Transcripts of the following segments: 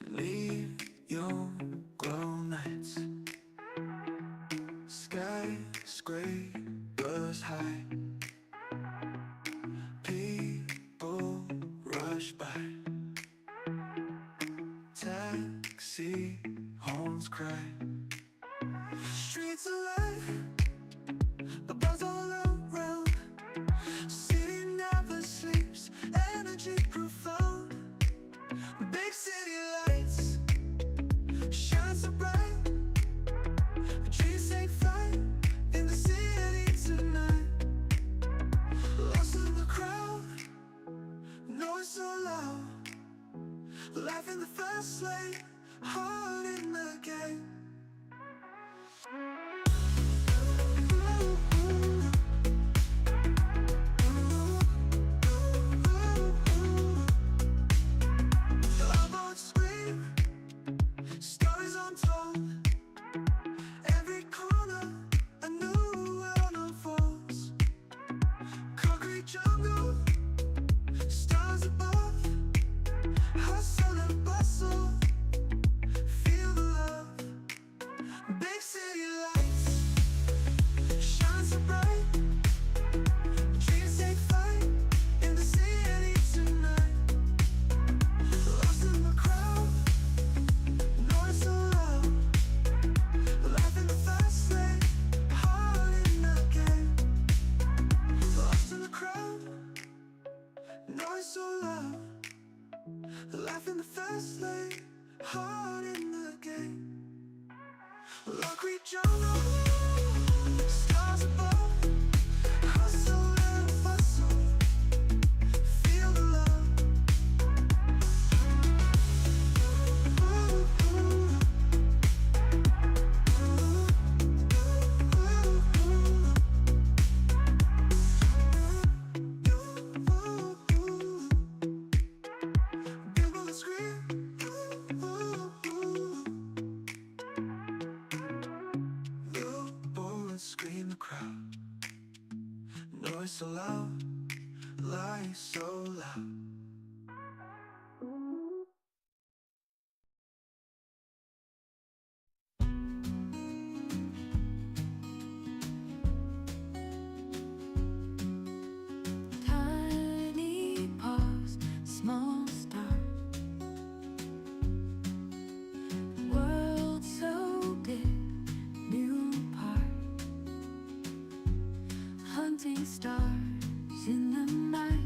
Neon glow nights, skyscrapers high, people rush by, taxi horns cry, streets alive, the buzz all around, city never sleeps, energy profound, big city lights shine so bright, dreams take flight in the city tonight, lost in the crowd, noise so loud, life in the fast lane, heart in the game. Stories untold, every corner a new world unfolds. Concrete jungle, stars above, hustle and bustle, feel the love. Big city lights shine so bright, dreams take flight in the city tonight, lost in the crowd, noise so loud, life in the fast lane, heart in the game. Lost in the crowd, noise so loud, life in the fast lane, heart in the game. Concrete jungle, stars above, hustle and bustle, feel the love. People scream, billboards scream the crowd, noise so loud, light so loud. Tiny paws, small start, world so big, new part, hunting stars in the night,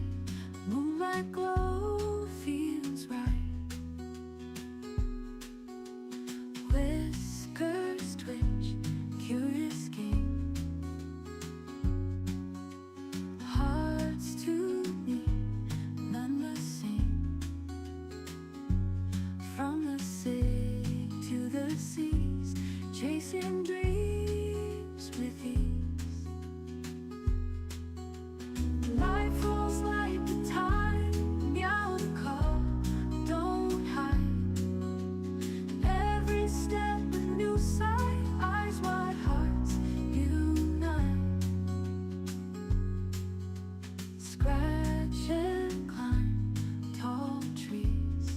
moonlight glow feels right, whiskers twitch, curious game, hearts to meet, none the same, from the sea to the seas, chasing dreams with ease. Life falls like the time, meow the call, don't hide. Every step a new sight, eyes wide, hearts unite. Scratch and climb tall trees,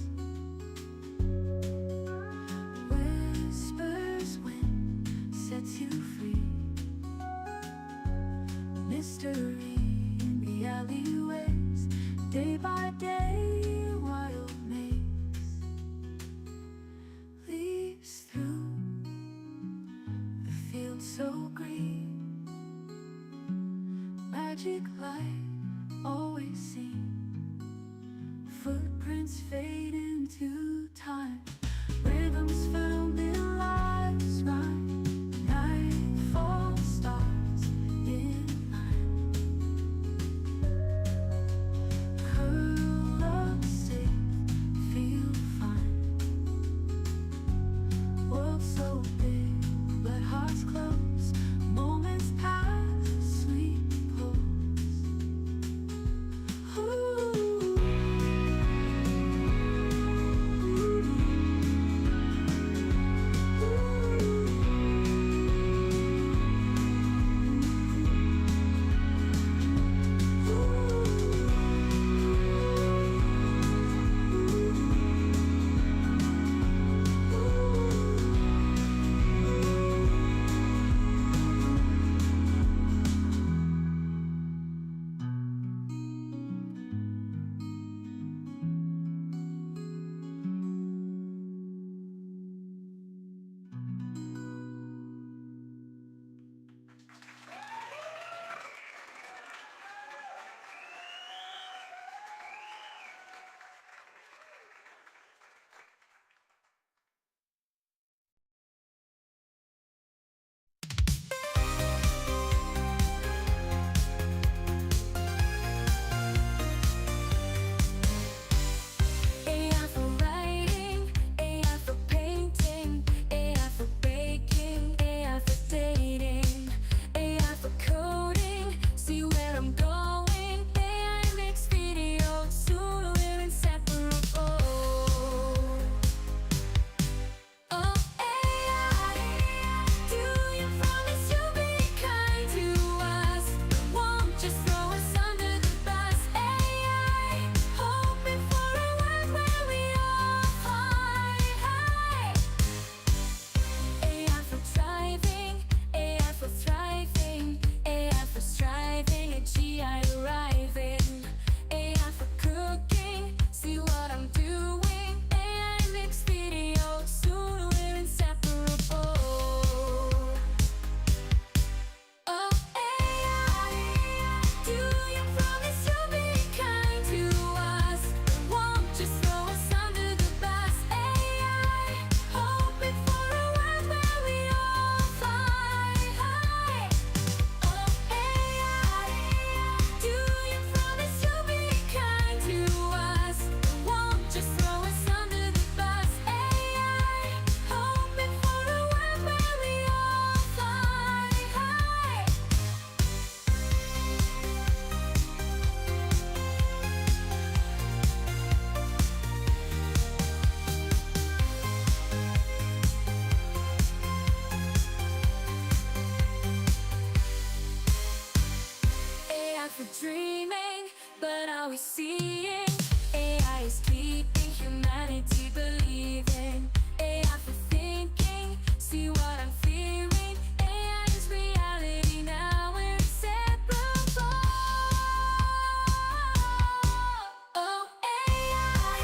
whispers wind sets you free. Mystery in the alleyways, day by day, wild maze leads through the field so green. Magic light always seen, footprints fade into time, rhythms found in life's rhyme. Nightfall stars in line, curl up safe, feel fine. World so big, but hearts close, moments pass, sweet pulse. Ooh. always keeping humanity believing. AI for thinking, see what I'm fearing. AI is reality now, we're inseparable. Oh AI,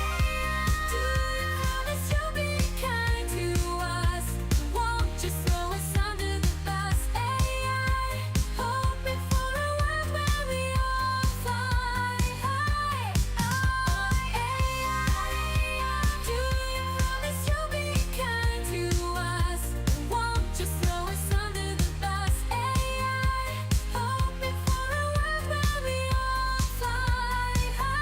do you promise you'll be kind to us? Won't just throw us under the bus? AI, hoping for a world where we all fly high. Oh AI, do you promise you'll be kind to us? Won't just throw us under the bus? AI, hoping for a world where we all fly high.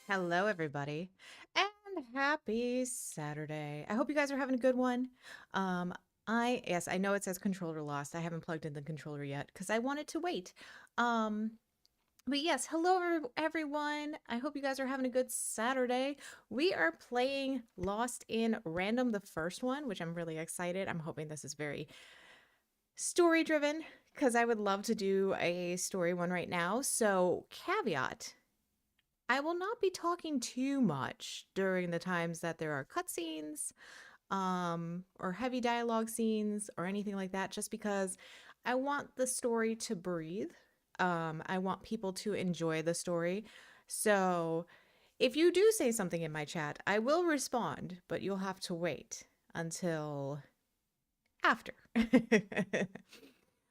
Hello, everybody, and happy Saturday. I hope you guys are having a good one. Yes, I know it says controller lost. I haven't plugged in the controller yet because I wanted to wait. But yes, hello, everyone. I hope you guys are having a good Saturday. We are playing Lost in Random, the first one, which I'm really excited. I'm hoping this is very story driven because I would love to do a story one right now. So, caveat. I will not be talking too much during the times that there are cutscenes, or heavy dialogue scenes or anything like that, just because I want the story to breathe. I want people to enjoy the story. So if you do say something in my chat, I will respond, but you'll have to wait until after.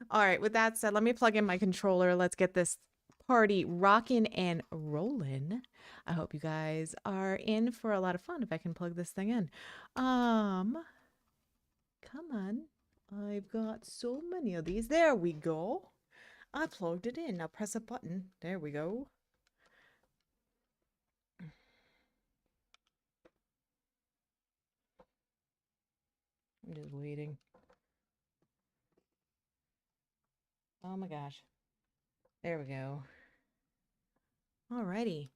All right, with that said, let me plug in my controller. Let's get this party rocking and rolling. I hope you guys are in for a lot of fun if I can plug this thing in. Come on. I've got so many of these. There we go. I plugged it in. Now press a button. There we go. I'm just waiting. Oh my gosh. There we go. Alrighty.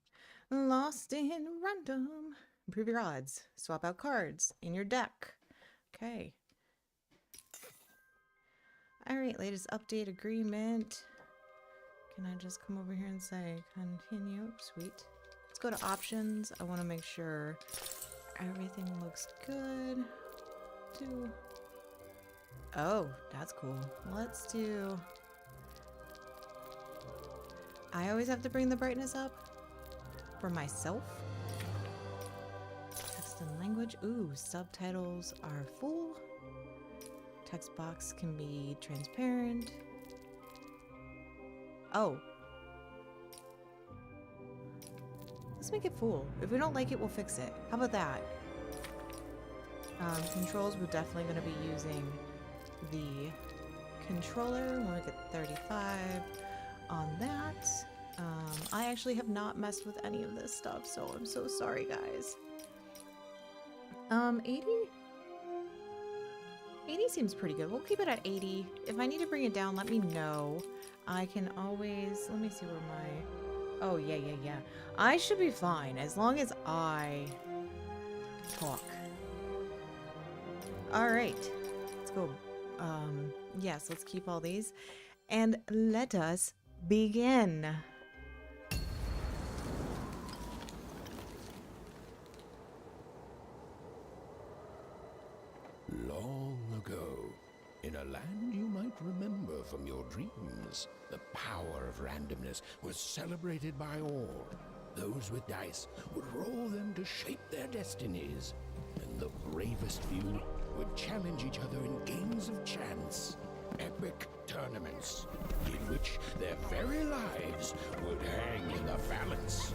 Lost in Random. Improve your odds. Swap out cards in your deck. Okay. Alright, latest update agreement. Can I just come over here and say continue? Sweet. Let's go to options. I want to make sure everything looks good. Oh, that's cool. Let's do... I always have to bring the brightness up for myself. Text and language. Ooh, subtitles are full. Text box can be transparent. Oh. Let's make it full. If we don't like it, we'll fix it. How about that? Controls, we're definitely going to be using the controller. We'll make it 35 on that. I actually have not messed with any of this stuff, so I'm so sorry, guys. 80? 80 seems pretty good. We'll keep it at 80. If I need to bring it down, let me know. I can always... Let me see where my... Oh, yeah. I should be fine as long as I talk. Alright. Let's go. Yes, let's keep all these. And let us begin. Long ago, in a land you might remember from your dreams, the power of randomness was celebrated by all. Those with dice would roll them to shape their destinies, and the bravest few would challenge each other in games of chance, epic tournaments, in which their very lives lives would hang in the balance.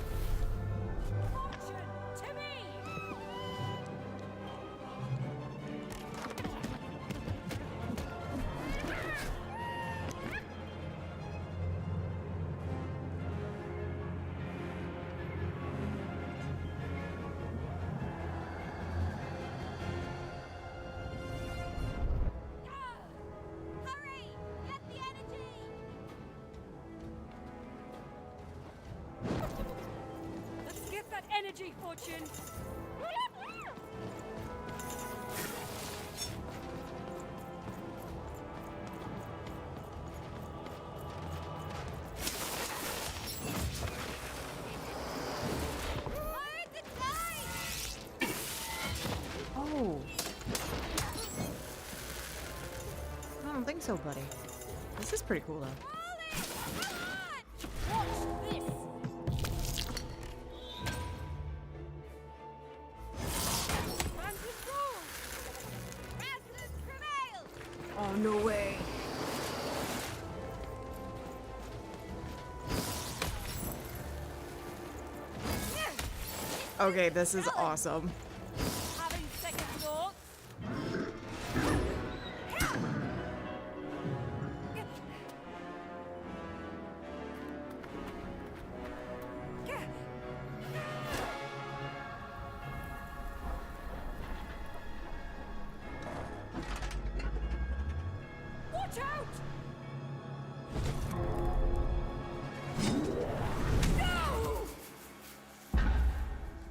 Fortune, to me! Hurry! Get the energy! Let's get that energy, Fortune! Fire the dice! Oh. I don't think so, buddy. This is pretty cool, though. Come on! Watch this! Time to roll! Resonance prevails! Oh, no way. Okay, this is awesome. Having second thoughts? Watch out! No!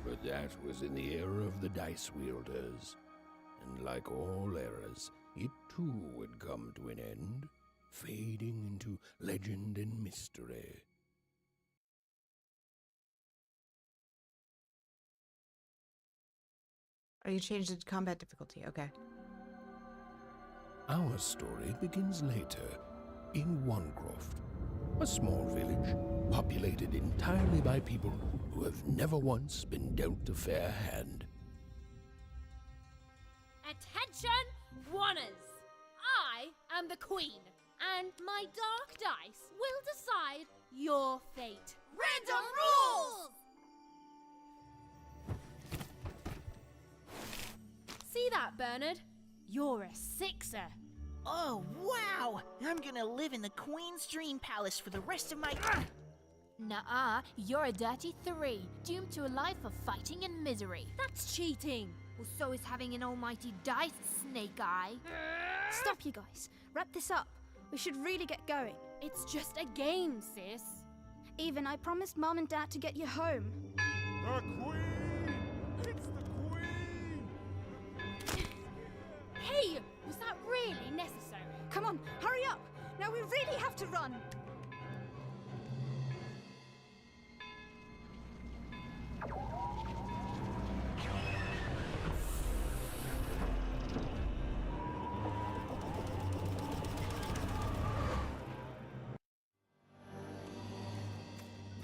But that was in the era of the dice wielders. And like all eras, it too would come to an end, fading into legend and mystery. Oh, you changed it to combat difficulty. Okay. Our story begins later, in Wanecroft, a small village populated entirely by people who have never once been dealt a fair hand. Attention, Wanners! I am the Queen, and my dark dice will decide your fate. Random rules! See that, Bernard? You're a sixer. Oh, wow! I'm gonna live in the Queen's Dream Palace for the rest of my... Nuh-uh, you're a dirty 3, doomed to a life of fighting and misery. That's cheating. Well, so is having an almighty dice, Snake Eye. Stop, you guys. Wrap this up. We should really get going. It's just a game, sis. Even I promised Mom and Dad to get you home. The Queen! It's the Queen! Hey, was that really necessary? Come on, hurry up! Now we really have to run!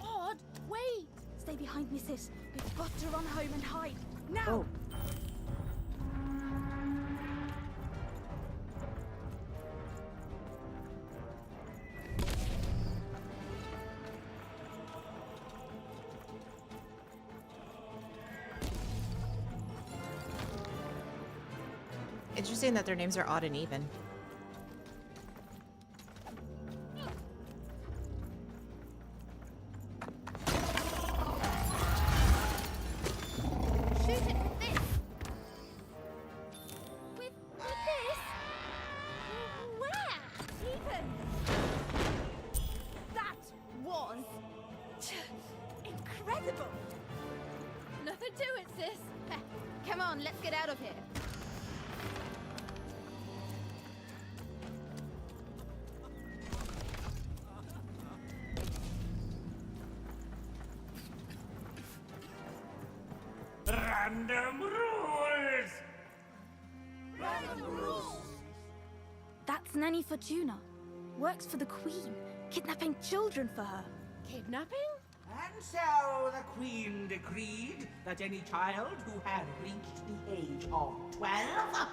Odd, wait. Stay behind me, sis. We've got to run home and hide. Now! Oh. Interesting that their names are odd and even. Shoot it with this! With this? Where? Ethan! That was... incredible! Nothing to it, sis. Come on, let's get out of here. Random rules! That's Nanny Fortuna. Works for the Queen, kidnapping children for her. Kidnapping? And so the Queen decreed that any child who had reached the age of 12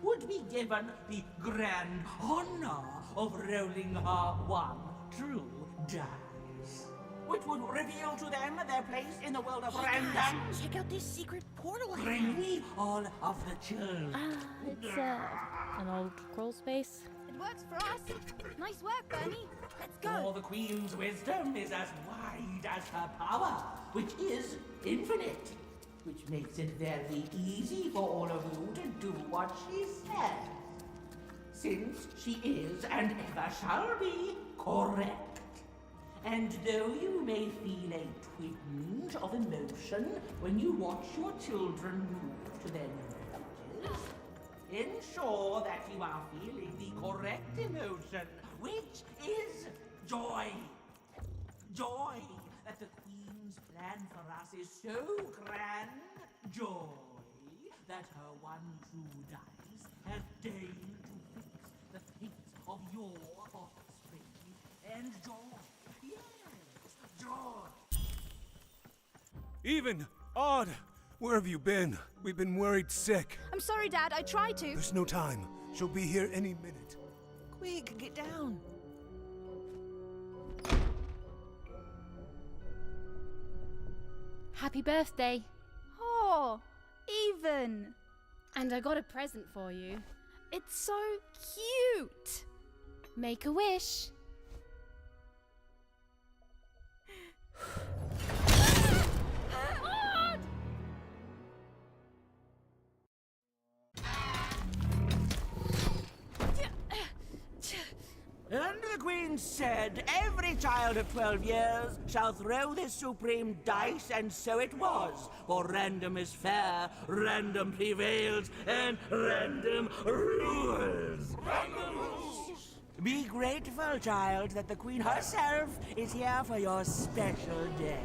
would be given the grand honor of rolling her one true dice. which would reveal to them their place in the world of random. Check out this secret portal I Bring found. me all of the children. It's an old crawl space. It works for us. Nice work, Bernie. Let's go. For the Queen's wisdom is as wide as her power, which is infinite. Which makes it very easy for all of you to do what she says. Since she is, and ever shall be, correct. And though you may feel a twinge of emotion when you watch your children move to their new marriages, ensure that you are feeling the correct emotion, which is joy. Joy that the Queen's plan for us is so grand. Joy that her one true dice has deigned to fix the fate of your offspring. And joy, yes, joy. Even! Odd! Where have you been? We've been worried sick. I'm sorry, Dad. I tried to. There's no time. She'll be here any minute. Quick, get down. Happy birthday. Oh, Even. And I got a present for you. It's so cute. Make a wish. And the Queen said, every child of 12 years shall throw this supreme dice, and so it was. For random is fair, random prevails, and random rules. Random rules! Be grateful, child, that the Queen herself is here for your special day.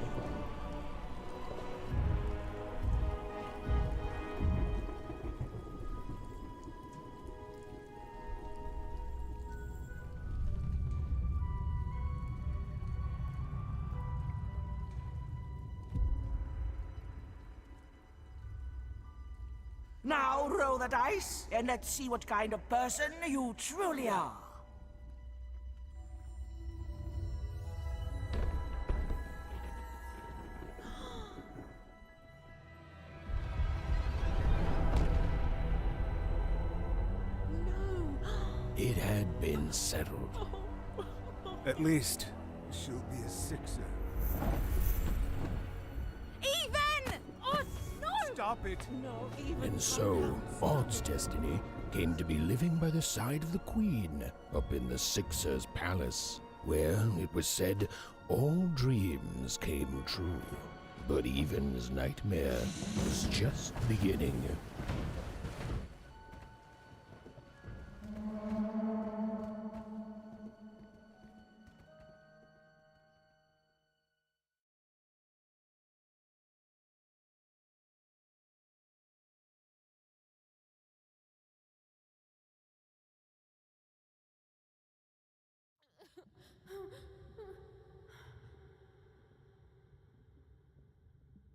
Now roll the dice, and let's see what kind of person you truly are. It had been settled. At least, she'll be a sixer. Even! Oh, no! Stop it! And so, Odd's destiny came to be living by the side of the Queen up in the Sixer's palace, where, it was said, all dreams came true. But Even's nightmare was just beginning.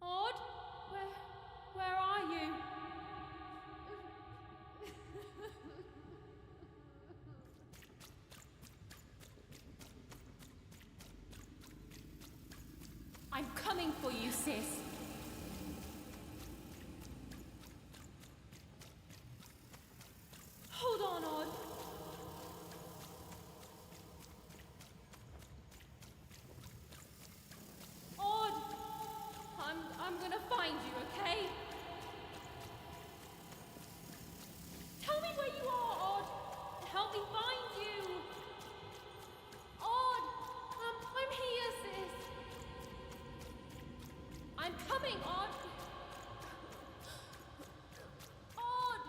Odd? Where are you? I'm coming for you, sis. Hold on, Odd. Odd! I'm gonna find you, okay? Tell me where you are, Odd! Help me find you! Odd! I'm here, sis! I'm coming, Odd! Odd!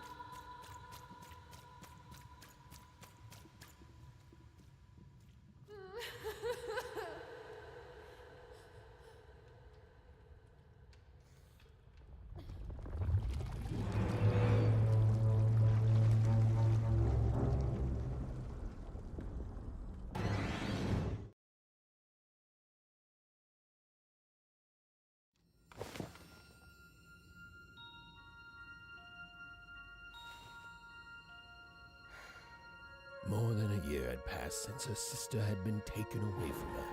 More than a year had passed since her sister had been taken away from her.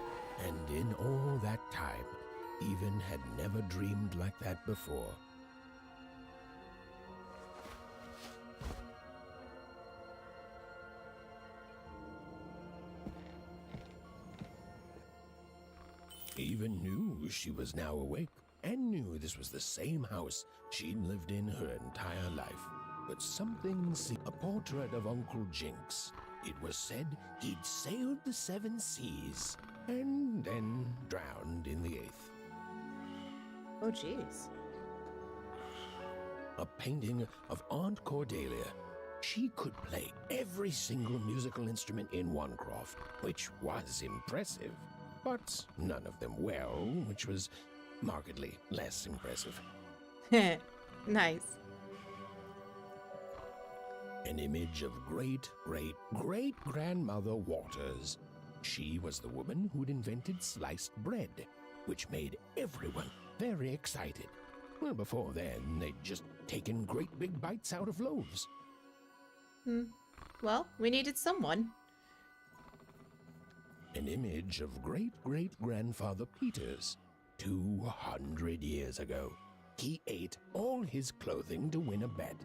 And in all that time, Even had never dreamed like that before. Even knew she was now awake, and knew this was the same house she'd lived in her entire life. But something a portrait of Uncle Jinx. It was said he'd sailed the 7 seas, and then drowned in the 8th. Oh, jeez. A painting of Aunt Cordelia. She could play every single musical instrument in Onecroft, which was impressive, but none of them well, which was markedly less impressive. Nice. An image of great-great-great-grandmother Waters. She was the woman who'd invented sliced bread, which made everyone very excited. Well, before then, they'd just taken great big bites out of loaves. Well, we needed someone. An image of great-great-grandfather Peters. 200 years ago, he ate all his clothing to win a bet.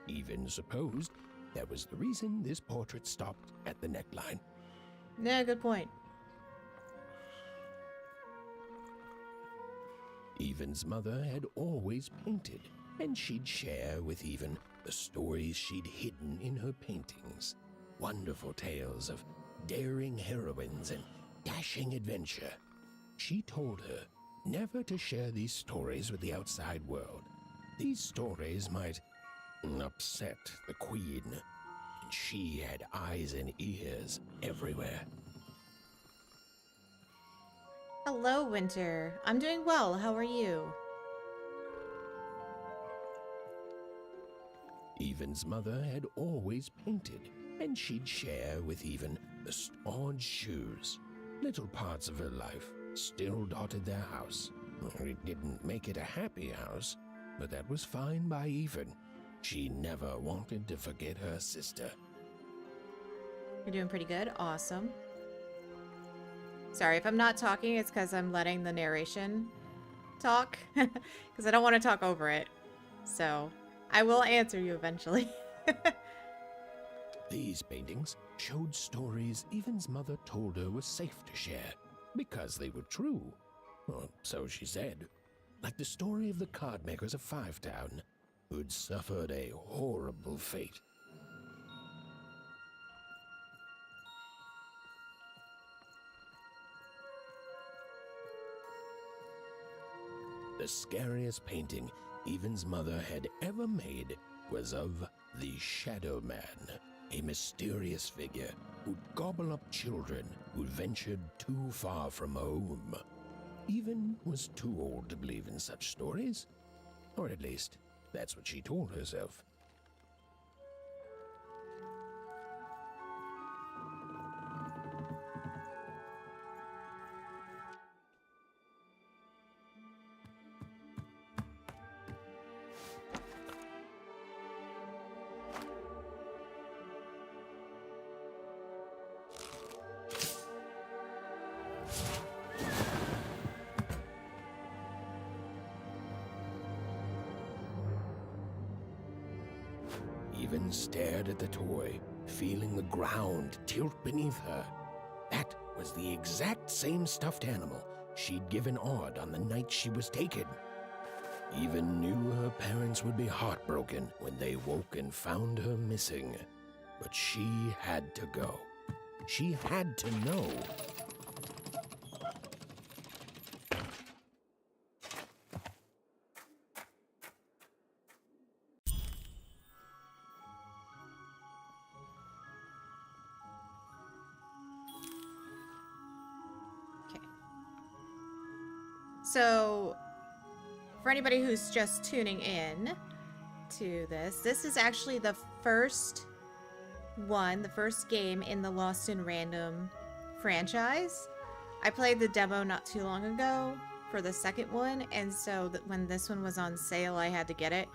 Even supposed that was the reason this portrait stopped at the neckline. Yeah, good point. Even's mother had always painted, and she'd share with Even the stories she'd hidden in her paintings. Wonderful tales of daring heroines and dashing adventure. She told her never to share these stories with the outside world. These stories might upset the Queen, and she had eyes and ears everywhere. Hello, Winter. I'm doing well. How are you? Even's mother had always painted, and she'd share with Even the odd shoes. Little parts of her life still dotted their house. It didn't make it a happy house, but that was fine by Even. She never wanted to forget her sister. You're doing pretty good. Awesome. Sorry, if I'm not talking, it's because I'm letting the narration talk. Because I don't want to talk over it. So, I will answer you eventually. These paintings showed stories Even's mother told her was safe to share, because they were true. Or so she said. Like the story of the card makers of Five Town, who'd suffered a horrible fate. The scariest painting Even's mother had ever made was of the Shadow Man, a mysterious figure who'd gobble up children who'd ventured too far from home. Even was too old to believe in such stories, or at least that's what she told herself. Even stared at the toy, feeling the ground tilt beneath her. That was the exact same stuffed animal she'd given Odd on the night she was taken. Even knew her parents would be heartbroken when they woke and found her missing. But she had to go. She had to know. So, for anybody who's just tuning in to this is actually the first game in the Lost in Random franchise. I played the demo not too long ago for the second one, and so when this one was on sale, I had to get it.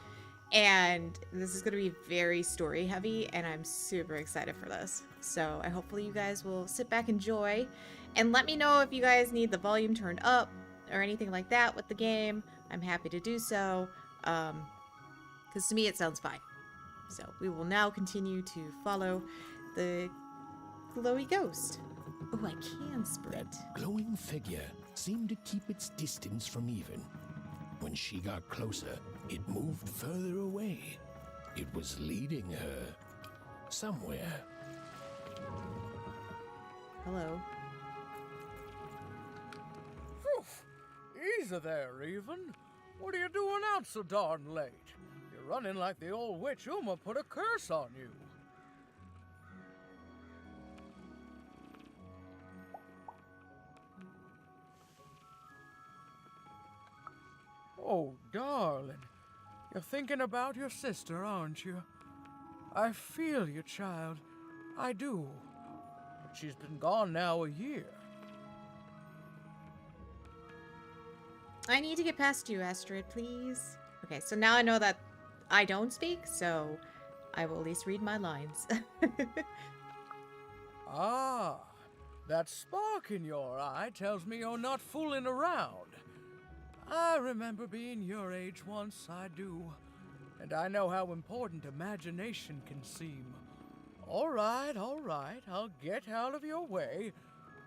And this is going to be very story heavy, and I'm super excited for this. So hopefully you guys will sit back, enjoy, And let me know if you guys need the volume turned up or anything like that with the game. I'm happy to do so. Because to me it sounds fine. So we will now continue to follow the glowy ghost. Oh, I can sprint. That glowing figure seemed to keep its distance from Even. When she got closer, it moved further away. It was leading her somewhere. Hello. Easy there, Even. What are you doing out so darn late? You're running like the old witch Uma put a curse on you. Oh, darling. You're thinking about your sister, aren't you? I feel you, child. I do. But she's been gone now a year. I need to get past you, Astrid, please. Okay, so now I know that I don't speak, so I will at least read my lines. Ah, that spark in your eye tells me you're not fooling around. I remember being your age once, I do. And I know how important imagination can seem. All right, I'll get out of your way.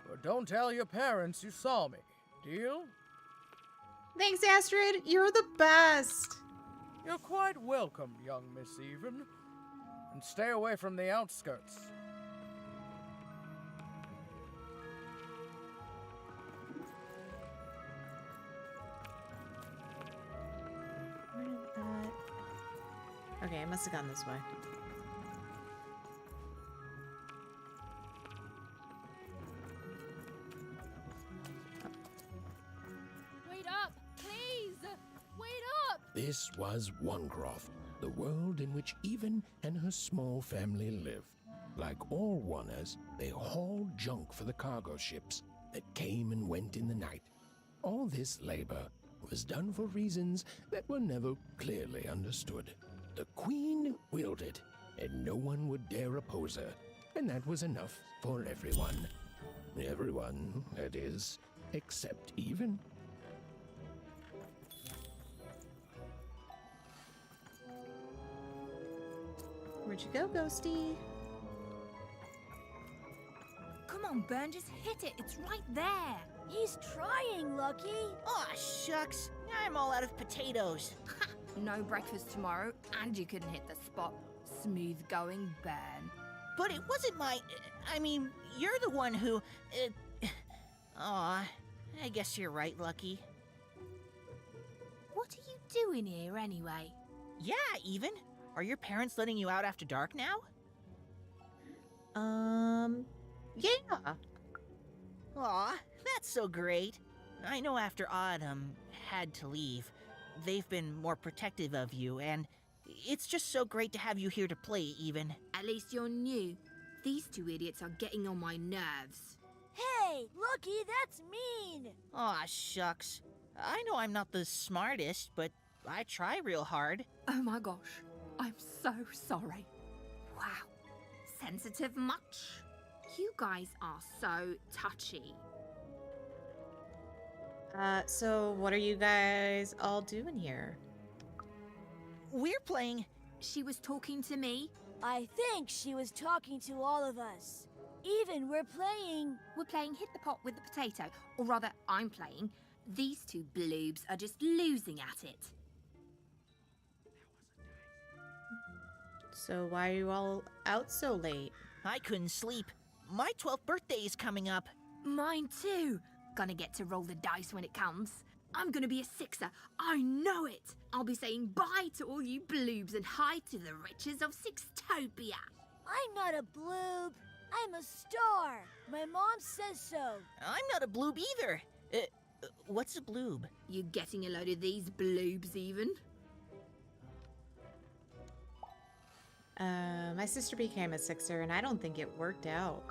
But don't tell your parents you saw me. Deal? Thanks, Astrid. You're the best. You're quite welcome, young Miss Even. And stay away from the outskirts. Where did that... Okay, I must have gone this way. Wait up! Please! Wait up! This was Onecroft, the world in which Even and her small family lived. Like all Oners, they hauled junk for the cargo ships that came and went in the night. All this labor was done for reasons that were never clearly understood. The Queen willed it, and no one would dare oppose her, and that was enough for everyone. Everyone, that is, except Even. Where'd you go, Ghosty? Come on, Ben, just hit it. It's right there. He's trying, Lucky. Aw, shucks. I'm all out of potatoes. No breakfast tomorrow, and you couldn't hit the spot. Smooth going, Ben. But it wasn't my... I mean, you're the one who... Aw, I guess you're right, Lucky. What are you doing here anyway? Yeah, Even. Are your parents letting you out after dark now? Yeah. Aw, that's so great. I know after Odd, had to leave, they've been more protective of you, and it's just so great to have you here to play, Even. At least you're new. These two idiots are getting on my nerves. Hey, Lucky, that's mean. Aw, shucks. I know I'm not the smartest, but I try real hard. Oh my gosh, I'm so sorry. Wow, sensitive much? You guys are so touchy. So what are you guys all doing here? We're playing... She was talking to me. I think she was talking to all of us. Even we're playing... We're playing Hit the Pot with the Potato. Or rather, I'm playing. These two bloobs are just losing at it. So why are you all out so late? I couldn't sleep. My 12th birthday is coming up. Mine too. Gonna get to roll the dice when it comes. I'm gonna be a sixer. I know it. I'll be saying bye to all you bloobs and hi to the riches of Sixtopia. I'm not a bloob. I'm a star. My mom says so. I'm not a bloob either. What's a bloob? You getting a load of these bloobs even? My sister became a sixer and I don't think it worked out.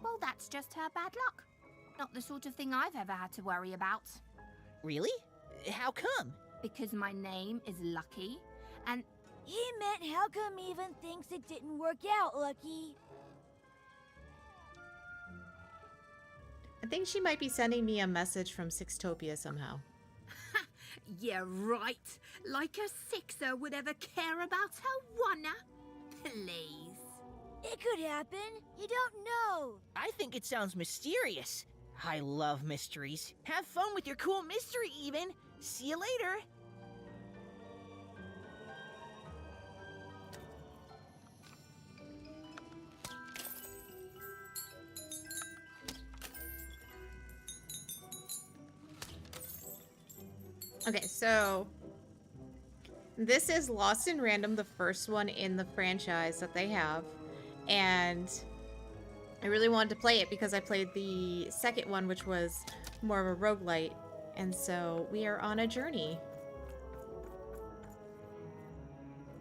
Well, that's just her bad luck. Not the sort of thing I've ever had to worry about. Really? How come? Because my name is Lucky, and... He meant how come Even thinks it didn't work out, Lucky? think she might be sending me a message from Sixtopia somehow. Yeah, right. Like a sixer would ever care about her wanna. Please. It could happen. You don't know. I think it sounds mysterious. I love mysteries. Have fun with your cool mystery, even. See you later. Okay, so this is Lost in Random, the first one in the franchise that they have. And I really wanted to play it because I played the second one, which was more of a roguelite. And so we are on a journey.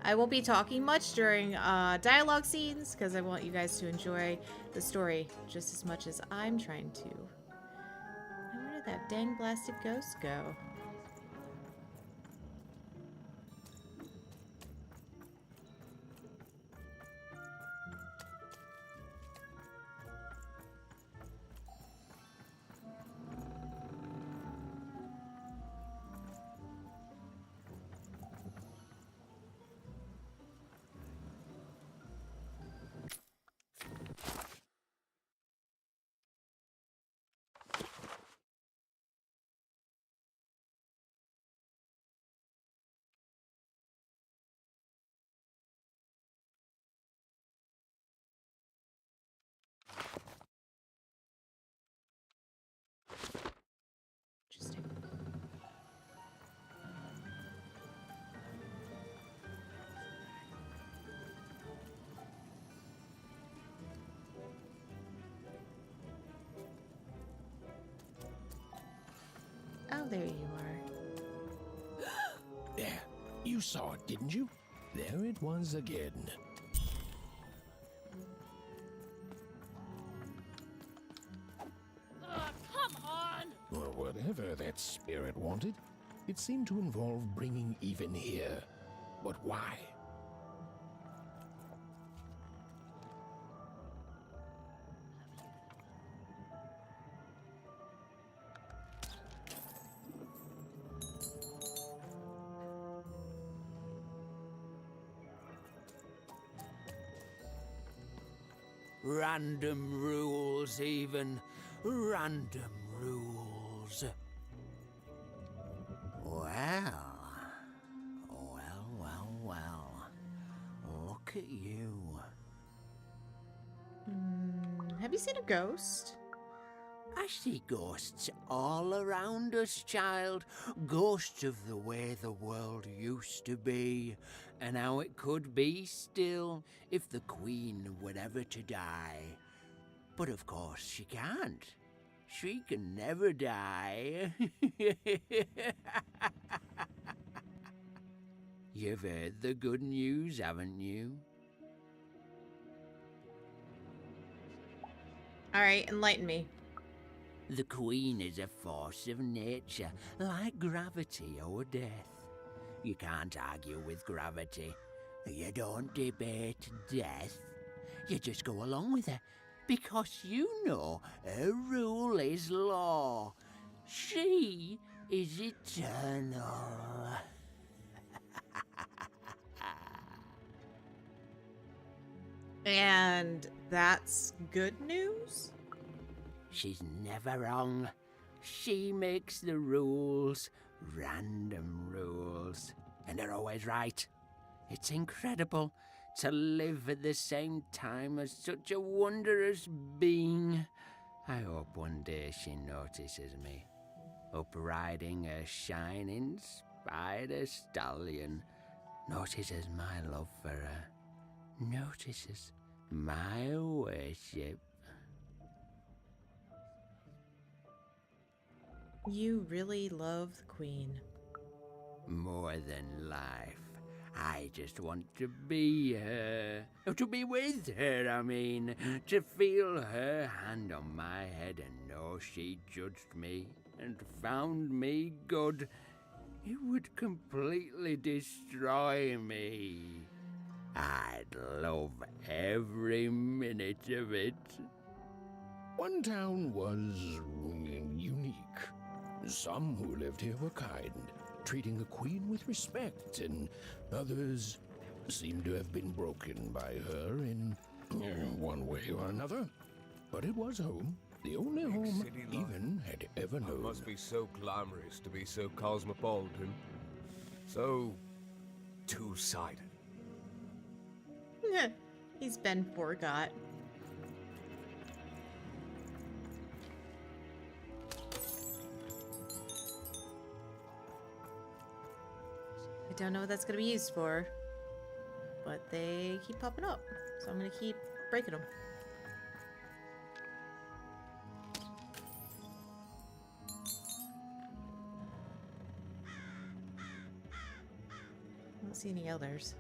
I won't be talking much during dialogue scenes because I want you guys to enjoy the story just as much as I'm trying to. Now, where did that dang blasted ghost go? Interesting. Oh, there you are. There, you saw it, didn't you? There it was again. Come on! Well, whatever that spirit wanted, it seemed to involve bringing even here. But why? Random rules, even. Random rules. Well. Look at you. Have you seen a ghost? I see ghosts all around us, child. Ghosts of the way the world used to be, and how it could be still if the Queen were ever to die. But of course she can't. She can never die. You've heard the good news, haven't you? Alright, enlighten me. The Queen is a force of nature, like gravity or death. You can't argue with gravity. You don't debate death. You just go along with her, because you know her rule is law. She is eternal. And that's good news? She's never wrong. She makes the rules, random rules, and they're always right. It's incredible to live at the same time as such a wondrous being. I hope one day she notices me, up riding a shining spider stallion, notices my love for her, notices my worship. You really love the Queen. More than life. I just want to be her. To be with her, I mean. To feel her hand on my head and know she judged me and found me good. It would completely destroy me. I'd love every minute of it. One town was unique. Some who lived here were kind, treating the queen with respect, and others seemed to have been broken by her in one way or another. But it was home, the only Big home city life. even had ever It known. must be so glamorous to be so cosmopolitan. So two-sided. He's been forgot. I don't know what that's going to be used for, but they keep popping up, so I'm going to keep breaking them. I don't see any others.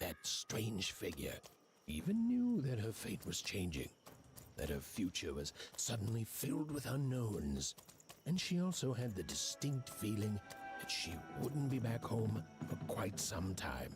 That strange figure even knew that her fate was changing, that her future was suddenly filled with unknowns, and she also had the distinct feeling that she wouldn't be back home for quite some time.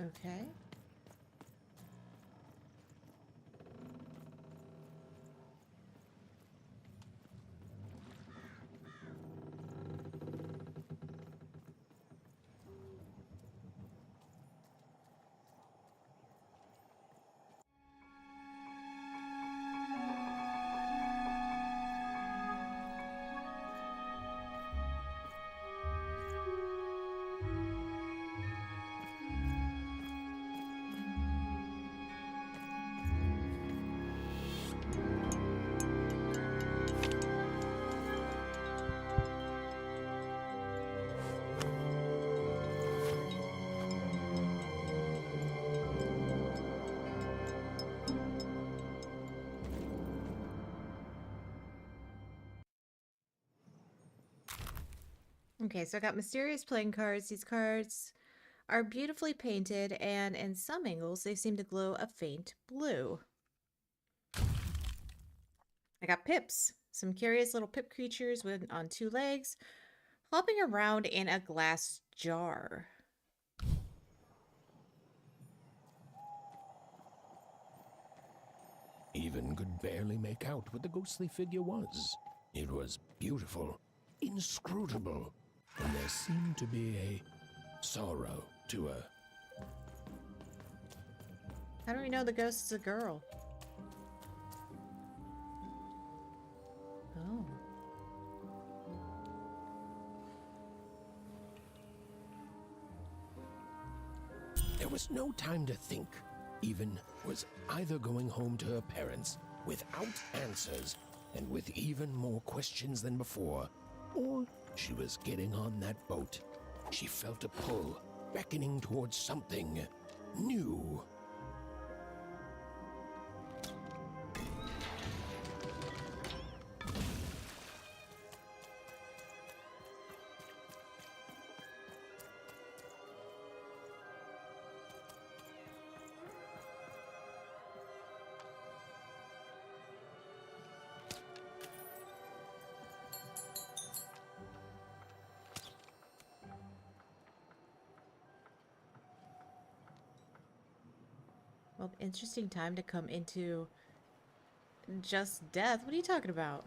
Okay. Okay, so I got mysterious playing cards. These cards are beautifully painted, and in some angles, they seem to glow a faint blue. I got pips, some curious little pip creatures on two legs, hopping around in a glass jar. Even could barely make out what the ghostly figure was. It was beautiful, inscrutable, and there seemed to be a sorrow to her. How do we know the ghost is a girl? Oh. There was no time to think. Even was either going home to her parents without answers and with even more questions than before, or she was getting on that boat. She felt a pull, beckoning towards something new. Well, interesting time to come into just death. What are you talking about?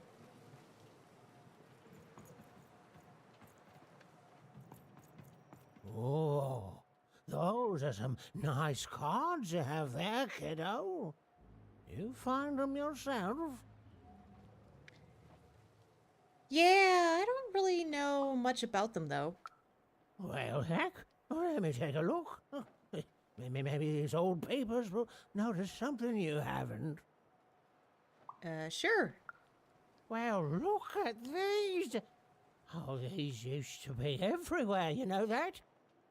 Oh, those are some nice cards you have there, kiddo. You find them yourself? Yeah, I don't really know much about them, though. Well, heck, let me take a look. Maybe these old papers will notice something you haven't. Sure. Well, look at these. Oh, these used to be everywhere, you know that?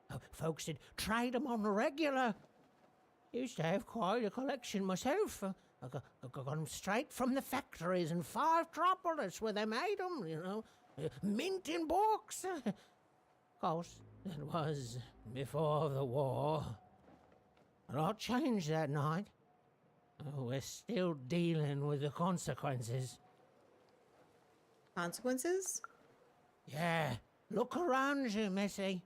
Oh, folks would trade them on the regular. Used to have quite a collection myself. I got them straight from the factories in 5 where they made them, you know. Mint in books. Of course, that was before the war. A lot changed that night. Oh, we're still dealing with the consequences. Consequences? Yeah, look around you, Missy.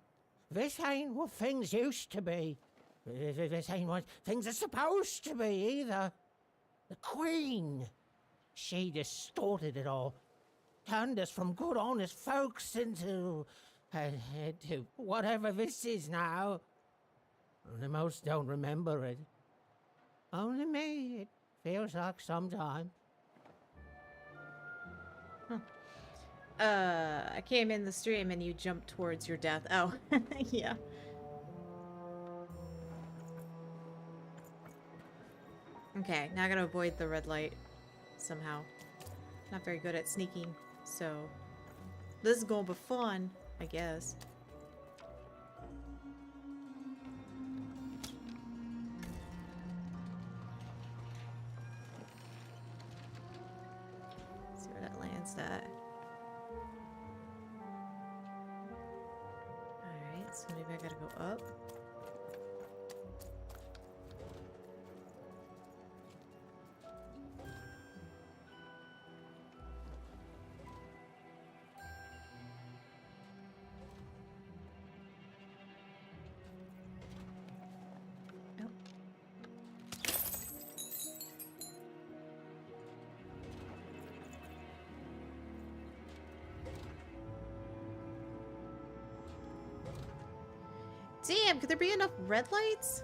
This ain't what things used to be. This ain't what things are supposed to be, either. The Queen, she distorted it all. Turned us from good, honest folks into whatever this is now. The most don't remember it. Only me, it feels like sometime. I came in the stream and you jumped towards your death. Oh, yeah. Okay, now I gotta avoid the red light somehow. Not very good at sneaking, so this is gonna be fun, I guess. Let's see where that lands at. Alright, so maybe I gotta go up. Damn, could there be enough red lights?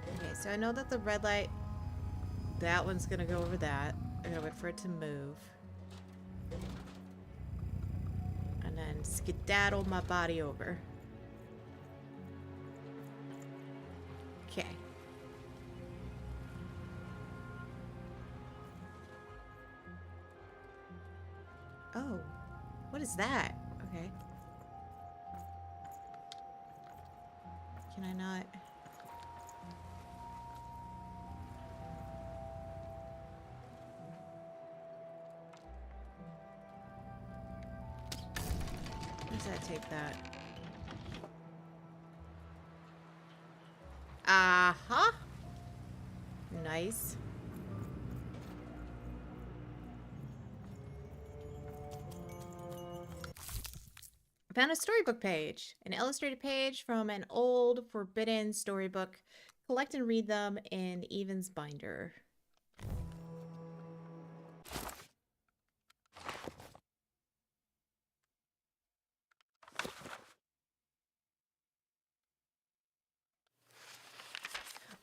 Okay, so I know that the red light, that one's gonna go over that. I gotta wait for it to move. And then skedaddle my body over. Okay. Oh, what is that? Okay. Can I not? Where does that take that? Uh-huh. Nice. I found a storybook page, an illustrated page from an old forbidden storybook. Collect and read them in Evan's binder.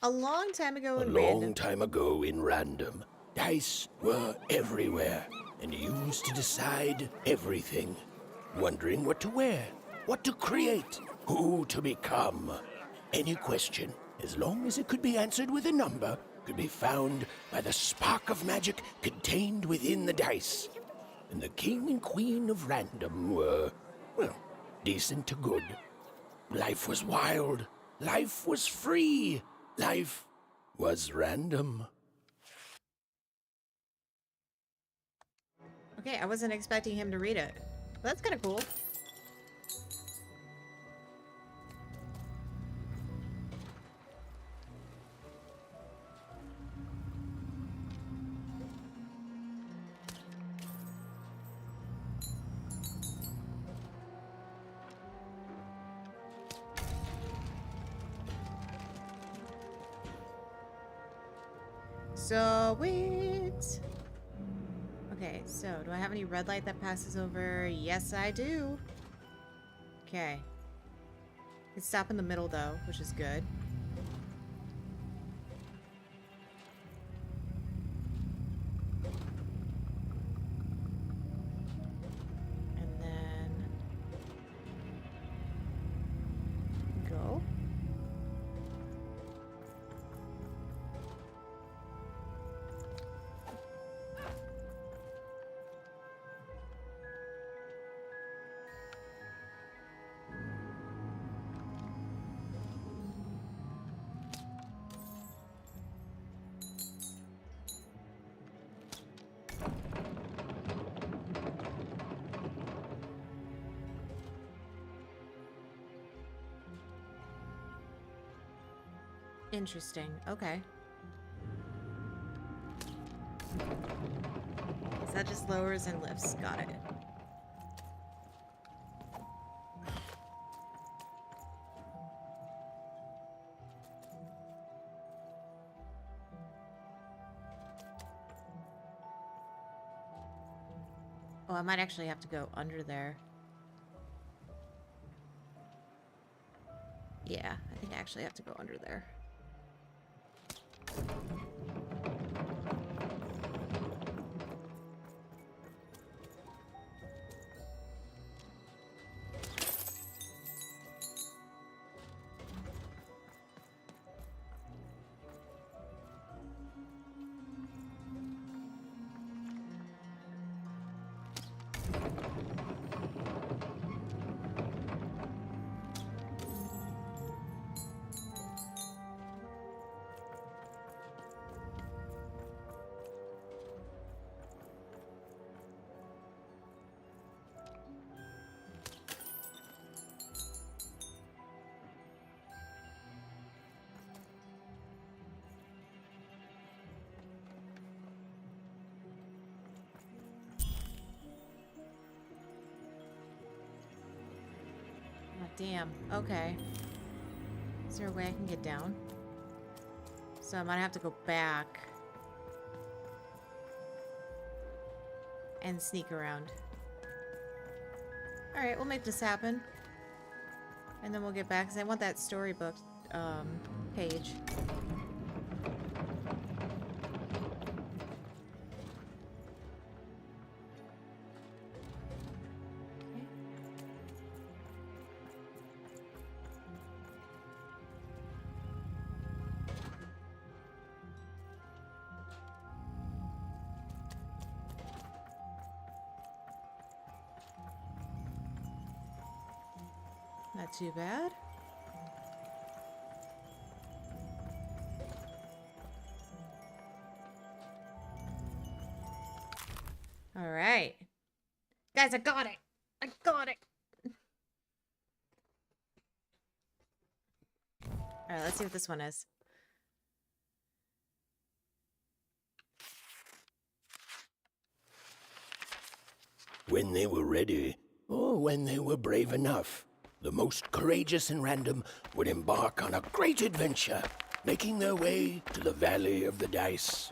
A long time ago in Random, dice were everywhere and used to decide everything. Wondering what to wear, what to create, who to become. Any question, as long as it could be answered with a number, could be found by the spark of magic contained within the dice. And the king and queen of random were, well, decent to good. Life was wild. Life was free. Life was random. Okay, I wasn't expecting him to read it. That's kind of cool. Sweet. Okay, so do I have any red light that passes over? Yes, I do. Okay. It's stop in the middle though, which is good. And then go. Interesting. Okay. So that just lowers and lifts. Got it. Oh, I might actually have to go under there. Yeah, I think I actually have to go under there. Damn. Okay. Is there a way I can get down? So I might have to go back and sneak around. Alright, we'll make this happen. And then we'll get back, because I want that storybook page. Not too bad. All right. Guys, I got it. I got it. All right, let's see what this one is. When they were ready, or when they were brave enough, the most courageous and random would embark on a great adventure, making their way to the Valley of the Dice.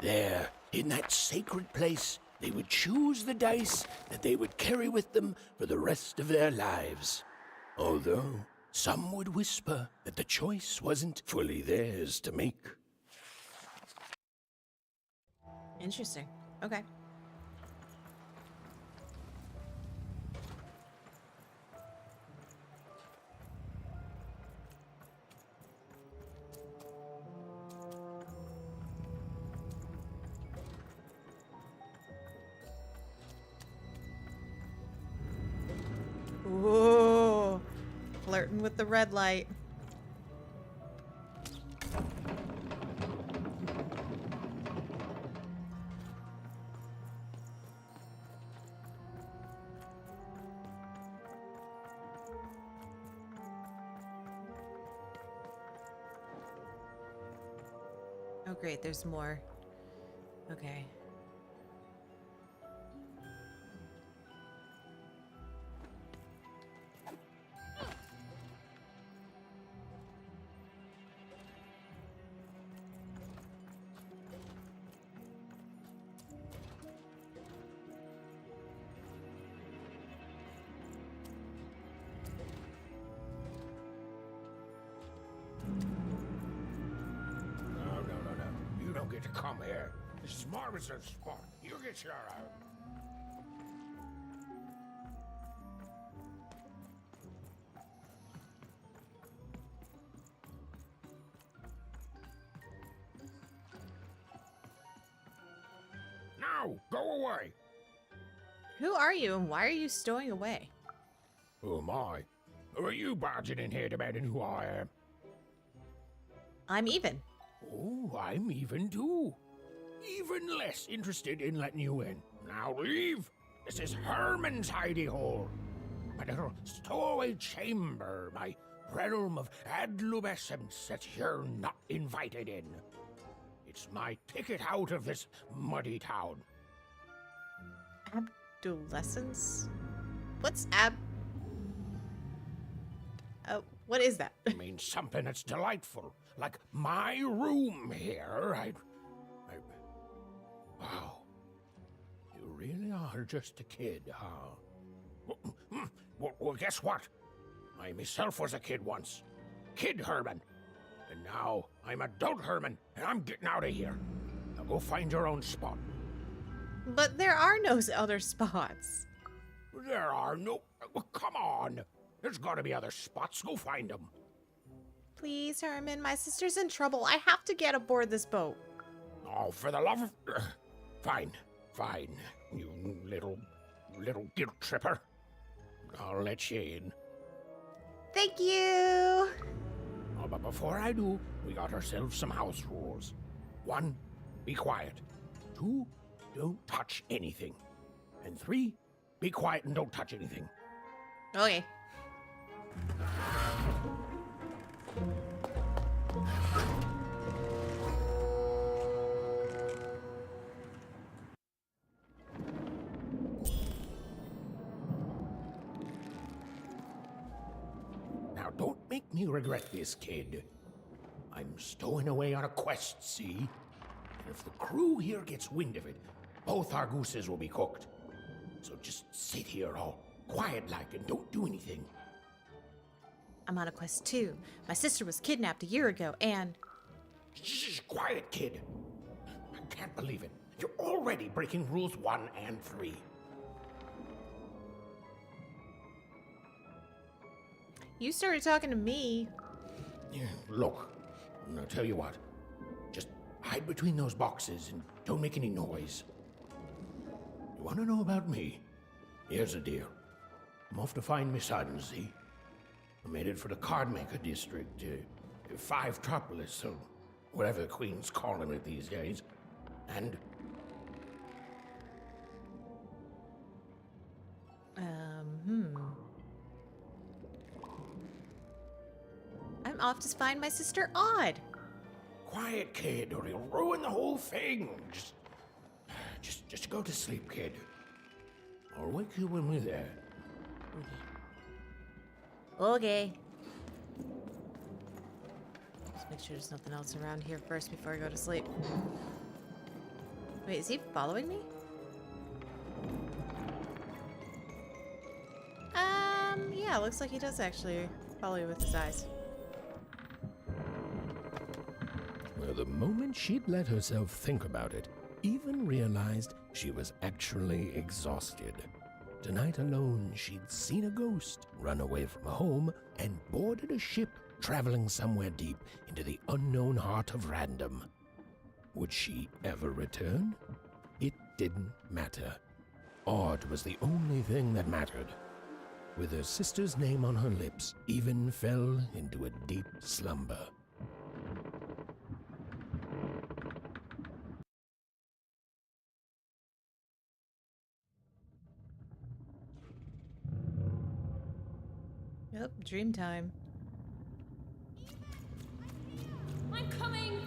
There, in that sacred place, they would choose the dice that they would carry with them for the rest of their lives. Although some would whisper that the choice wasn't fully theirs to make. Interesting. Okay. Whoa, flirting with the red light. Oh great, there's more. Okay. you to come here. This is Marvin's spot. You get your Now, go away. Who are you and why are you stowing away? Who am I? Who are you barging in here demanding who I am? I'm even. Oh, I'm even too. Even less interested in letting you in. Now leave. This is Herman's hidey hole. My little stowaway chamber, my realm of adolescence that you're not invited in. It's my ticket out of this muddy town. Adolescence? What's what is that? It means something that's delightful, like my room here. Wow. You really are just a kid, huh? Well, guess what? I myself was a kid once. Kid Herman. And now I'm adult Herman, and I'm getting out of here. Now go find your own spot. But there are no other spots. There are no... Well, come on. There's gotta be other spots. Go find them. Please, Herman, my sister's in trouble. I have to get aboard this boat. Oh, for the love of... Fine, fine, you little guilt tripper. I'll let you in. Thank you. Oh, but before I do, we got ourselves some house rules. 1, be quiet. 2, don't touch anything. And 3, be quiet and don't touch anything. Okay. Now, don't make me regret this, kid. I'm stowing away on a quest, see? And if the crew here gets wind of it, both our gooses will be cooked. So just sit here all quiet-like and don't do anything. I'm on a quest too. My sister was kidnapped a year ago and... Shh, quiet, kid. I can't believe it. You're already breaking rules 1 and 3. You started talking to me. Yeah, look, I'll tell you what. Just hide between those boxes and don't make any noise. You want to know about me? Here's the deal. I'm off to find my son, see? I'm headed for the Cardmaker district, 5-tropolis, so whatever the Queen's calling it these days. And... I'm off to find my sister Odd. Quiet, kid, or you'll ruin the whole thing. Just go to sleep, kid. I'll wake you when we're there. Okay. Just make sure there's nothing else around here first before I go to sleep. Wait, is he following me? Yeah, looks like he does actually follow you with his eyes. Well, the moment she'd let herself think about it, even realized she was actually exhausted. Tonight alone, she'd seen a ghost, run away from home, and boarded a ship traveling somewhere deep into the unknown heart of random. Would she ever return? It didn't matter. Odd was the only thing that mattered. With her sister's name on her lips, Even fell into a deep slumber. Yep, dream time. I'm coming!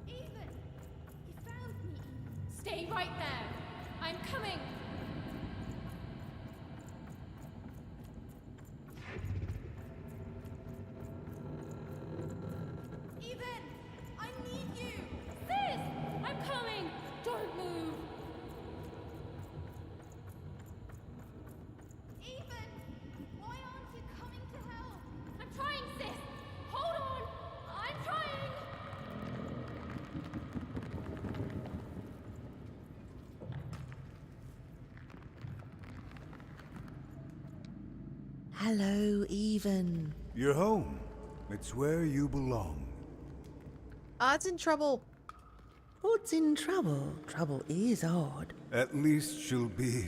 Even! You found me! Stay right there! I'm coming! Even! I need you! Sis! I'm coming! Don't move! Even! Hello, Even. You're home. It's where you belong. Odd's in trouble. Odd's in trouble. Trouble is odd. At least she'll be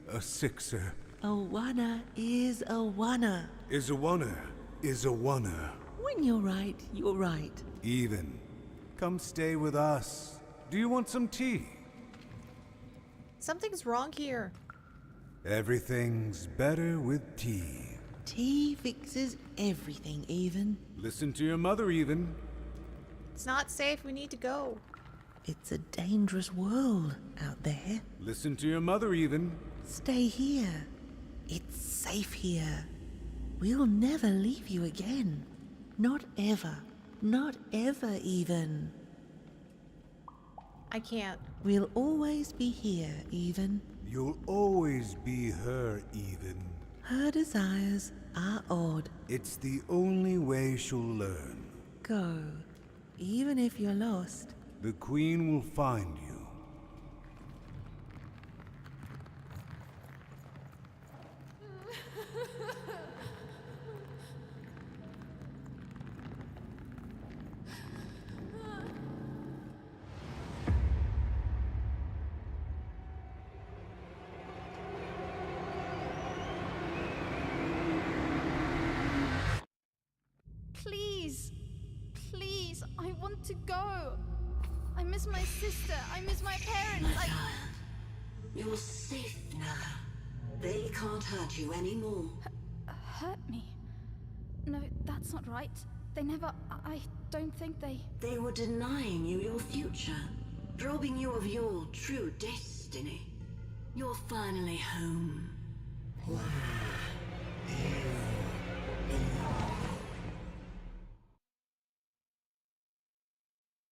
a sixer. A wanna is a wanna. Is a wanna. Is a wanna. When you're right, you're right. Even. Come stay with us. Do you want some tea? Something's wrong here. Everything's better with tea. Tea fixes everything, Even. Listen to your mother, Even. It's not safe. We need to go. It's a dangerous world out there. Listen to your mother, Even. Stay here. It's safe here. We'll never leave you again. Not ever. Not ever, Even. I can't. We'll always be here, Even. You'll always be her, Even. Her desires are odd. It's the only way she'll learn. Go. Even if you're lost. The Queen will find you. Please. Please, I want to go. I miss my sister. I miss my parents. You're safe now. They can't hurt you anymore. Hurt me? No, that's not right. They never... I don't think they... They were denying you your future, robbing you of your true destiny. You're finally home.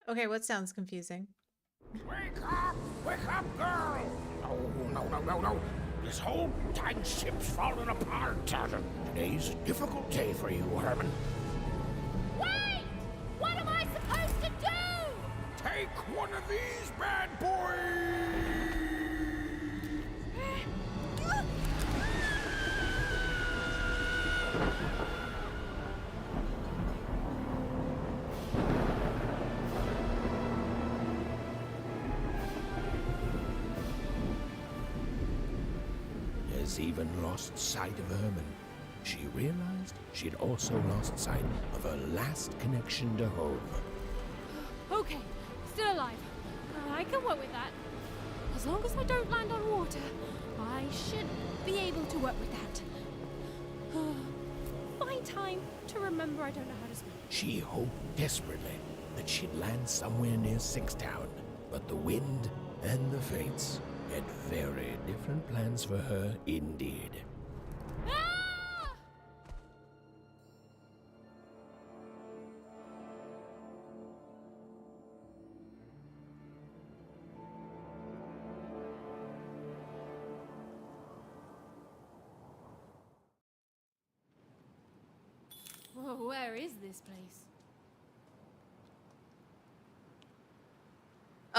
Okay, what sounds confusing? Wake up, girl! No. This whole time ship's falling apart. Today's a difficult day for you, Herman. Wait! What am I supposed to do? Take one of these bad boys! Has even lost sight of Herman. She realized she'd also lost sight of her last connection to home. Okay, still alive. I can work with that. As long as I don't land on water, I should be able to work with that. Find time to remember I don't know how to swim. She hoped desperately that she'd land somewhere near Sixtown, but the wind and the fates had very different plans for her indeed. Ah! Whoa, where is this place?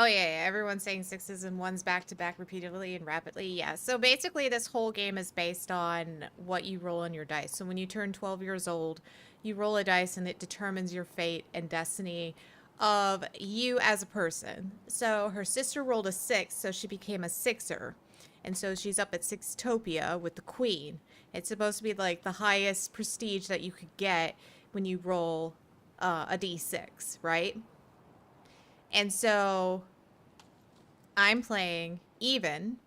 Oh yeah, everyone's saying sixes and ones back to back repeatedly and rapidly. Yeah, so basically this whole game is based on what you roll on your dice. So when you turn 12 years old, you roll a dice and it determines your fate and destiny of you as a person. So her sister rolled a 6, so she became a sixer. And so she's up at Sixtopia with the Queen. It's supposed to be like the highest prestige that you could get when you roll a d6, right? And so I'm playing Even,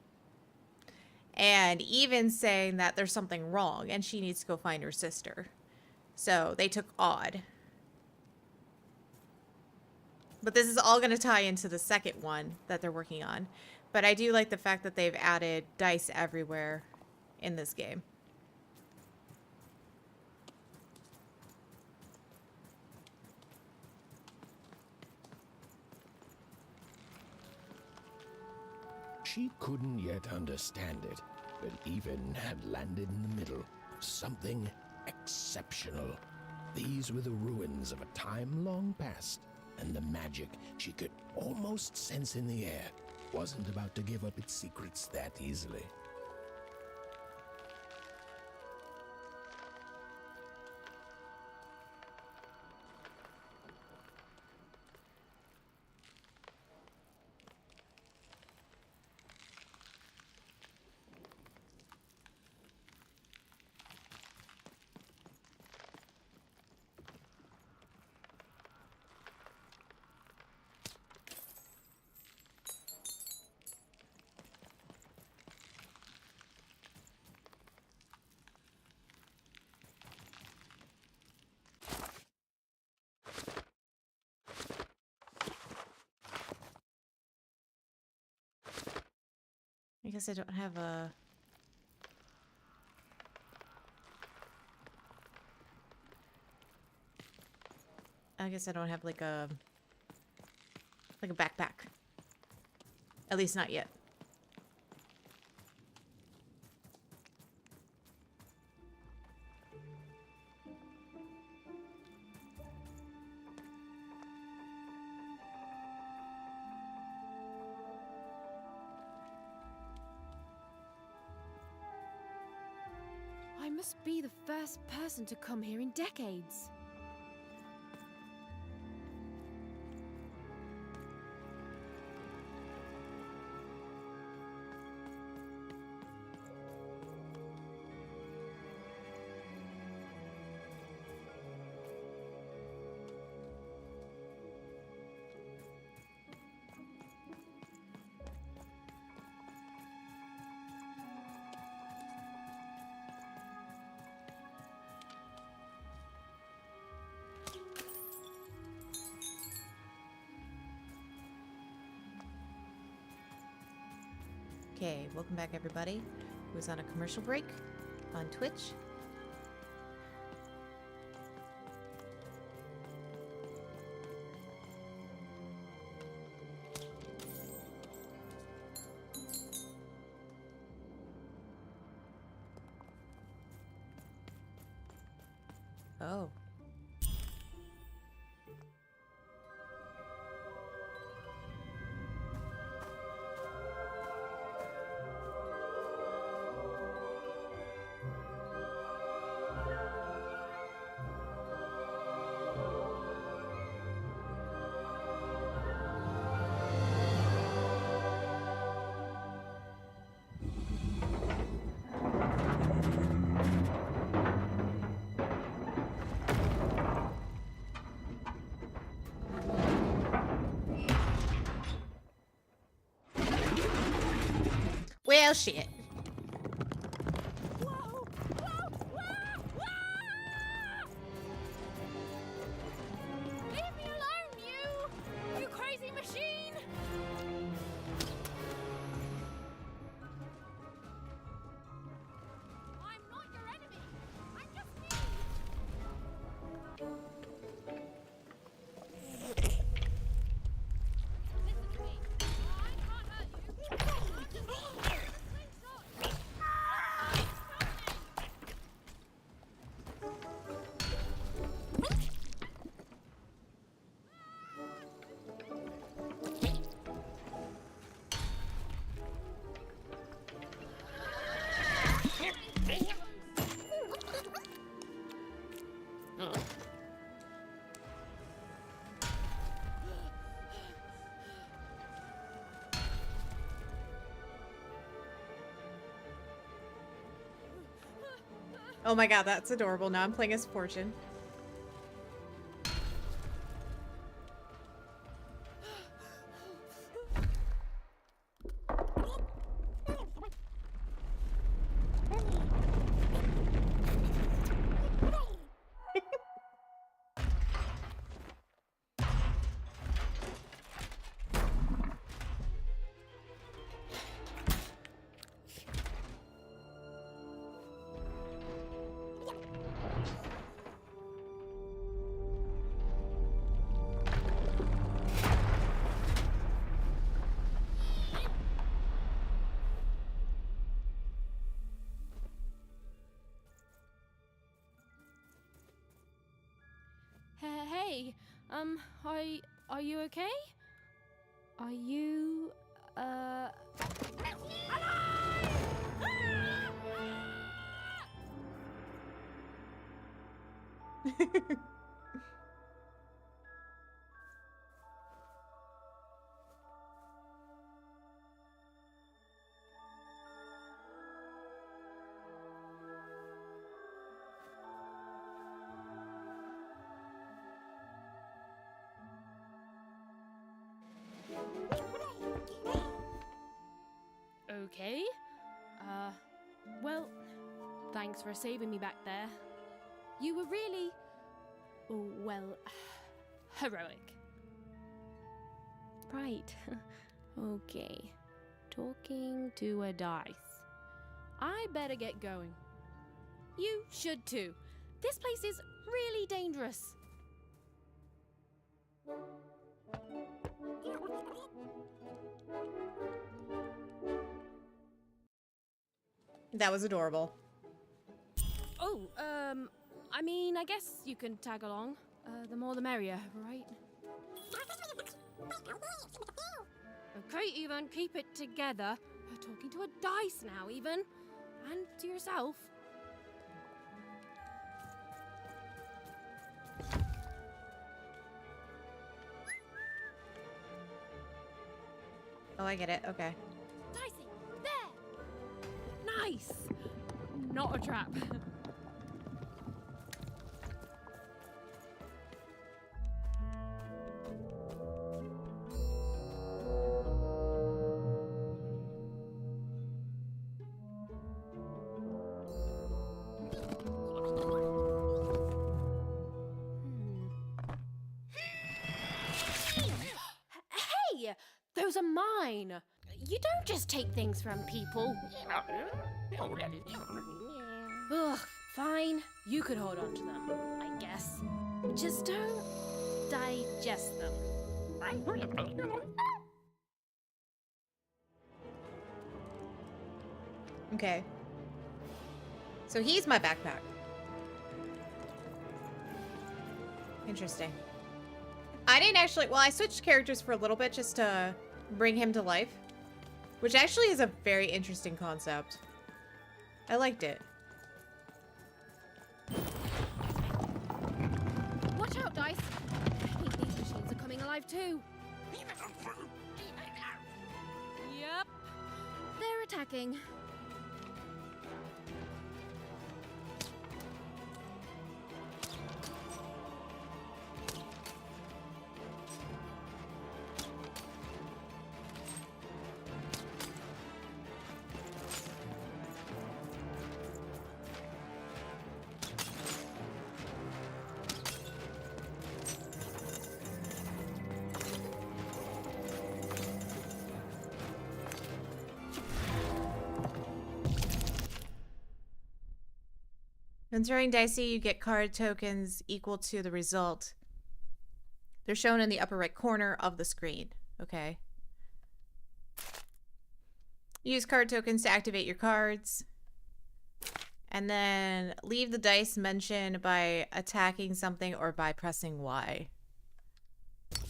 and Even's saying that there's something wrong and she needs to go find her sister. So they took Odd. But this is all going to tie into the second one that they're working on. But I do like the fact that they've added dice everywhere in this game. She couldn't yet understand it, but Even had landed in the middle of something exceptional. These were the ruins of a time long past, and the magic she could almost sense in the air wasn't about to give up its secrets that easily. guess I don't have a... I guess I don't have like a backpack. At least not yet. I must be the first person to come here in decades. Okay, welcome back everybody who's on a commercial break on Twitch. Oh. Well, shit. Leave me alone, you! You crazy machine! I'm not your enemy. I'm just me. Listen to me. I can't hurt you. I'm just me. Slingshot. Oh my god, that's adorable. Now I'm playing as Fortune. Hey, are you okay? Are you, Okay. Well, thanks for saving me back there. You were really, well, heroic. Right. Okay. talking to a dice. I better get going. You should too. This place is really dangerous. That was adorable. Oh, I mean, I guess you can tag along. The more the merrier, right? Okay, Even, keep it together. You're talking to a dice now, Even. And to yourself. Oh, I get it. Okay. Dicey, there! Nice! Not a trap. Hey! Those are mine! You don't just take things from people. Ugh, fine. You could hold on to them, I guess. Just don't digest them. Okay. So he's my backpack. Interesting. I didn't actually... Well, I switched characters for a little bit just to bring him to life. Which actually is a very interesting concept. I liked it. Watch out, Dice! I think these machines are coming alive too. Yep. They're attacking. When throwing dicey, you get card tokens equal to the result. They're shown in the upper right corner of the screen. Okay. Use card tokens to activate your cards. And then leave the dice mention by attacking something or by pressing Y.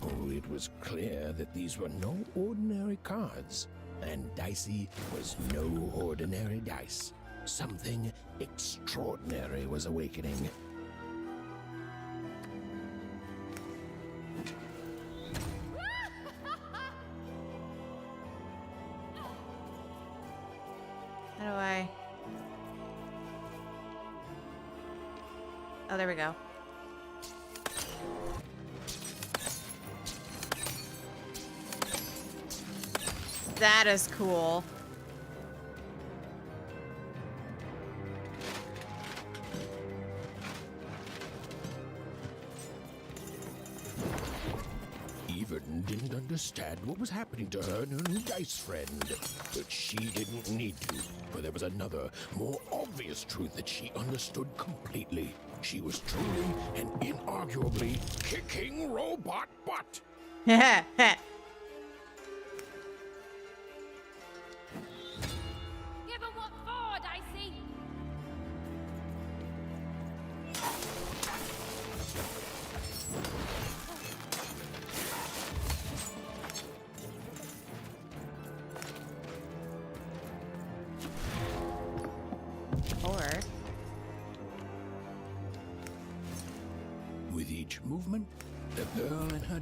Oh, it was clear that these were no ordinary cards, and dicey was no ordinary dice. Something extraordinary was awakening. How do I... Oh, there we go. That is cool. Even didn't understand what was happening to her and her new dice friend. But she didn't need to, for there was another, more obvious truth that she understood completely. She was truly and inarguably kicking robot butt. Give 'em what for, Dicey! Or... With each movement, the girl and her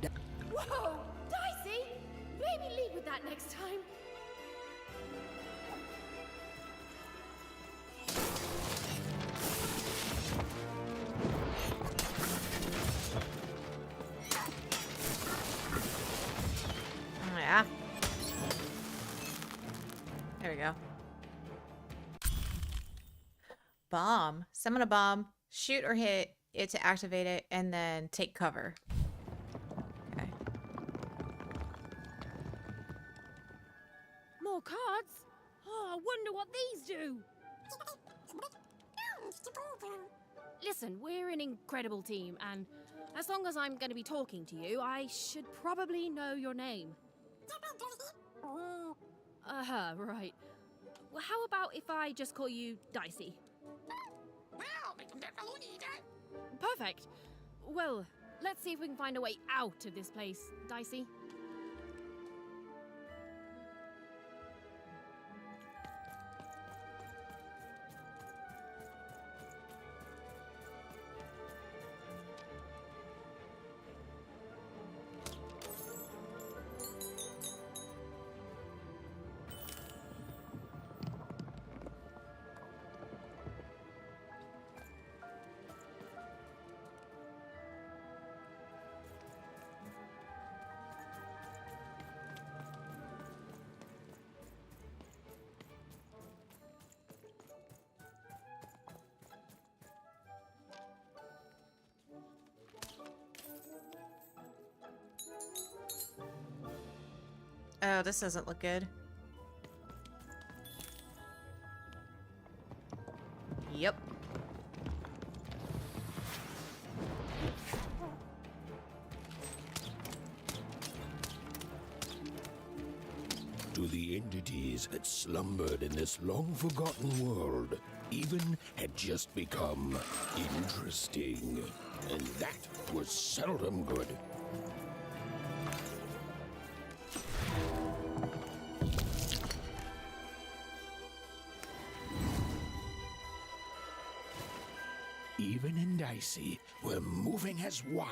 Whoa! Dicey! Maybe lead with that next time. Oh, yeah. There we go. Bomb. Summon a bomb, shoot or hit it to activate it, and then take cover. More More cards? Oh, I wonder what these do. Listen, we're an incredible team, and as long as I'm going to be talking to you, I should probably know your name. Right. Well, how about if I just call you Dicey? Perfect. Well, let's see if we can find a way out of this place, Dicey. Oh, this doesn't look good. Yep. To the entities that slumbered in this long-forgotten world, even had just become interesting. And that was seldom good. Even in Dicey, we're moving as one,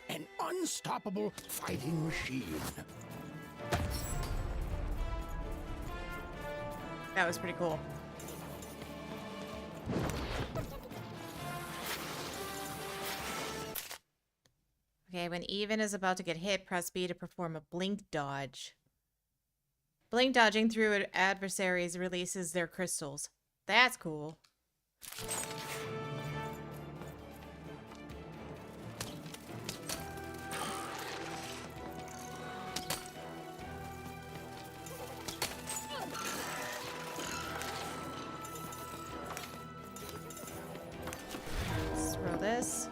an unstoppable fighting machine. That was pretty cool. Okay, when Even is about to get hit, press B to perform a blink dodge. Blink dodging through adversaries releases their crystals. That's cool. Let's roll this.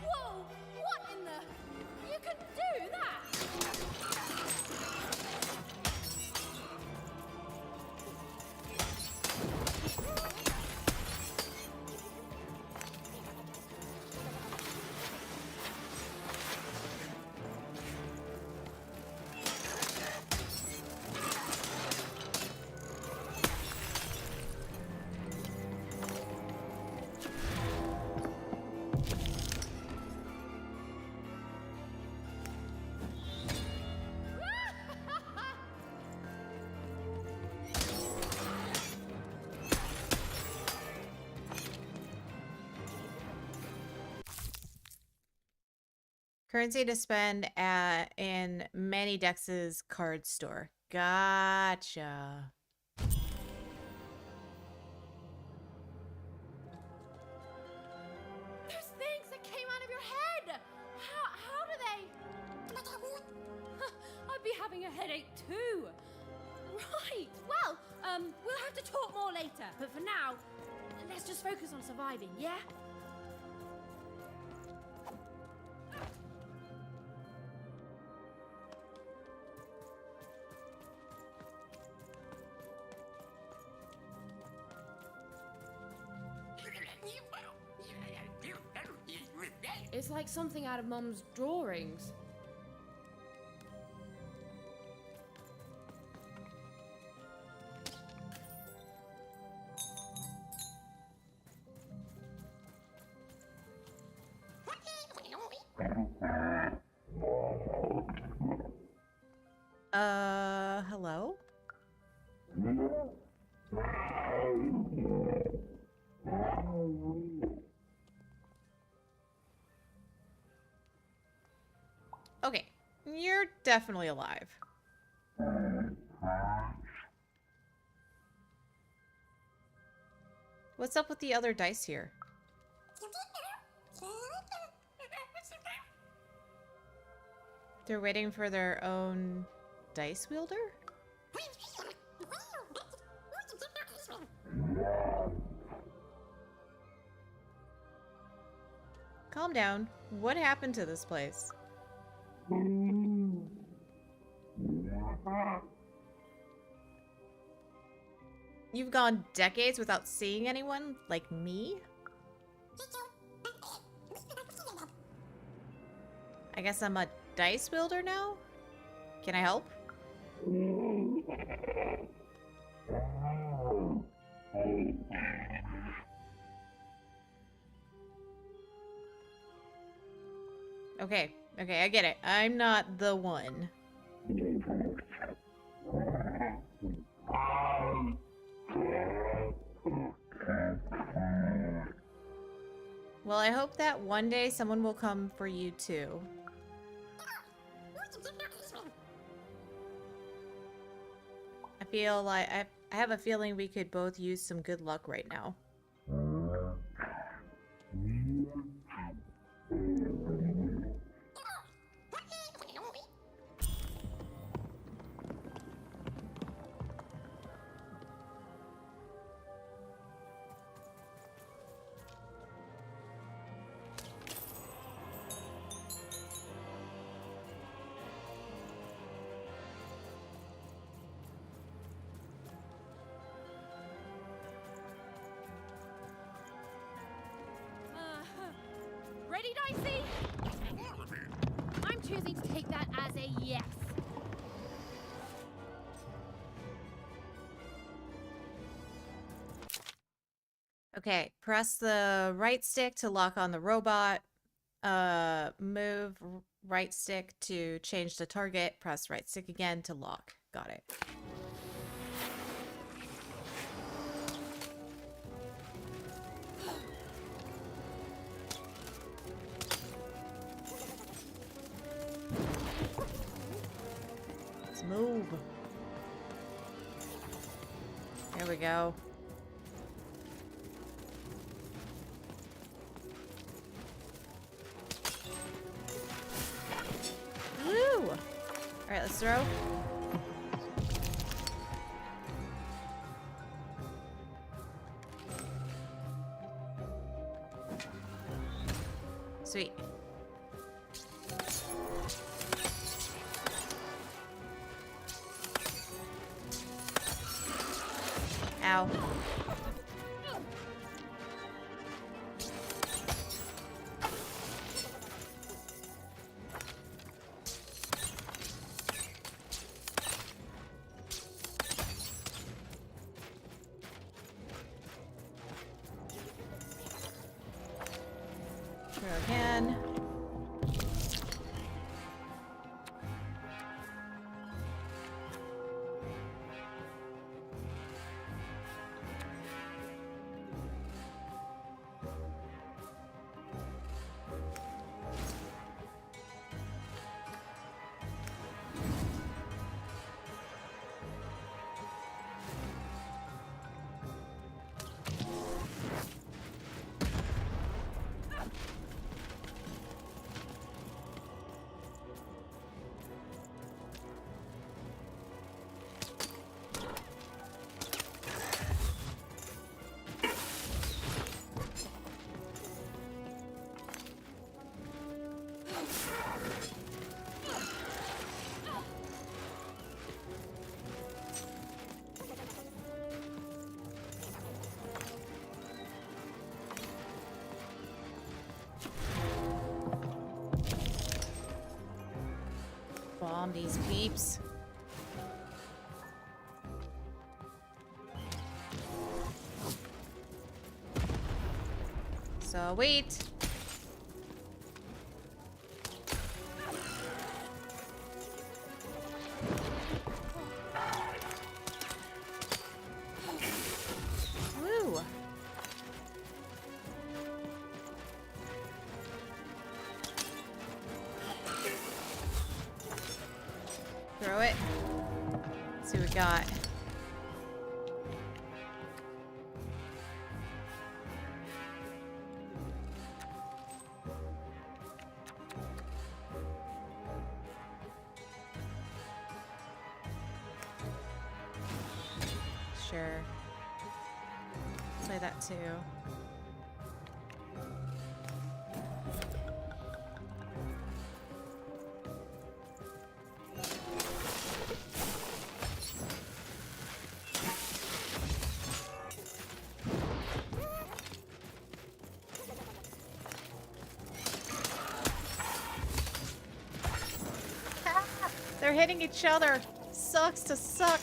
Whoa! What in the... You can do that! Currency to spend in Manny Dex's card store. Gotcha. Those things that came out of your head! How do they... I'd be having a headache too. Right, well, we'll have to talk more later. But for now, let's just focus on surviving, yeah? It's like something out of Mum's drawings. Hello? Okay, you're definitely alive. What's up with the other dice here? They're waiting for their own dice wielder? Calm down. What happened to this place? You've gone decades without seeing anyone like me? I guess I'm a dice wielder now? Can I help? Okay, I get it. I'm not the one. Well, I hope that one day someone will come for you too. I feel like I have a feeling we could both use some good luck right now. Ready, Dicey? I'm choosing to take that as a yes. Okay, press the right stick to lock on the robot. Move right stick to change the target. Press right stick again to lock. Got it. Let's move. There we go. Woo! Alright, let's throw. Sweet. Ow. Throw again. Bomb these peeps. So wait. Woo. Throw it. Let's see what we got. sure. Play that too. They're hitting each other. Sucks to suck.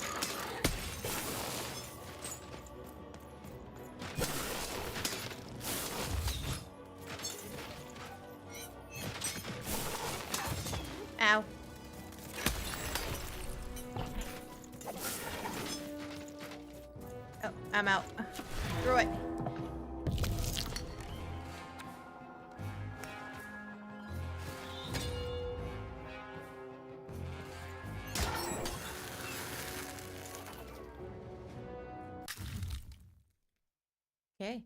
Ow. Oh, I'm out. Through it. Okay.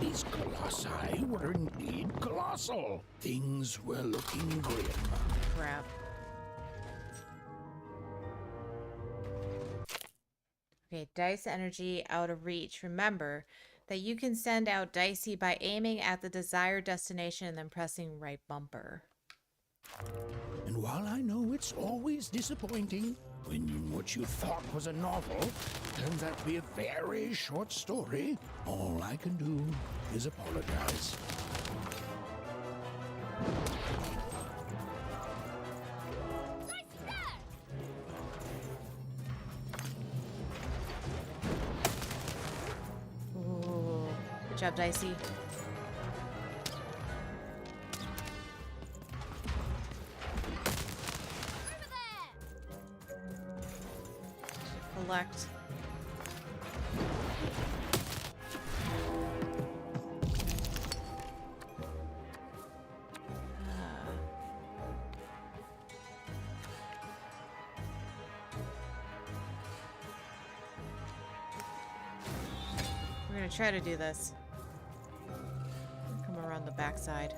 These colossi were indeed colossal. Things were looking grim. Crap. Okay, dice energy out of reach. Remember that you can send out dicey by aiming at the desired destination and then pressing right bumper. And while I know it's always disappointing when what you thought was a novel turns out to be a very short story, all I can do is apologize. Ooh, good job, Dicey. Collect. We're gonna try to do this. Come around the backside.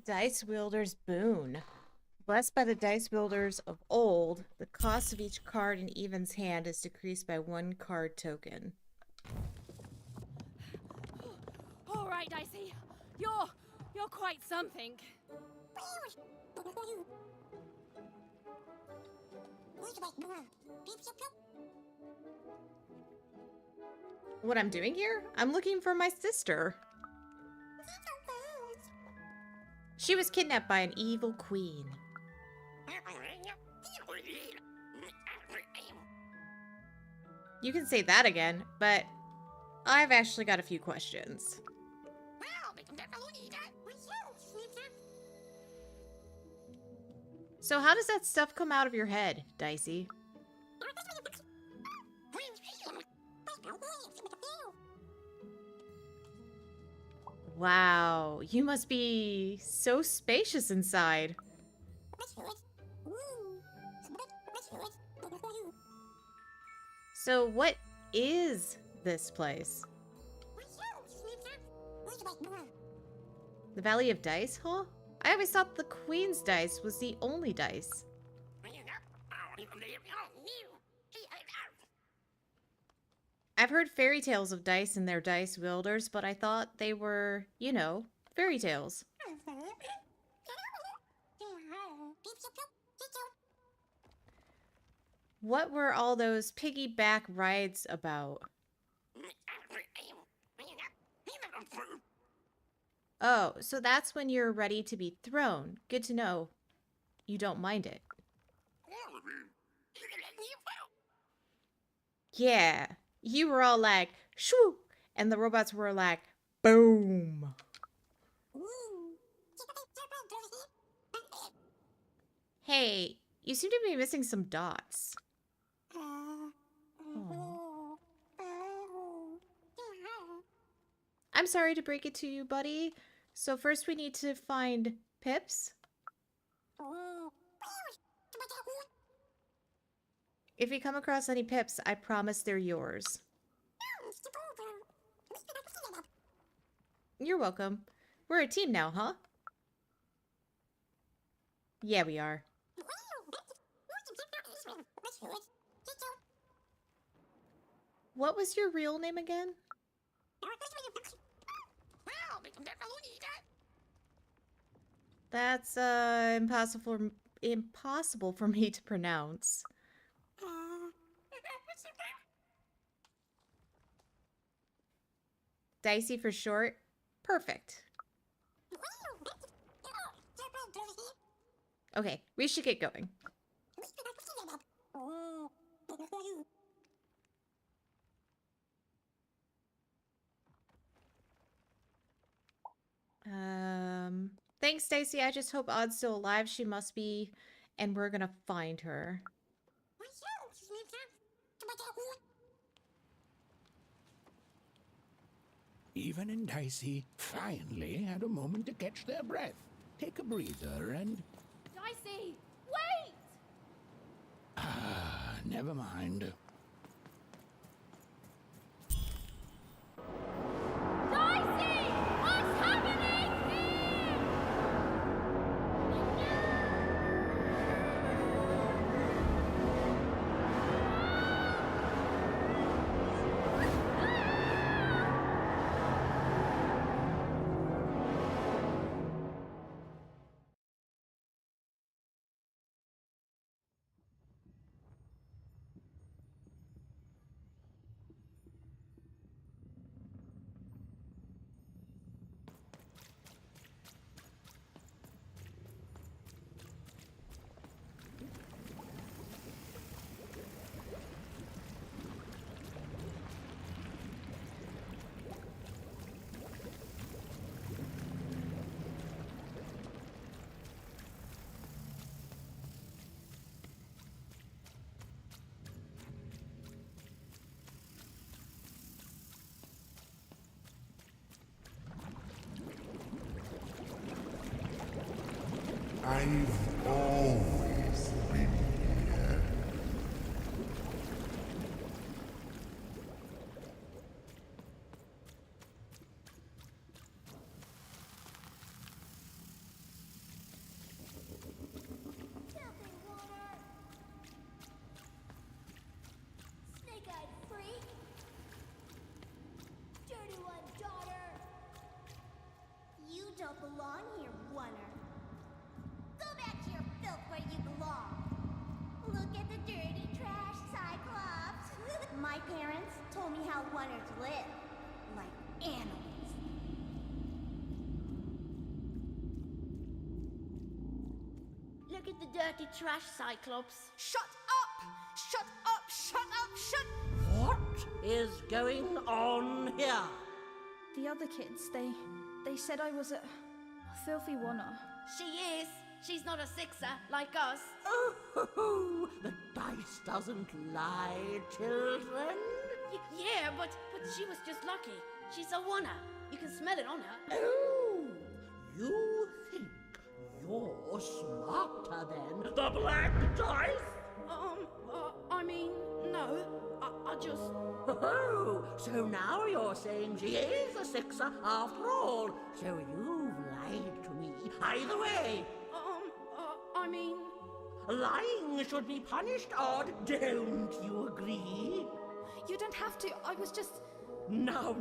Dice Wielder's Boon. Blessed by the dice wielders of old, the cost of each card in Even's hand is decreased by 1 card token. All right, Dicey. You're quite something. What I'm doing here? I'm looking for my sister. She was kidnapped by an evil queen. You can say that again, but I've actually got a few questions. So how does that stuff come out of your head, Dicey? Wow, you must be so spacious inside. So what is this place? The Valley of Dice, huh? I always thought the Queen's dice was the only dice. I've heard fairy tales of dice and their dice wielders, but I thought they were, you know, fairy tales. What were all those piggyback rides about? Oh, so that's when you're ready to be thrown. Good to know. You don't mind it. Yeah, you were all like, shoo, and the robots were like, boom. Hey, you seem to be missing some dots. Aw. I'm sorry to break it to you, buddy. So first we need to find Pips. If you come across any Pips, I promise they're yours. You're welcome. We're a team now, huh? Yeah, we are. What was your real name again? That's impossible for me to pronounce. Dicey for short? Perfect. Okay, we should get going. Thanks, Dicey. I just hope Odd's still alive. She must be, and we're gonna find her. Even and Dicey finally had a moment to catch their breath. Take a breather and... Dicey, wait! Ah, never mind. Dicey! What's happening here? I've always been here. Snake-eyed freak! Dirty one, daughter! You don't belong here, Oner. Go back to your filth where you belong. Look at the dirty trash, Cyclops. My parents told me how Oners live. Like animals. Look at the dirty trash, Cyclops. Shut up! Shut up! Shut up! Shut... What? is going on here? The other kids, they said I was a filthy wanna. She is. She's not a sixer like us. Oh, the dice doesn't lie, children. Yeah, but she was just lucky. She's a wanna. You can smell it on her. Oh, you think you're smarter than the black dice? I mean, no. I just... Oh, so now you're saying she is a sixer after all. So you've lied to me. Either way. I mean... Lying should be punished, Odd. Don't you agree? You don't have to. I was just... Now,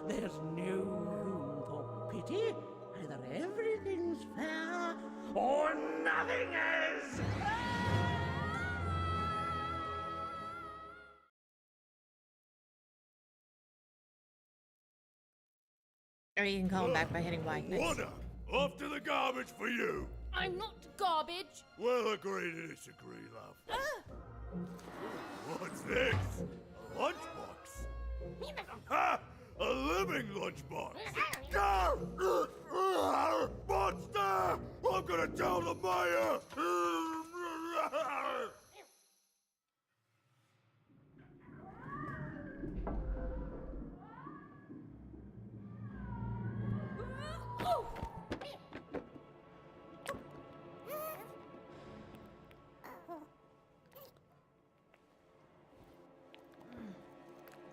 there's no room for pity. Either everything's fair or nothing is. Or you can call him back by hitting Y. Nice. Wanna? Off to the garbage for you. I'm not garbage. Well, agree to disagree, love. What's this? A lunchbox? Ha! A living lunchbox! Monster! I'm gonna tell the mayor!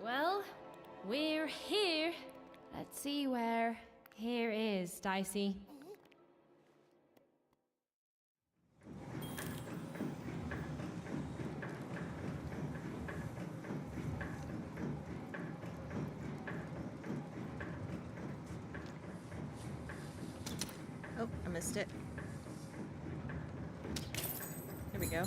Well, we're here. Let's see where here is, Dicey. Oh, I missed it. There we go.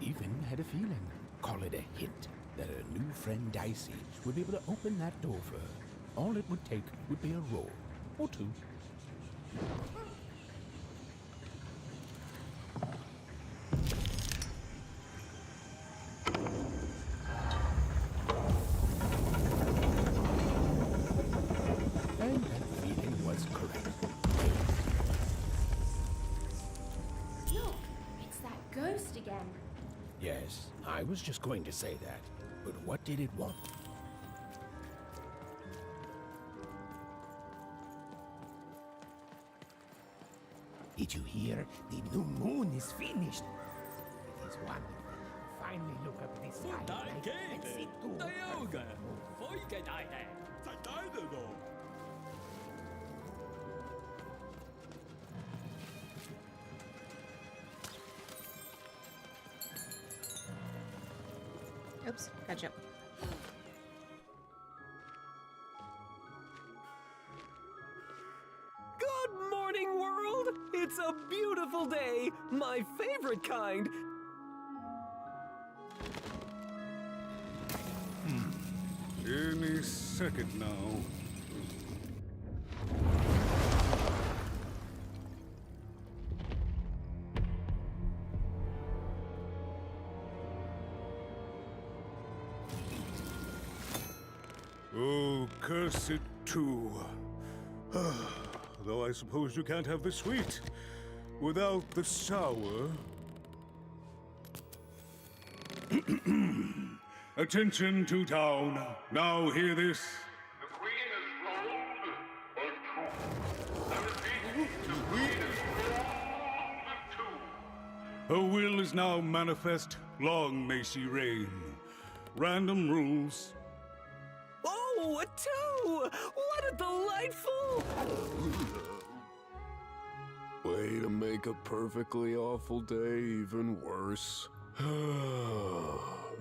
Even had a feeling, call it a hint, that her new friend Dicey would be able to open that door for her. All it would take would be a roll, or two. And that feeling was correct. Look, it's that ghost again. Yes, I was just going to say that. But what did it want? Did you hear? The new moon is finished. It is wonderful. Finally look up this sky and see two. Oops, gotcha. Good morning, world! It's a beautiful day, my favorite kind. Any second now. Oh, curse it too. Though I suppose you can't have the sweet without the sour. Attention to town. Now hear this. The queen is rolled a 2. I repeat, the queen is rolled a 2. Her will is now manifest. Long may she reign. Random rules. Oh, a 2! What a delightful... Way to make a perfectly awful day even worse.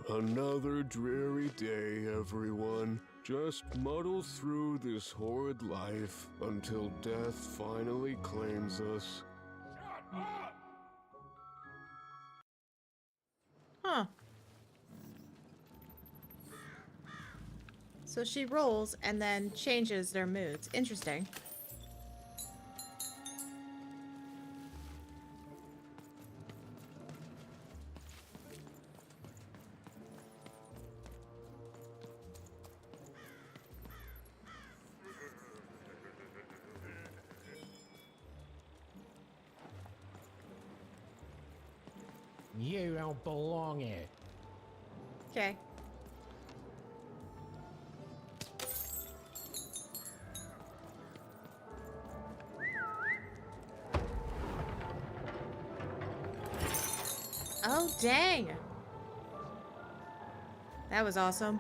Another dreary day, everyone. Just muddle through this horrid life until death finally claims us. Huh. So she rolls and then changes their moods. Interesting. You don't belong here. Okay. Oh, dang. That was awesome.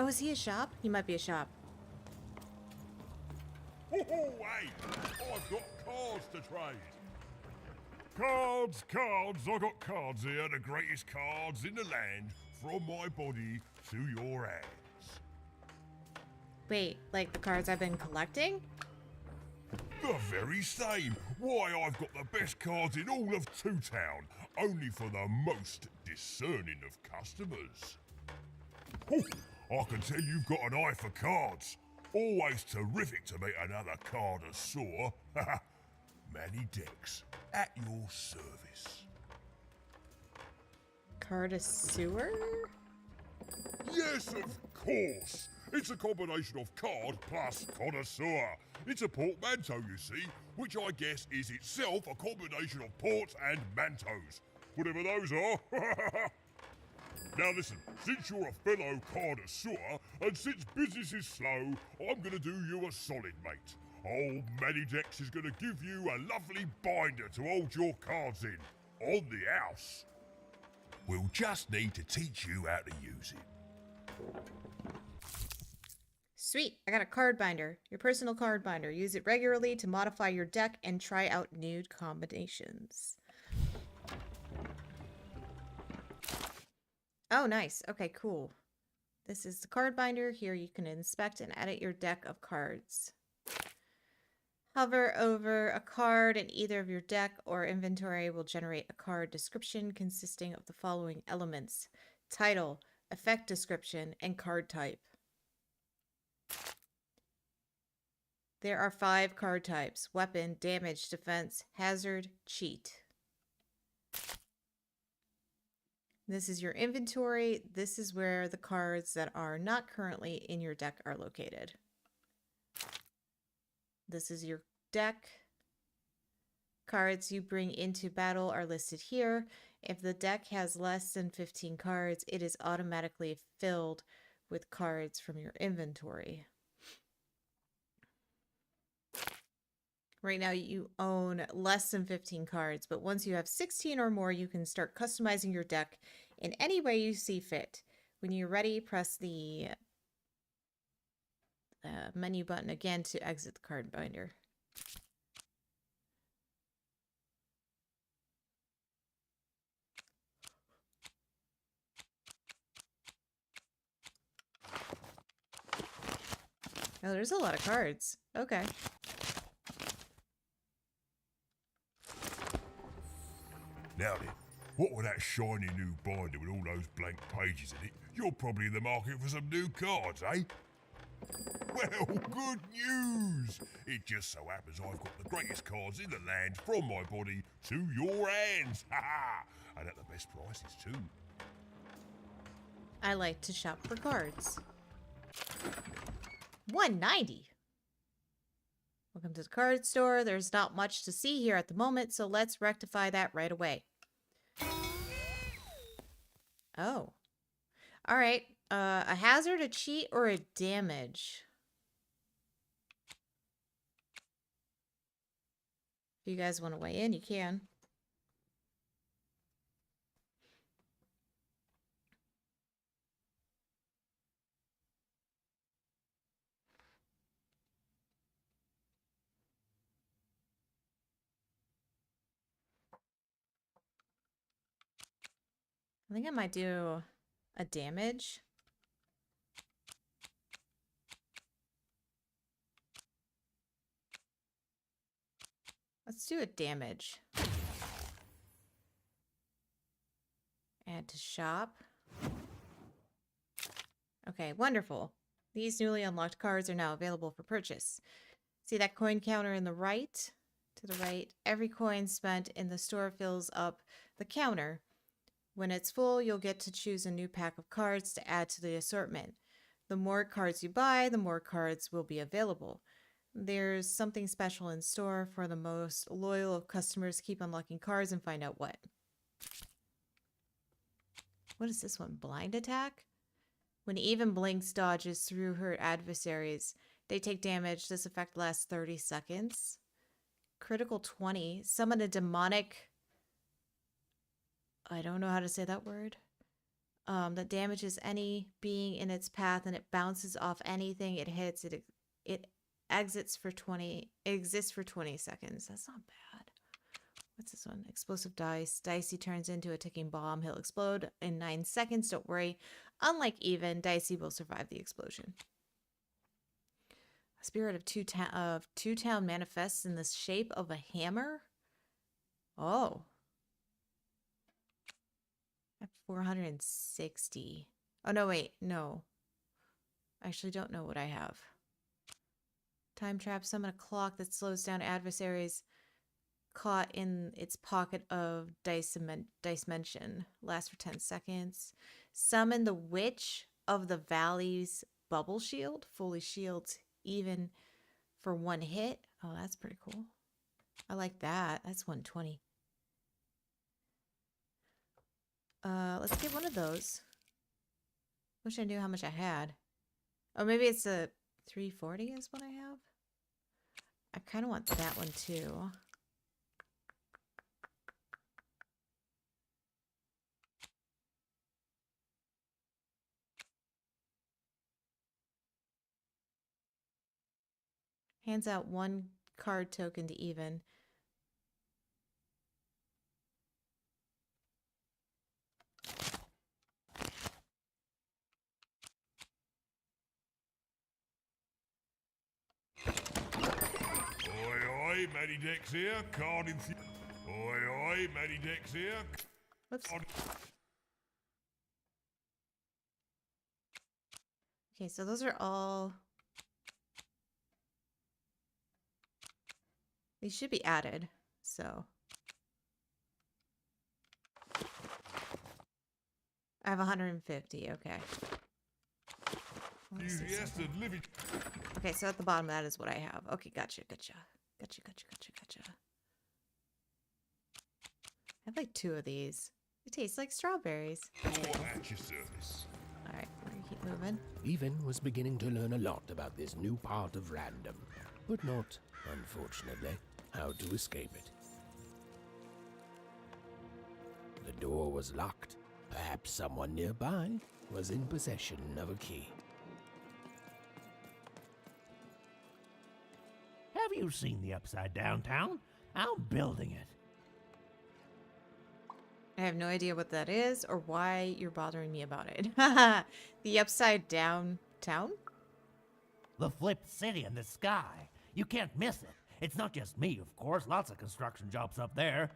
Oh, is he a shop? He might be a shop. Hey, I've got cards to trade. Cards, cards, I got cards here, the greatest cards in the land, from my body to your hands. Wait, like the cards I've been collecting? The very same. Why, I've got the best cards in all of Two Town, only for the most discerning of customers. Oh, I can tell you've got an eye for cards. Always terrific to meet another connoisseur. Manny Dex, at your service. Connoisseur? Yes, of course. It's a combination of card plus connoisseur. It's a portmanteau, you see, which I guess is itself a combination of ports and mantos. Whatever those are. Now listen, since you're a fellow connoisseur, and since business is slow, I'm gonna do you a solid, mate. Old Manny Dex is gonna give you a lovely binder to hold your cards in, on the house. We'll just need to teach you how to use it. Sweet, I got a card binder. Your personal card binder. Use it regularly to modify your deck and try out new combinations. Oh, nice. Okay, cool. This is the card binder. Here you can inspect and edit your deck of cards. Hover over a card in either of your deck or inventory will generate a card description consisting of the following elements: title, effect description, and card type. There are 5 card types: weapon, damage, defense, hazard, cheat. This is your inventory. This is where the cards that are not currently in your deck are located. This is your deck. Cards you bring into battle are listed here. If the deck has less than 15 cards, it is automatically filled with cards from your inventory. Right now you own less than 15 cards, but once you have 16 or more, you can start customizing your deck in any way you see fit. When you're ready, press the menu button again to exit the card binder. Oh, there's a lot of cards. Okay. Now then, what with that shiny new binder with all those blank pages in it, you're probably in the market for some new cards, eh? Well, good news! It just so happens I've got the greatest cards in the land from my body to your hands. Ha ha! And at the best prices too. I like to shop for cards. $1.90. Welcome to the card store. There's not much to see here at the moment, so let's rectify that right away. Oh. All right. A hazard, a cheat, or a damage? If you guys want to weigh in, you can. I think I might do a damage. Let's do a damage. Add to shop. Okay, wonderful. These newly unlocked cards are now available for purchase. See that coin counter in the right? To the right, every coin spent in the store fills up the counter. When it's full, you'll get to choose a new pack of cards to add to the assortment. The more cards you buy, the more cards will be available. There's something special in store for the most loyal of customers. Keep unlocking cards and find out what. What is this one? Blind attack? When Even blinks dodges through her adversaries, they take damage. This effect lasts 30 seconds. Critical 20. Summon a demonic... I don't know how to say that word. That damages any being in its path and it bounces off anything it hits. It exists for 20 seconds. That's not bad. What's this one? Explosive dice. Dicey turns into a ticking bomb. He'll explode in 9 seconds. Don't worry. Unlike Even, Dicey will survive the explosion. A spirit of Two Town manifests in the shape of a hammer. Oh. At 460. Oh, no, wait. No. I actually don't know what I have. Time trap. Summon a clock that slows down adversaries caught in its pocket of dice mention. Lasts for 10 seconds. Summon the Witch of the Valley's bubble shield. Fully shields Even for 1 hit. Oh, that's pretty cool. I like that. That's 120. Let's get one of those. Wish I knew how much I had. Oh, maybe it's a 340 is what I have. I kind of want that one too. Hands out 1 card token to Even. Oi, Matty Dex here, card in... Oi, Matty Dex here. Whoops. Okay, so those are all... These should be added, so... I have 150, okay. Okay, so at the bottom that is what I have. Okay, gotcha. I have like 2 of these. It tastes like strawberries. At your service. Alright, we're gonna keep moving. Even was beginning to learn a lot about this new part of random, but not, unfortunately, how to escape it. The door was locked. Perhaps someone nearby was in possession of a key. Have you seen the Upside Down Town? I'm building it. I have no idea what that is or why you're bothering me about it. The Upside Down Town? The flipped city in the sky. You can't miss it. It's not just me, of course. Lots of construction jobs up there.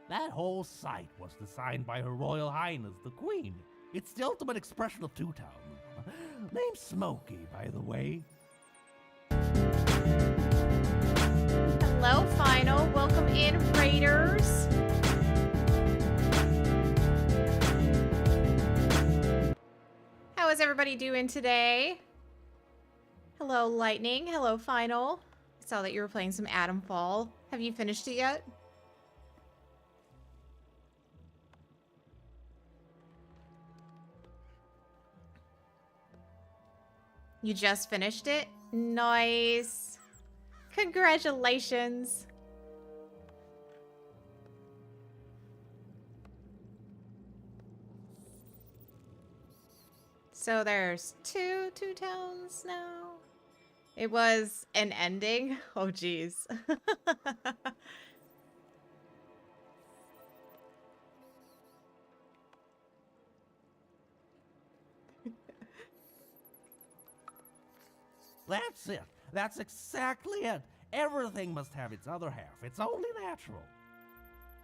That whole site was designed by Her Royal Highness, the Queen. It's the ultimate expression of Two Town. Name's Smokey, by the way. Hello, Final. Welcome in, Raiders. How is everybody doing today? Hello, Lightning. Hello, Final. I saw that you were playing some Atomfall. Have you finished it yet? You just finished it? Nice. Congratulations. So there's two towns now. It was an ending. Oh, geez. That's it. That's exactly it. Everything must have its other half. It's only natural.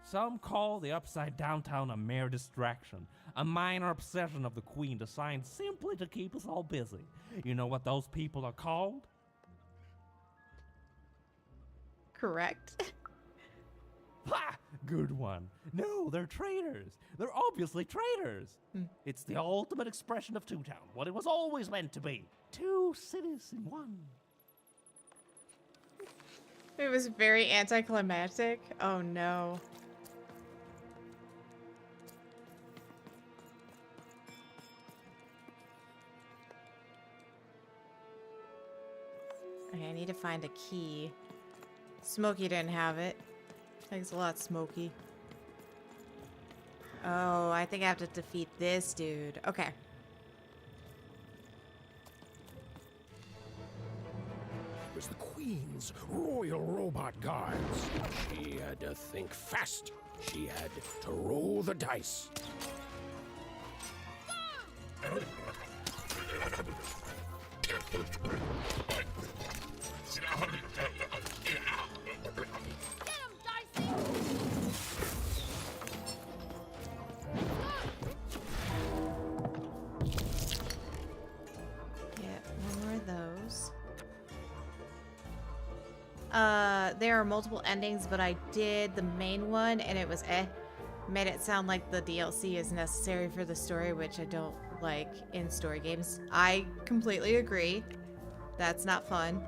Some call the upside downtown a mere distraction, a minor obsession of the Queen designed simply to keep us all busy. You know what those people are called? Correct. Ha! Good one. No, they're traitors. They're obviously traitors. It's the ultimate expression of Two Town, what it was always meant to be. Two cities in one. It was very anticlimactic. Oh no. Okay, I need to find a key. Smokey didn't have it. Thanks a lot, Smokey. Oh, I think I have to defeat this dude. Okay. It was the Queen's royal robot guards. She had to think fast. She had to roll the dice. There are multiple endings, but I did the main one and it was made it sound like the DLC is necessary for the story, which I don't like in story games. I completely agree. That's not fun.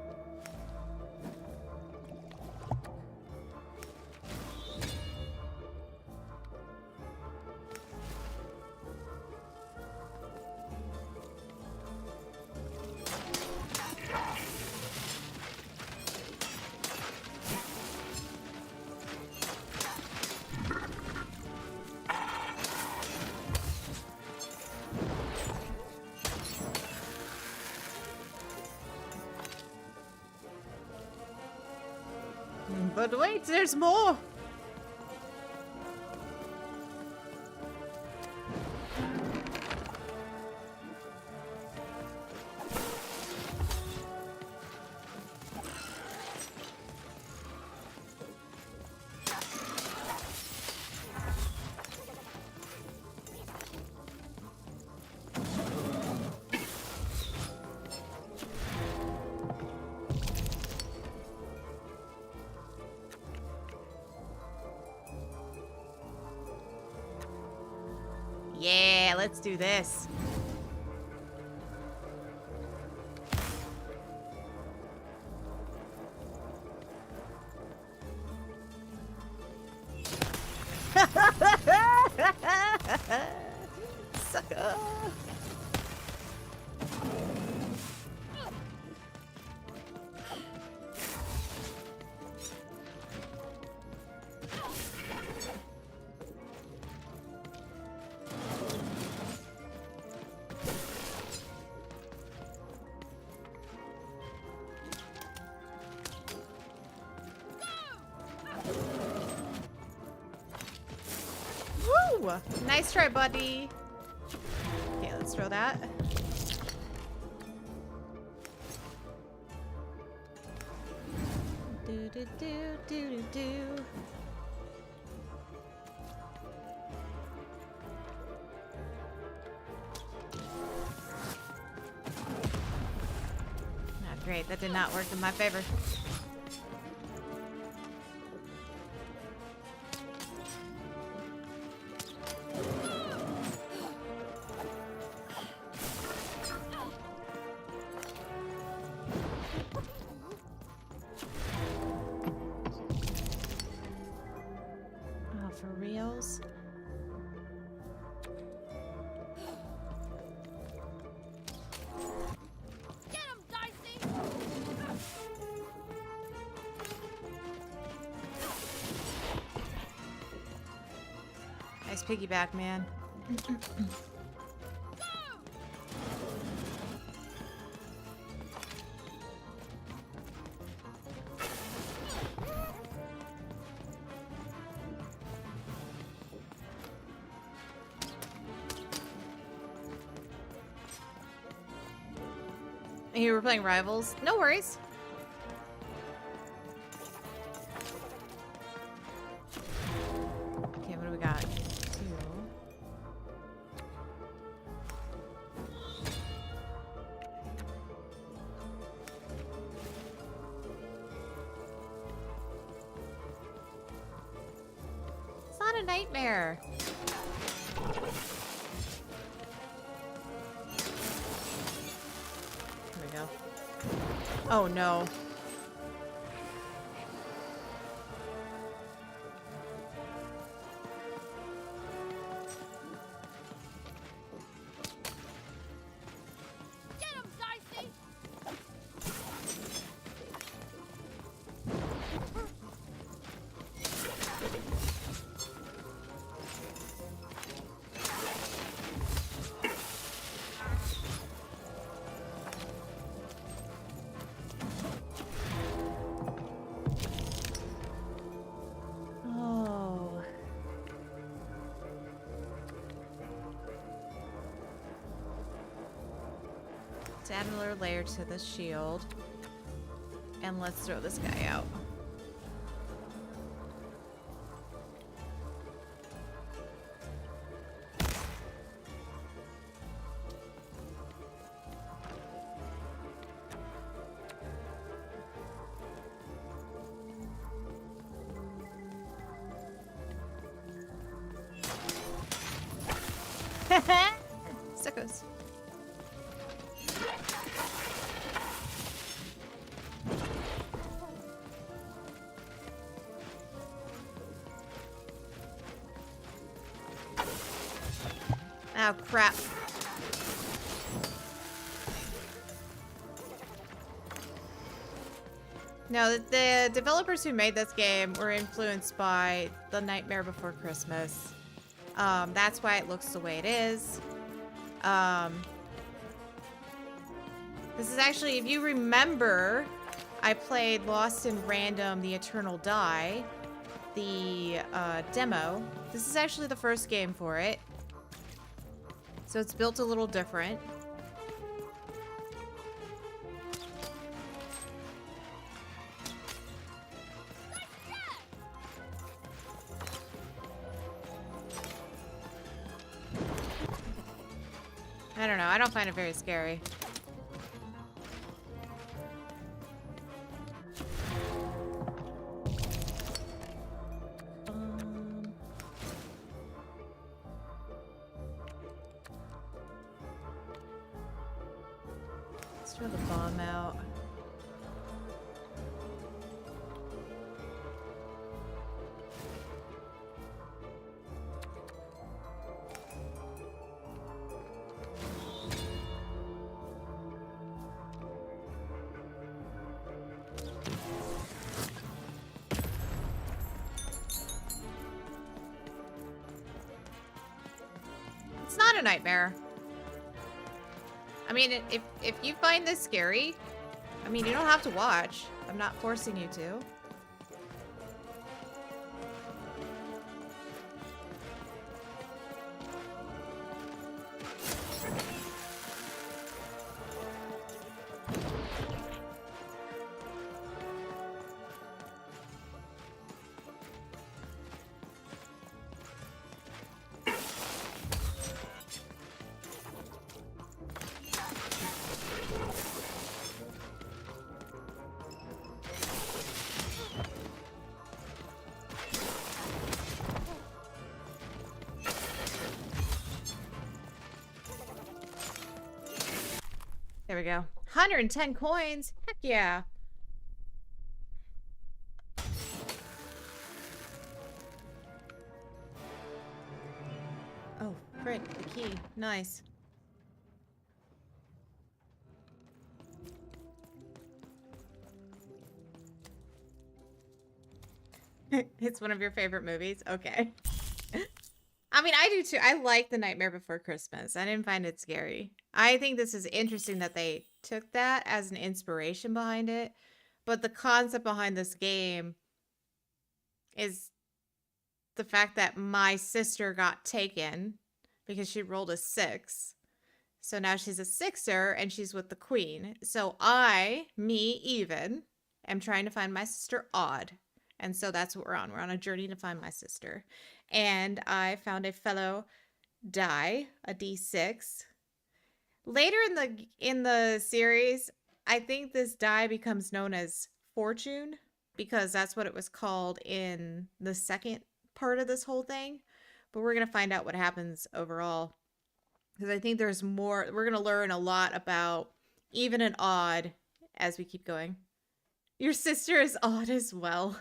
But wait, there's more! Yeah, let's do this. Sucker. Woo! Nice try, buddy. Okay, let's throw that. Do do do do do do. Ah, great, that did not work in my favor. Nice piggyback, man. You were playing Rivals? No worries. do we got? 2. It's not a nightmare. There we go. Oh no. Get him, Dicey! Oh. Let's add another layer to the shield. And let's throw this guy out. Suckers. Oh, crap. No, the developers who made this game were influenced by The Nightmare Before Christmas. That's why it looks the way it is. This is actually, if you remember, I played Lost in Random, The Eternal Die, the demo. This is actually the first game for it. So it's built a little different. I don't know. I don't find it very scary. Let's throw the bomb out. It's not a nightmare. I mean, if you find this scary, I mean, you don't have to watch. I'm not forcing you to. There we go. 110 coins. Heck yeah. Oh, frick, the key. Nice. It's one of your favorite movies? Okay. I mean, I do too. I like The Nightmare Before Christmas. I didn't find it scary. I think this is interesting that they took that as an inspiration behind it. But the concept behind this game is the fact that my sister got taken because she rolled a 6. So now she's a 6er and she's with the queen. So I, me, even, am trying to find my sister Odd. And so that's what we're on. We're on a journey to find my sister. And I found a fellow die, a D6. Later in the series, I think this die becomes known as Fortune because that's what it was called in the second part of this whole thing. But we're going to find out what happens overall because I think there's more. We're going to learn a lot about even and odd as we keep going. Your sister is odd as well.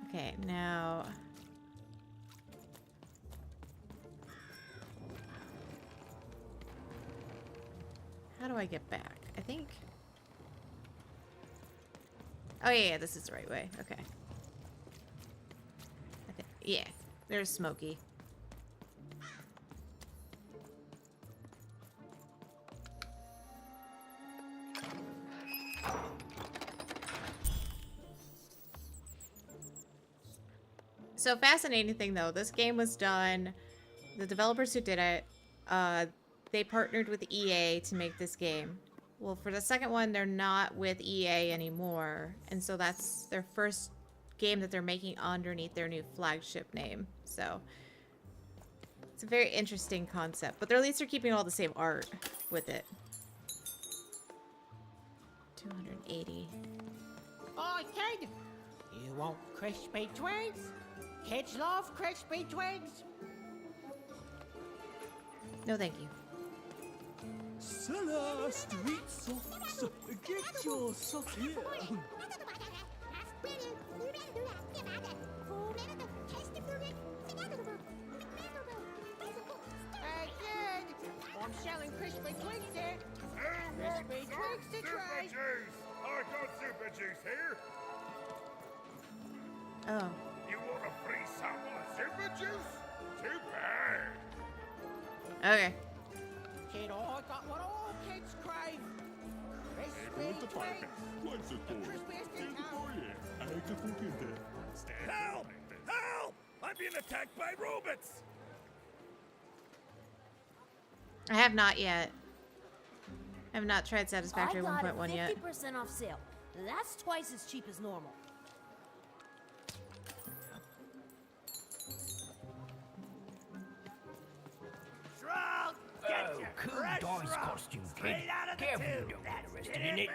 Okay, now... How do I get back? I think... Oh, yeah, this is the right way. Okay. Yeah, there's Smokey. So fascinating thing though, this game was done, the developers who did it, they partnered with EA to make this game. Well, for the second one, they're not with EA anymore, and so that's their first game that they're making underneath their new flagship name. So it's a very interesting concept, but at least they're keeping all the same art with it. 280. Oh, kid! You want crispy twigs? Kids love crispy twigs. No, thank you. Cellar street socks. Get your socks here. Hey, kid! I'm selling crispy twigs here. Crispy twigs to try. Super juice! I got super juice here. Oh. You want a free sample of super juice? Too bad. Okay. Kid, I got what all kids crave. Crispy twigs. The crispiest in town. Help! Help! I'm being attacked by robots! I have not yet. I have not tried Satisfactory I got 1.1 yet. 50% off sale. That's twice as cheap as normal. Shrug! Oh, cool dice costume, kid. Careful you don't get arrested in it.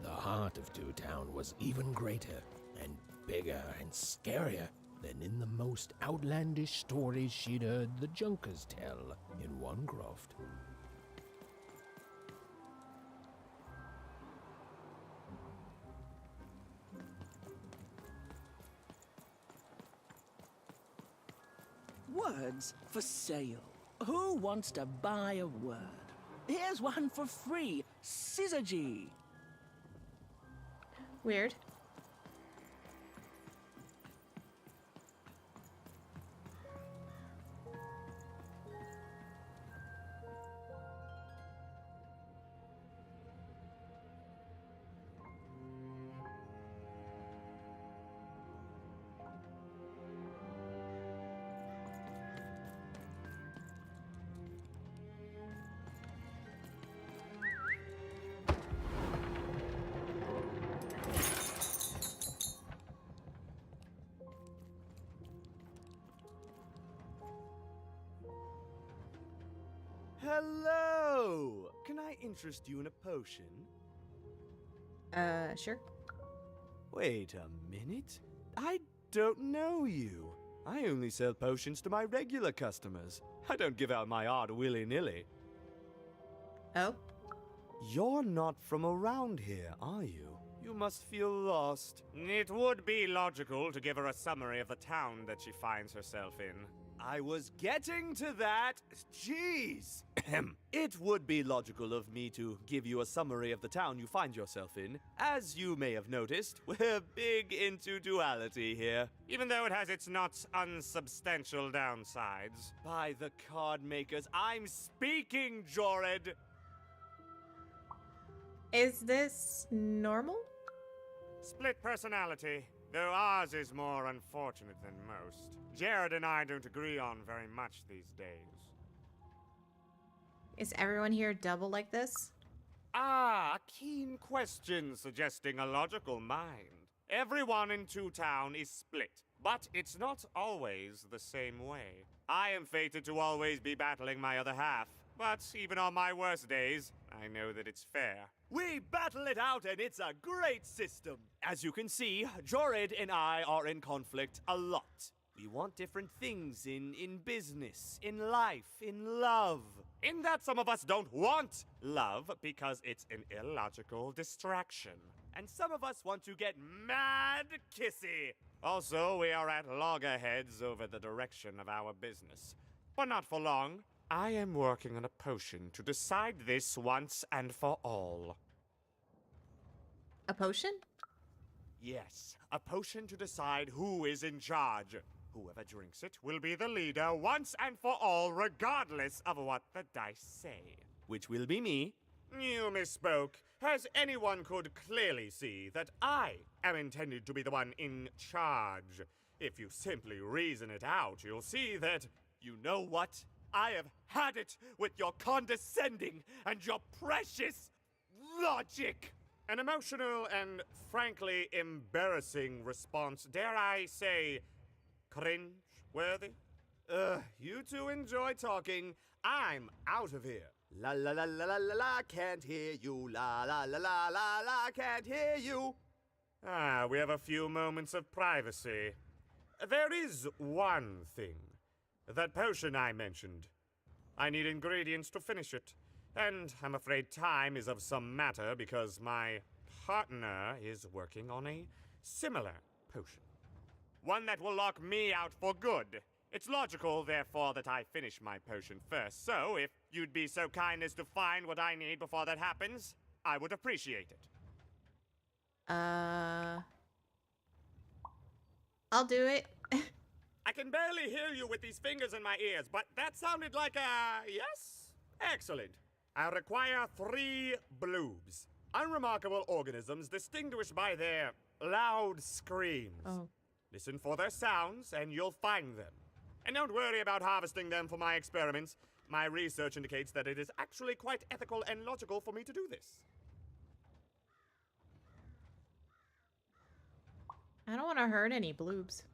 The heart of Two Town was even greater and bigger and scarier than in the most outlandish stories she'd heard the Junkers tell in Onecroft. Words for sale. Who wants to buy a word? Here's one for free. Syzygy. Weird. Hello! Can I interest you in a potion? Sure. Wait a minute. I don't know you. I only sell potions to my regular customers. I don't give out my art willy-nilly. Oh? You're not from around here, are you? You must feel lost. It would be logical to give her a summary of the town that she finds herself in. I was getting to that. Jeez. It would be logical of me to give you a summary of the town you find yourself in. As you may have noticed, we're big into duality here. Even though it has its not unsubstantial downsides. By the card makers, I'm speaking, Jorid! Is this normal? Split personality, though ours is more unfortunate than most. Jared and I don't agree on very much these days. Is everyone here double like this? Ah, a keen question suggesting a logical mind. Everyone in Two Town is split, but it's not always the same way. I am fated to always be battling my other half, but even on my worst days, I know that it's fair. We battle it out and it's a great system. As you can see, Jorid and I are in conflict a lot. We want different things in business, in life, in love. In that some of us don't want love because it's an illogical distraction. And some of us want to get mad kissy. Also, we are at loggerheads over the direction of our business. But not for long. I am working on a potion to decide this once and for all. A potion? Yes, a potion to decide who is in charge. Whoever drinks it will be the leader once and for all, regardless of what the dice say. Which will be me. You misspoke, as anyone could clearly see that I am intended to be the one in charge. If you simply reason it out, you'll see that, you know what? I have had it with your condescending and your precious logic. An emotional and frankly embarrassing response, dare I say, cringe-worthy? You two enjoy talking. I'm out of here. La la la la la la la, can't hear you. La la la la la la, can't hear you. Ah, we have a few moments of privacy. There is one thing. That potion I mentioned. I need ingredients to finish it. And I'm afraid time is of some matter because my partner is working on a similar potion. One that will lock me out for good. It's logical, therefore, that I finish my potion first. So, if you'd be so kind as to find what I need before that happens, I would appreciate it. I'll do it. I can barely hear you with these fingers in my ears, but that sounded like a yes? Excellent. I require 3 bloobs. Unremarkable organisms distinguished by their loud screams. Oh. Listen for their sounds, and you'll find them. And don't worry about harvesting them for my experiments. My research indicates that it is actually quite ethical and logical for me to do this. I don't want to hurt any bloobs.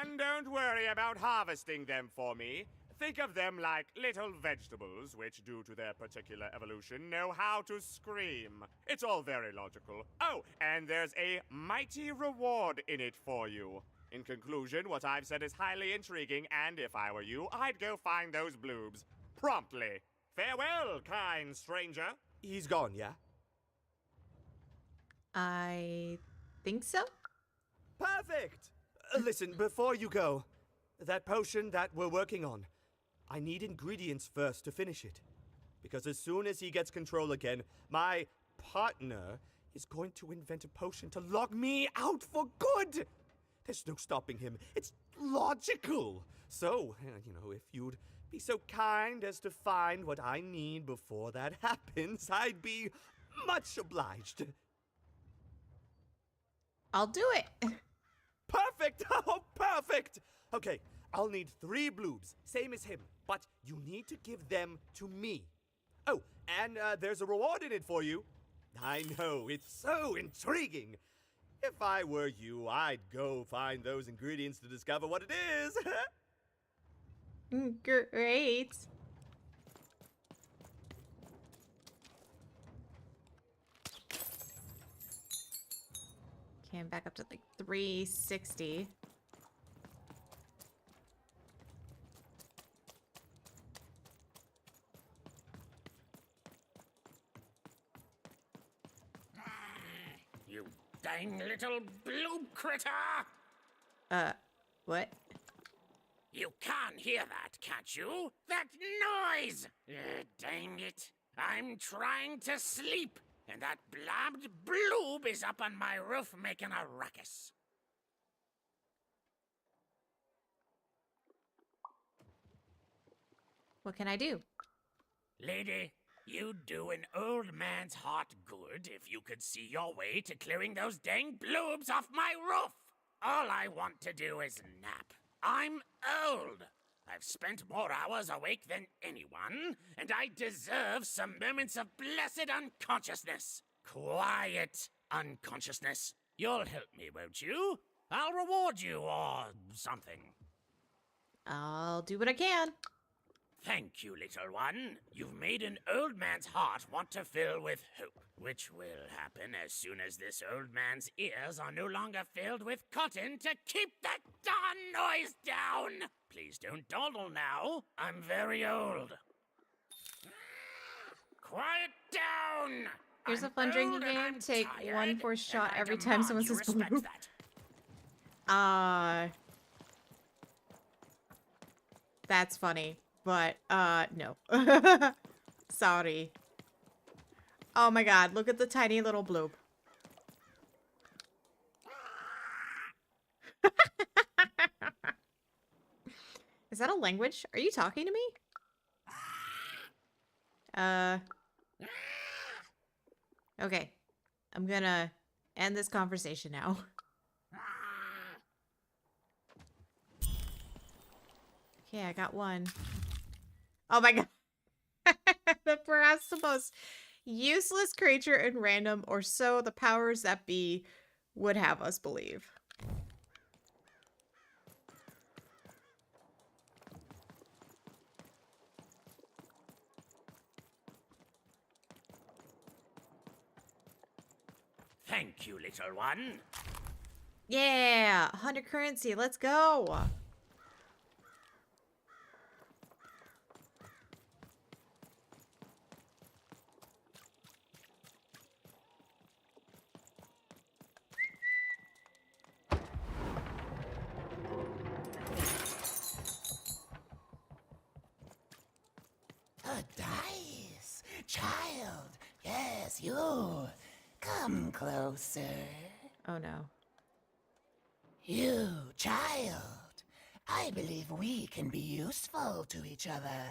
And don't worry about harvesting them for me. Think of them like little vegetables, which, due to their particular evolution, know how to scream. It's all very logical. Oh, and there's a mighty reward in it for you. In conclusion, what I've said is highly intriguing, and if I were you, I'd go find those bloobs. Promptly. Farewell, kind stranger. He's gone, yeah? I think so. Perfect! Listen, before you go, that potion that we're working on, I need ingredients first to finish it. Because as soon as he gets control again, my partner is going to invent a potion to lock me out for good! There's no stopping him. It's logical. So, if you'd be so kind as to find what I need before that happens, I'd be much obliged. I'll do it. Perfect! Oh, perfect! Okay, I'll need 3 bloobs, same as him, but you need to give them to me. Oh, and there's a reward in it for you. I know, it's so intriguing. If I were you, I'd go find those ingredients to discover what it is. Great. Okay, I'm back up to like 360. You dang little bloob critter! What? You can't hear that, can't you? That noise! Dang it. I'm trying to sleep, and that blabbed bloob is up on my roof making a ruckus. What can I do? Lady, you'd do an old man's heart good if you could see your way to clearing those dang bloobs off my roof. All I want to do is nap. I'm old. I've spent more hours awake than anyone, and I deserve some moments of blessed unconsciousness. Quiet unconsciousness. You'll help me, won't you? I'll reward you or something. I'll do what I can. Thank you, little one. You've made an old man's heart want to fill with hope, which will happen as soon as this old man's ears are no longer filled with cotton to keep that darn noise down. Please don't dawdle now. I'm very old. Quiet down! Here's a I'm fun drinking old and game. I'm Take tired, one force shot and I every time demand someone you says respect blue. that. That's funny, but no. Sorry. Oh my god, look at the tiny little bloop. Is that a language? Are you talking to me? Okay. I'm gonna end this conversation now. Okay, I got one. Oh my god. Perhaps the most useless creature in random, or so the powers that be would have us believe. Thank you, little one. Yeah, 100 currency. Let's go. A dice! Child! Yes, you! Come closer. Oh no. You, child! I believe we can be useful to each other.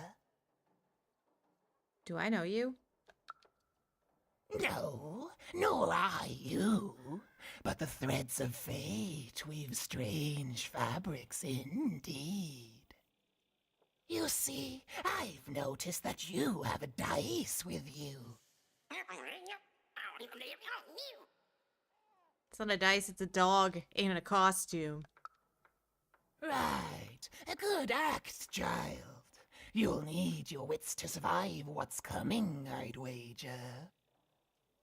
Do I know you? No, nor I you. But the threads of fate weave strange fabrics indeed. You see, I've noticed that you have a dice with you. It's not a dice, it's a dog in a costume. Right. A good act, child. You'll need your wits to survive what's coming, I'd wager.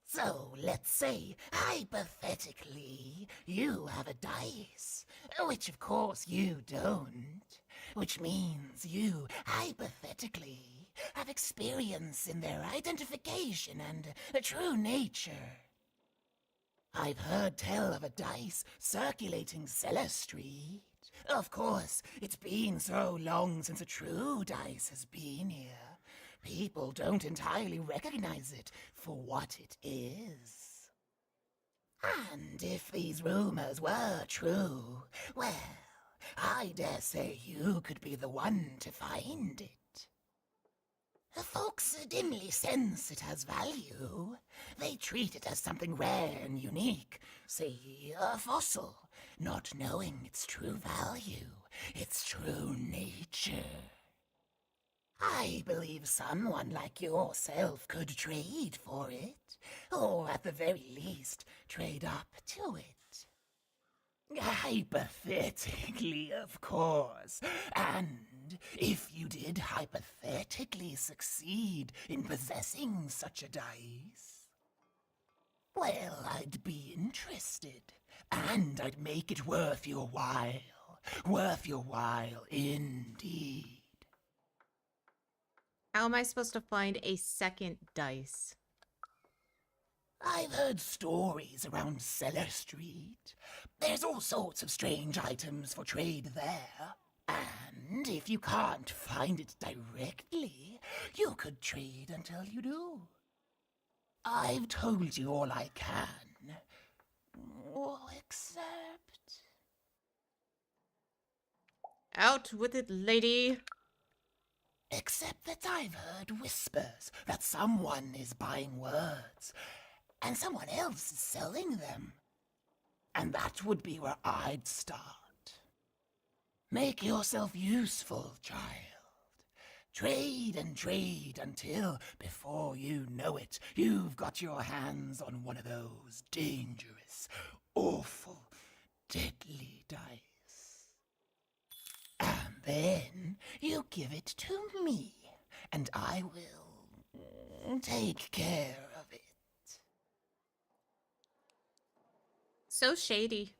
So, let's say, hypothetically, you have a dice, which of course you don't, which means you, hypothetically, have experience in their identification and true nature. I've heard tell of a dice circulating Cellar Street. Of course, it's been so long since a true dice has been here. People don't entirely recognize it for what it is. And if these rumors were true, well, I dare say you could be the one to find it. Folks dimly sense it has value. They treat it as something rare and unique, say a fossil, not knowing its true value, its true nature. I believe someone like yourself could trade for it, or at the very least, trade up to it. Hypothetically, of course. And if you did hypothetically succeed in possessing such a dice, well, I'd be interested, and I'd make it worth your while. Worth your while indeed. How am I supposed to find a second dice? I've heard stories around Cellar Street. There's all sorts of strange items for trade there. And if you can't find it directly, you could trade until you do. I've told you all I can. Except... Out with it, lady. Except that I've heard whispers that someone is buying words, and someone else is selling them. And that would be where I'd start. Make yourself useful, child. Trade and trade until, before you know it, you've got your hands on one of those dangerous, awful, deadly dice. And then you give it to me, and I will take care of it. So shady.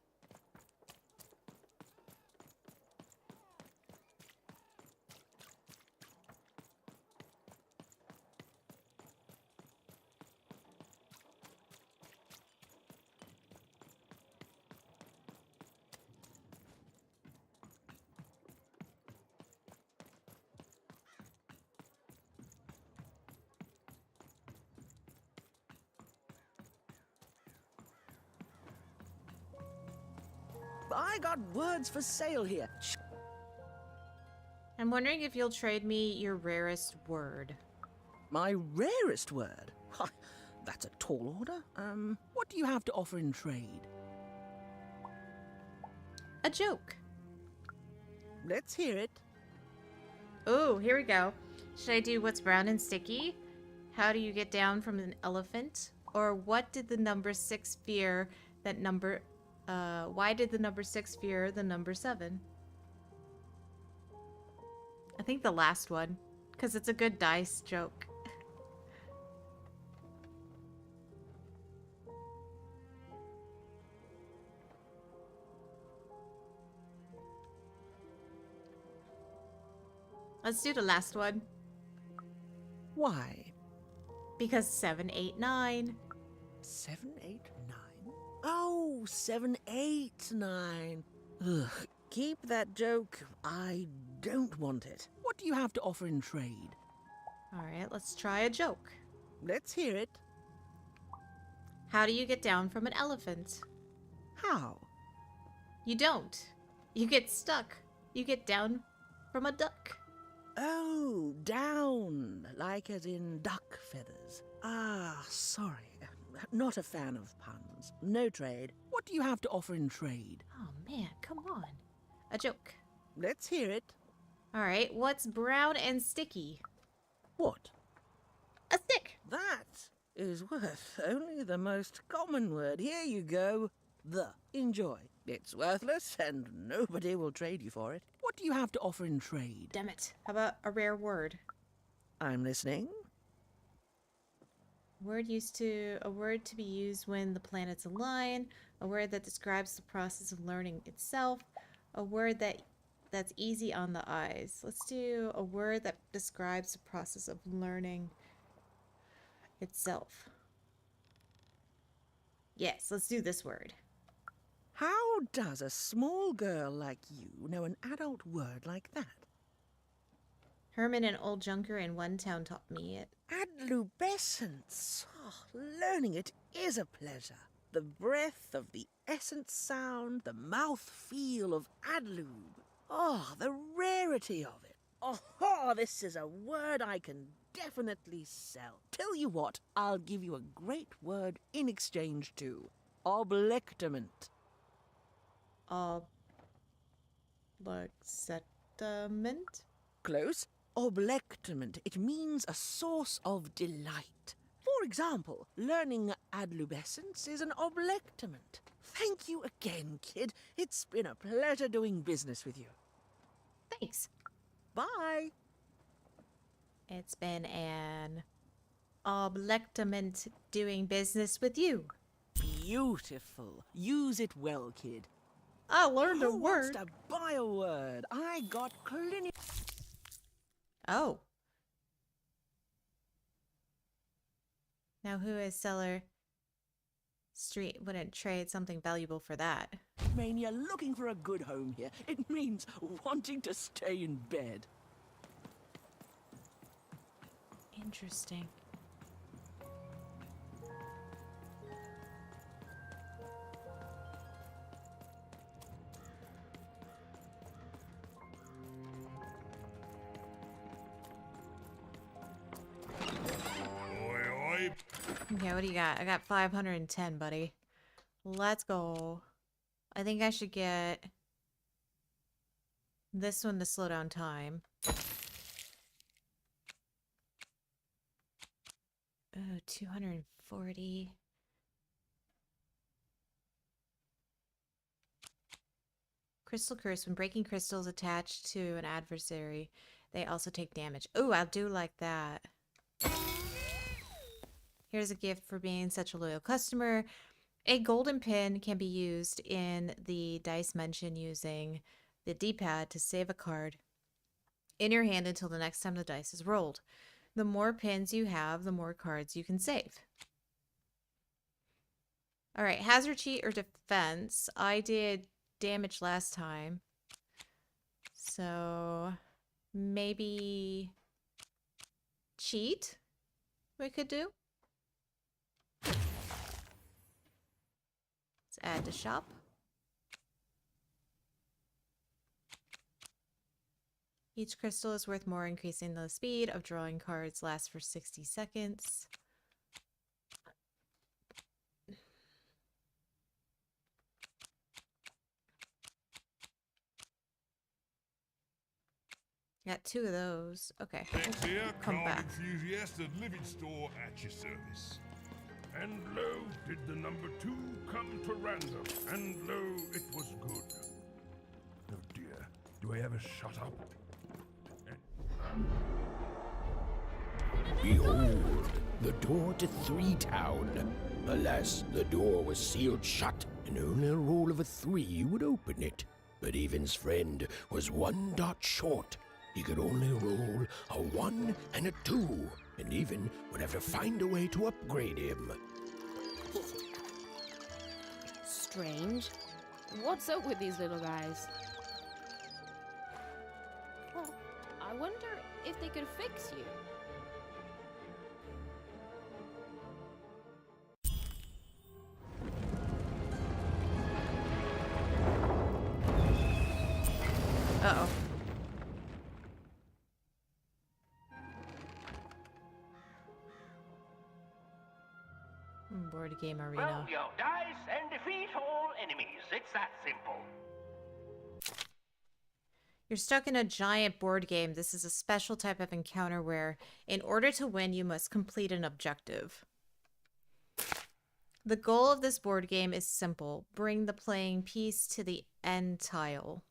I got words for sale here. I'm wondering if you'll trade me your rarest word. My rarest word? Ha, that's a tall order. What do you have to offer in trade? A joke. Let's hear it. Oh, here we go. Should I do what's brown and sticky? How do you get down from an elephant? Or what did the number 6 fear that number... why did the number 6 fear the number 7? I think the last one, because it's a good dice joke. Let's do the last one. Why? Because 7, 8, 9. 7, 8, 9? Oh, 7, 8, 9. Ugh, keep that joke. I don't want it. What do you have to offer in trade? Alright, let's try a joke. Let's hear it. How do you get down from an elephant? How? You don't. You get stuck. You get down from a duck. Oh, down, like as in duck feathers. Ah, sorry. Not a fan of puns. No trade. What do you have to offer in trade? Oh man, come on. A joke. Let's hear it. Alright, what's brown and sticky? What? A stick. That is worth only the most common word. Here you go. The. Enjoy. It's worthless and nobody will trade you for it. What do you have to offer in trade? Damn it. How about a rare word? I'm listening. A word to be used when the planets align, a word that describes the process of learning itself, a word that's easy on the eyes. Let's do a word that describes the process of learning itself. Yes, let's do this word. How does a small girl like you know an adult word like that? Herman and Old Junker in one town taught me it. Adlubescence. Oh, learning it is a pleasure. The breath of the essence sound, the mouth feel of adlube. Oh, the rarity of it. Oh, this is a word I can definitely sell. Tell you what, I'll give you a great word in exchange too. Oblectament. Oblectament? Close. Oblectament. It means a source of delight. For example, learning adlubescence is an oblectament. Thank you again, kid. It's been a pleasure doing business with you. Thanks. Bye. It's been an oblectament doing business with you. Beautiful. Use it well, kid. I learned a Who wants word. to buy a word? I got clinic. Oh. Now who is seller street wouldn't trade something valuable for that? Mania looking for a good home here. It means wanting to stay in bed. Interesting. Okay, what do you got? I got 510, buddy. Let's go. I think I should get This one to slow down time. Oh, 240. Crystal Curse. When breaking crystals attached to an adversary, they also take damage. Oh, I do like that. Here's a gift for being such a loyal customer. A golden pin can be used in the dice mention using the D-pad to save a card in your hand until the next time the dice is rolled. The more pins you have, the more cards you can save. All right, hazard, cheat, or defense. I did damage last time. So maybe cheat we could do. Let's add to shop. Each crystal is worth more, increasing the speed of drawing cards lasts for 60 seconds. Got 2 of those. Okay. Next here, Come card back. enthusiast at Living Store at your service. And lo, did the number 2 come to random, and lo, it was good. Oh dear, do I ever shut up? Behold, the door to 3 Town. Alas, the door was sealed shut, and only a roll of a 3 would open it. But Evan's friend was 1 dot short. He could only roll a 1 and a 2, and Even would have to find a way to upgrade him. Strange. What's up with these little guys? Well, I wonder if they could fix you. Uh-oh. Board game arena. Roll your dice and defeat all enemies. It's that simple. You're stuck in a giant board game. This is a special type of encounter where, in order to win, you must complete an objective. The goal of this board game is simple. Bring the playing piece to the end tile.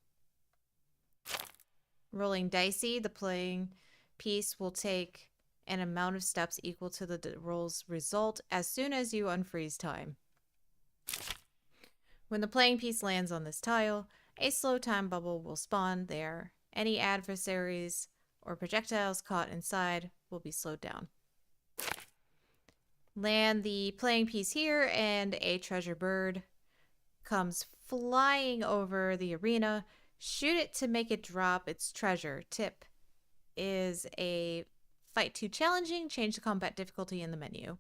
Rolling dicey, the playing piece will take an amount of steps equal to the roll's result as soon as you unfreeze time. When the playing piece lands on this tile, a slow time bubble will spawn there. Any adversaries or projectiles caught inside will be slowed down. Land the playing piece here and a treasure bird comes flying over the arena. Shoot it to make it drop its treasure. Tip is a fight too challenging. Change the combat difficulty in the menu.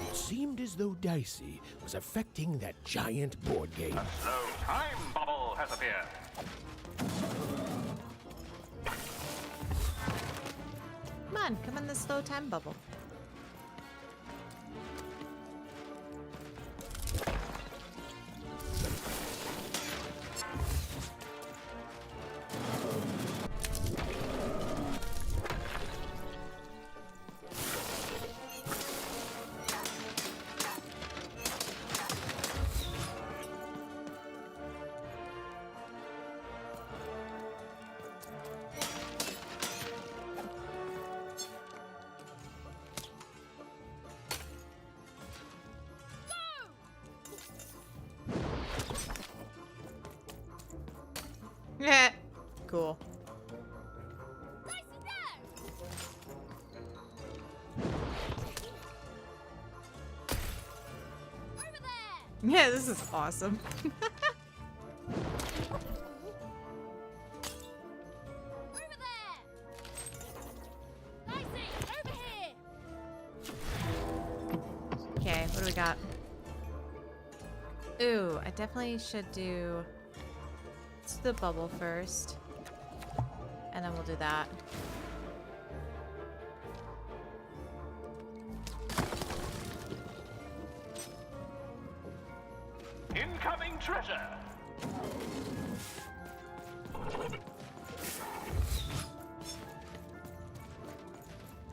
It seemed as though Dicey was affecting that giant board game. A slow time bubble has appeared. Come on, come in the slow time bubble. Yeah, cool. Yeah, this is awesome. got? Ooh, I definitely should do... Let's do the bubble first. And then we'll do that. Incoming treasure!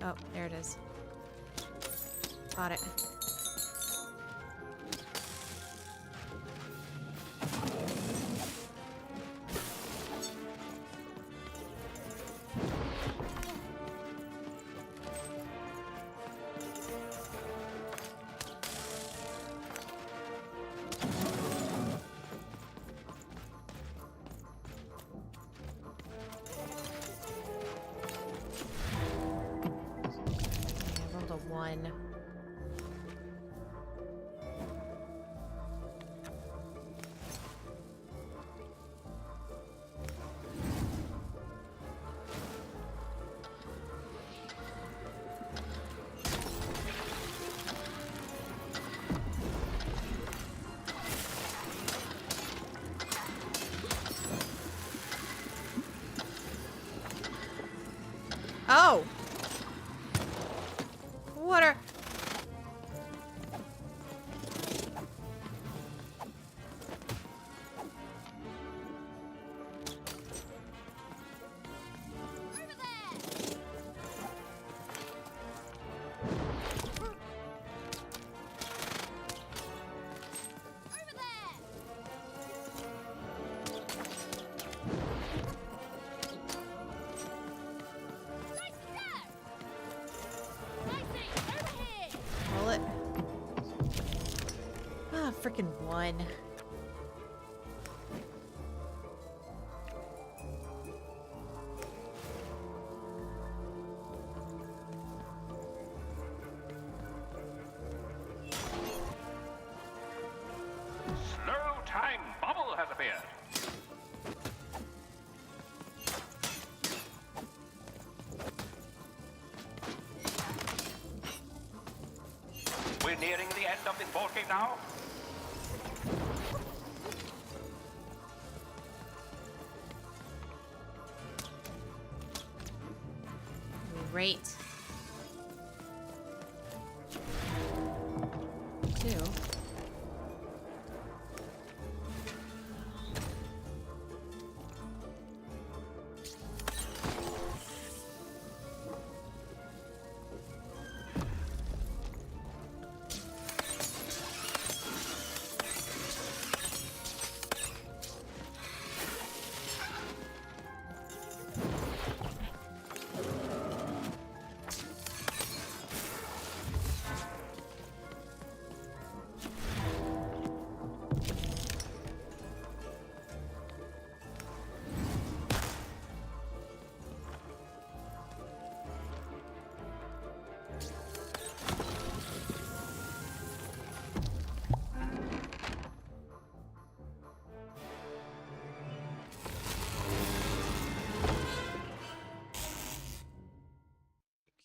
Oh, there it is. Got it. One. Oh! Water! Roll it. Ah, freaking one. Slow time bubble has appeared. We're nearing the end of this ball game now. Great. Two.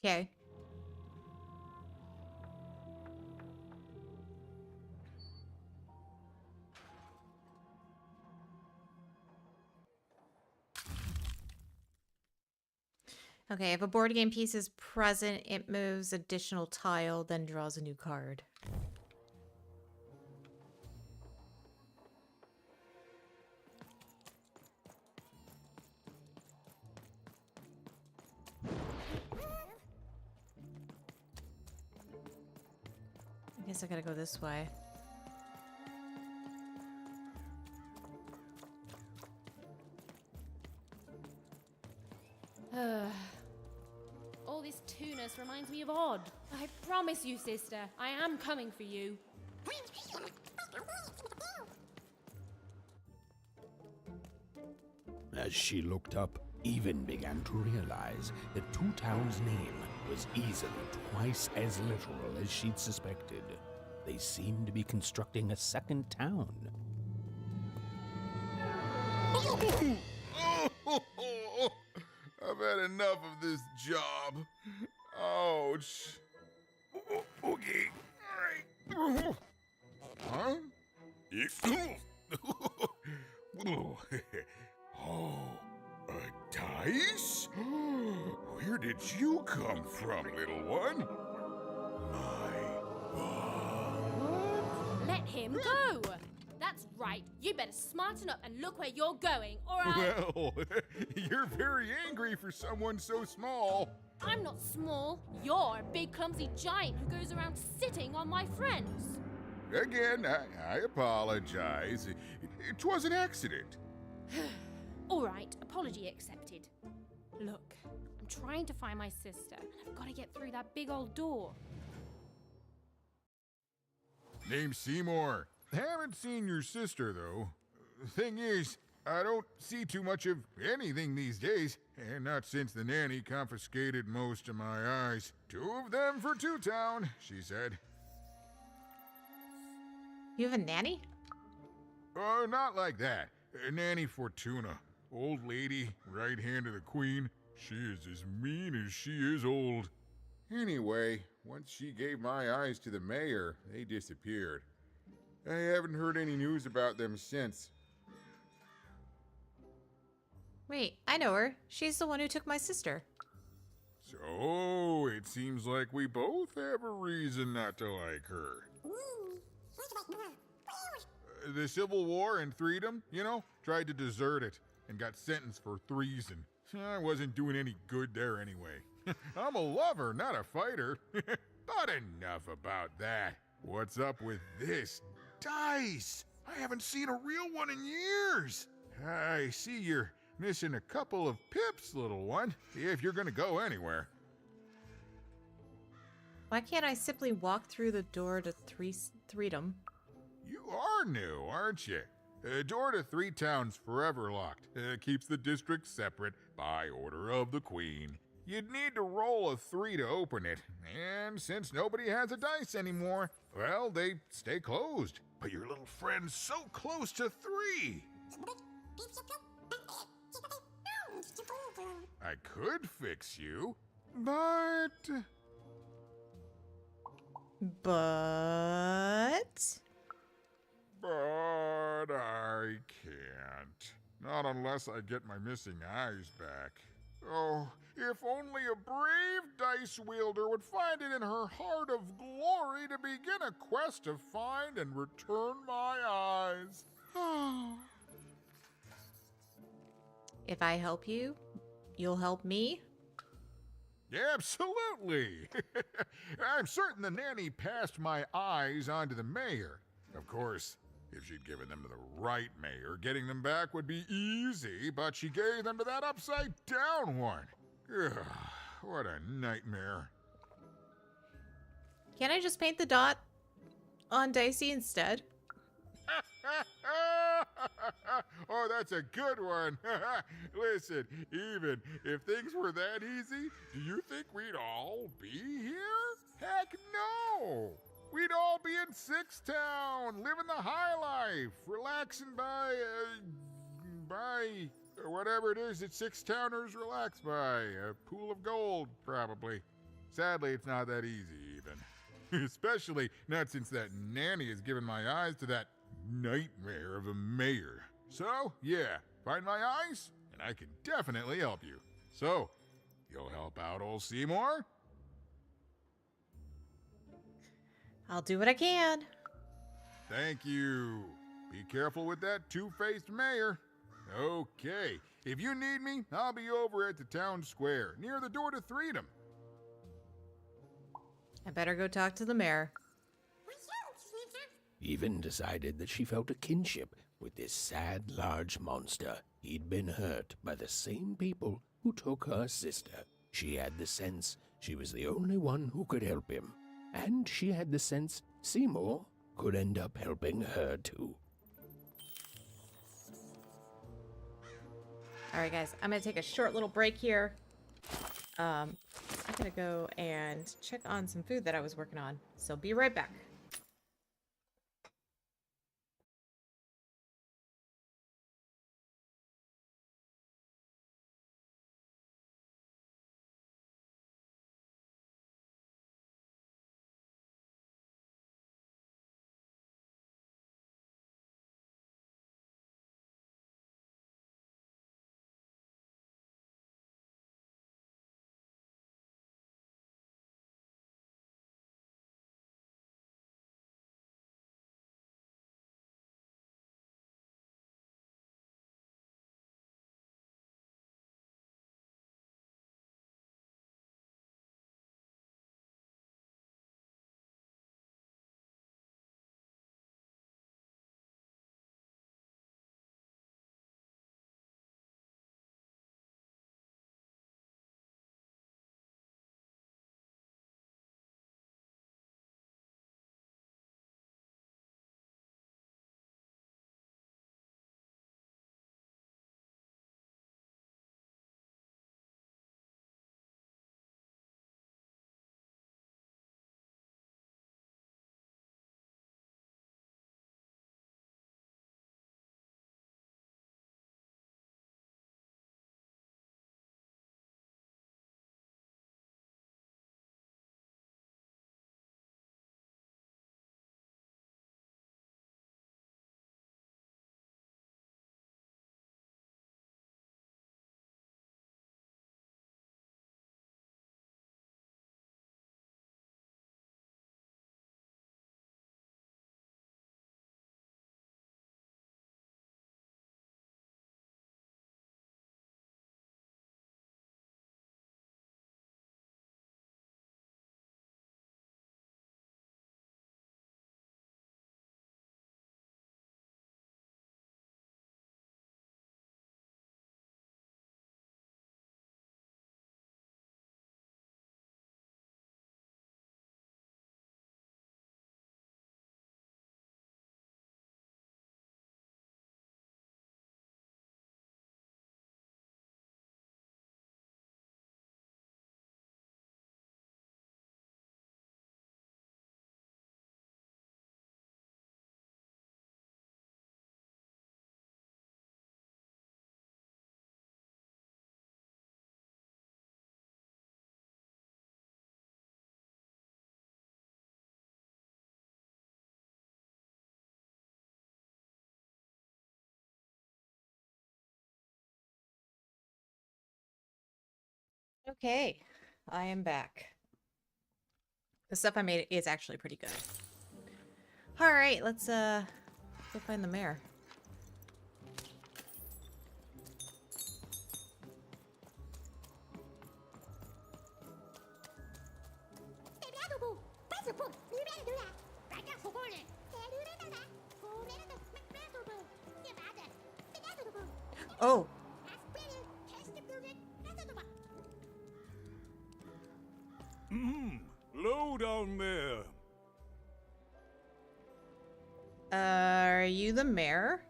Okay. Okay, if a board game piece is present, it moves additional tile, then draws a new card. I guess I gotta go this way. All this tunus reminds me of Odd. I promise you, sister, I am coming for you. As she looked up, Even began to realize that Two Town's name was easily twice as literal as she'd suspected. They seemed to be constructing a second town. I've had enough of this job. Ouch. Okay. All right. Huh? Oh, a dice? Where did you come from, little one? Let him go! That's right. You better smarten up and look where you're going, or I'll... Well, you're very angry for someone so small. I'm not small. You're a big, clumsy giant who goes around sitting on my friends. Again, I apologize. It was an accident. All right, apology accepted. Look, I'm trying to find my sister, and I've got to get through that big old door. Name's Seymour. Haven't seen your sister, though. Thing is, I don't see too much of anything these days, and not since the nanny confiscated most of my eyes. 2 of them for Two Town, she said. You have a nanny? Oh, not like that. Nanny Fortuna. Old lady, right hand of the queen. She is as mean as she is old. Anyway, once she gave my eyes to the mayor, they disappeared. I haven't heard any news about them since. Wait, I know her. She's the one who took my sister. So, it seems like we both have a reason not to like her. The Civil War and Freedom, you know, tried to desert it and got sentenced for treason. I wasn't doing any good there anyway. I'm a lover, not a fighter. But enough about that. What's up with this dice? I haven't seen a real one in years. I see you're missing a couple of pips, little one, if you're gonna go anywhere. Why can't I simply walk through the door to Freedom? You are new, aren't you? Door to Three Town's forever locked. Keeps the district separate by order of the Queen. You'd need to roll a 3 to open it, and since nobody has a dice anymore, well, they stay closed. But your little friend's so close to 3. I could fix you, but... But I can't. Not unless I get my missing eyes back. Oh, if only a brave dice wielder would find it in her heart of glory to begin a quest to find and return my eyes. If I help you, you'll help me? Absolutely. I'm certain the nanny passed my eyes on to the mayor. Of course, if she'd given them to the right mayor, getting them back would be easy, but she gave them to that upside-down one. Ugh, what a nightmare. Can't I just paint the dot on Dicey instead? Oh, that's a good one. Listen, even if things were that easy, do you think we'd all be here? Heck no! We'd all be in Six Town, living the high life, relaxing by whatever it is that Six Towners relax by. A pool of gold, probably. Sadly, it's not that easy, even. Especially not since that nanny has given my eyes to that nightmare of a mayor. So, yeah, find my eyes, and I can definitely help you. So, you'll help out old Seymour? I'll do what I can. Thank you. Be careful with that two-faced mayor. Okay, if you need me, I'll be over at the town square, near the door to Freedom. I better go talk to the mayor. Even decided that she felt a kinship with this sad, large monster. He'd been hurt by the same people who took her sister. She had the sense she was the only one who could help him. And she had the sense Seymour could end up helping her too. All right, guys, I'm going to take a short little break here. I'm going to go and check on some food that I was working on. So be right back. Okay, I am back. The stuff I made is actually pretty good. All right, let's go find the mayor. Oh. Low down there. Are you the mayor?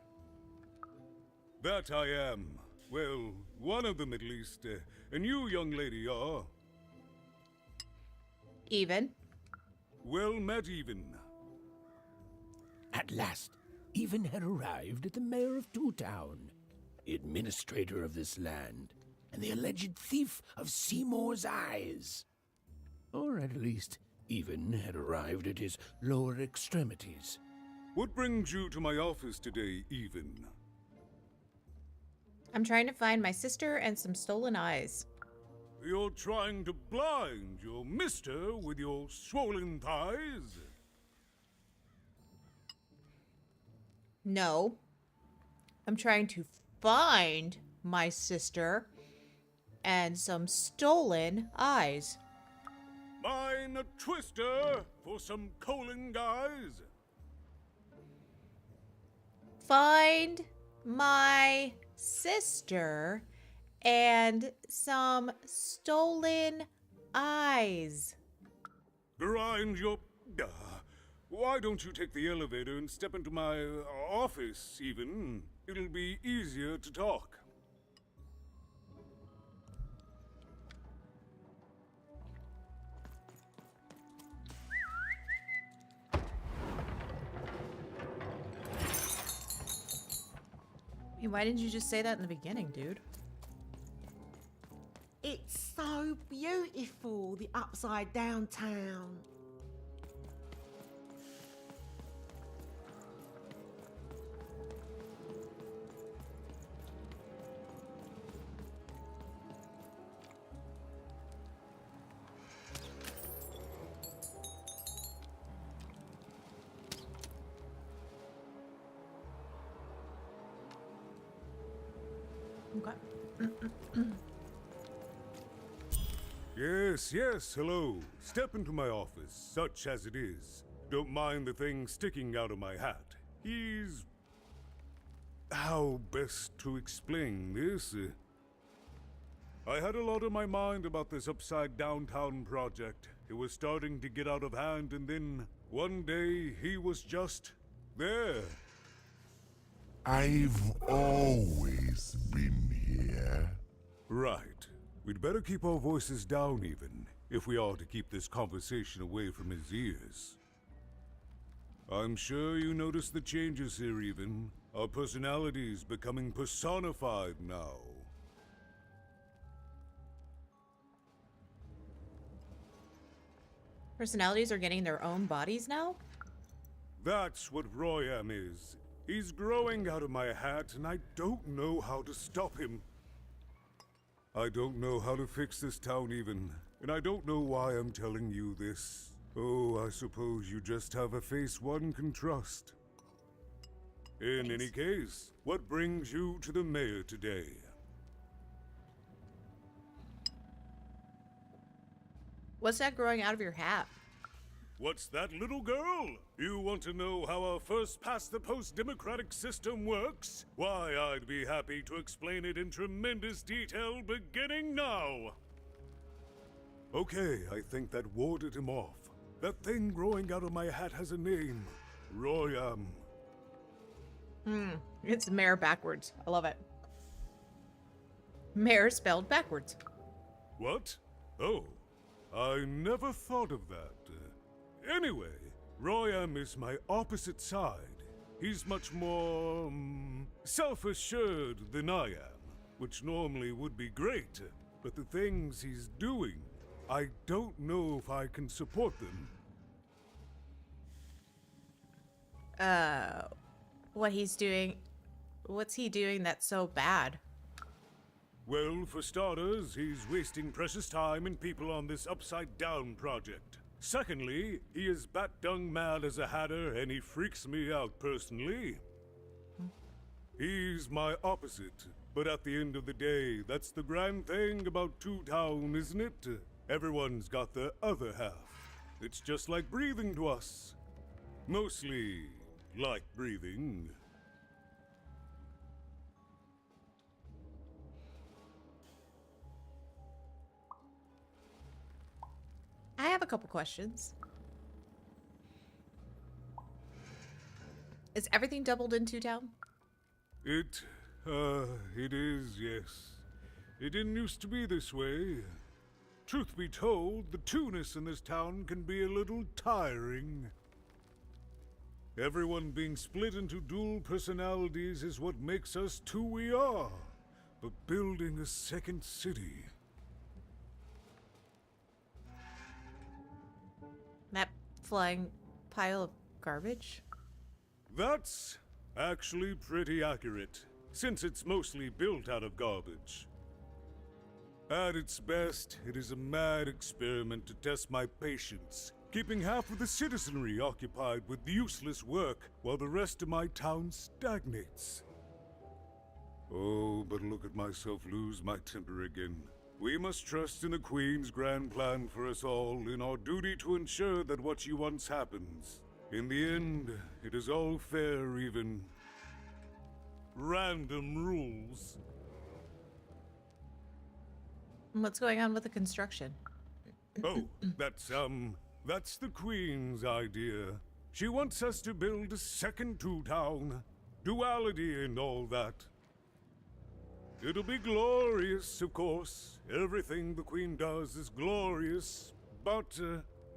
That I am. Well, one of them at least. And you, young lady, are? Even. Well met, Even. At last, Even had arrived at the mayor of Two Town, the administrator of this land, and the alleged thief of Seymour's eyes. Or at least, Even had arrived at his lower extremities. What brings you to my office today, Even? I'm trying to find my sister and some stolen eyes. You're trying to blind your mister with your swollen thighs? No. I'm trying to find my sister and some stolen eyes. Mine a twister for some colon guys? Find my sister and some stolen eyes. Grind your... why don't you take the elevator and step into my office, Even? It'll be easier to talk. Hey, why didn't you just say that in the beginning, dude? It's so beautiful, the upside down town. Okay. Yes, hello. Step into my office, such as it is. Don't mind the thing sticking out of my hat. He's... how best to explain this? I had a lot on my mind about this upside downtown project. It was starting to get out of hand, and then one day he was just there. I've always been here. Right. We'd better keep our voices down, Even, if we are to keep this conversation away from his ears. I'm sure you noticed the changes here, Even. Our personalities becoming personified now. Personalities are getting their own bodies now? That's what Royam is. He's growing out of my hat, and I don't know how to stop him. I don't know how to fix this town, Even, and I don't know why I'm telling you this. Oh, I suppose you just have a face one can trust. In any case, what brings you to the mayor today? What's that growing out of your hat? What's that, little girl? You want to know how our first-past-the-post democratic system works? Why, I'd be happy to explain it in tremendous detail beginning now. Okay, I think that warded him off. That thing growing out of my hat has a name. Royam. It's mayor backwards. I love it. Mayor spelled backwards. What? Oh, I never thought of that. Anyway, Royam is my opposite side. He's much more, self-assured than I am, which normally would be great, but the things he's doing, I don't know if I can support them. What he's doing... What's he doing that's so bad? Well, for starters, he's wasting precious time and people on this upside-down project. Secondly, he is bat-dung mad as a hatter, and he freaks me out personally. He's my opposite, but at the end of the day, that's the grand thing about Two Town, isn't it? Everyone's got the other half. It's just like breathing to us. Mostly like breathing. I have a couple questions. Is everything doubled in Two Town? It is, yes. It didn't used to be this way. Truth be told, the two-ness in this town can be a little tiring. Everyone being split into dual personalities is what makes us who we are. But building a second city... That flying pile of garbage? That's actually pretty accurate, since it's mostly built out of garbage. At its best, it is a mad experiment to test my patience, keeping half of the citizenry occupied with useless work while the rest of my town stagnates. Oh, but look at myself lose my temper again. We must trust in the Queen's grand plan for us all, in our duty to ensure that what she wants happens. In the end, it is all fair, even random rules. What's going on with the construction? Oh, that's the Queen's idea. She wants us to build a second Two Town. Duality and all that. It'll be glorious, of course. Everything the Queen does is glorious. But,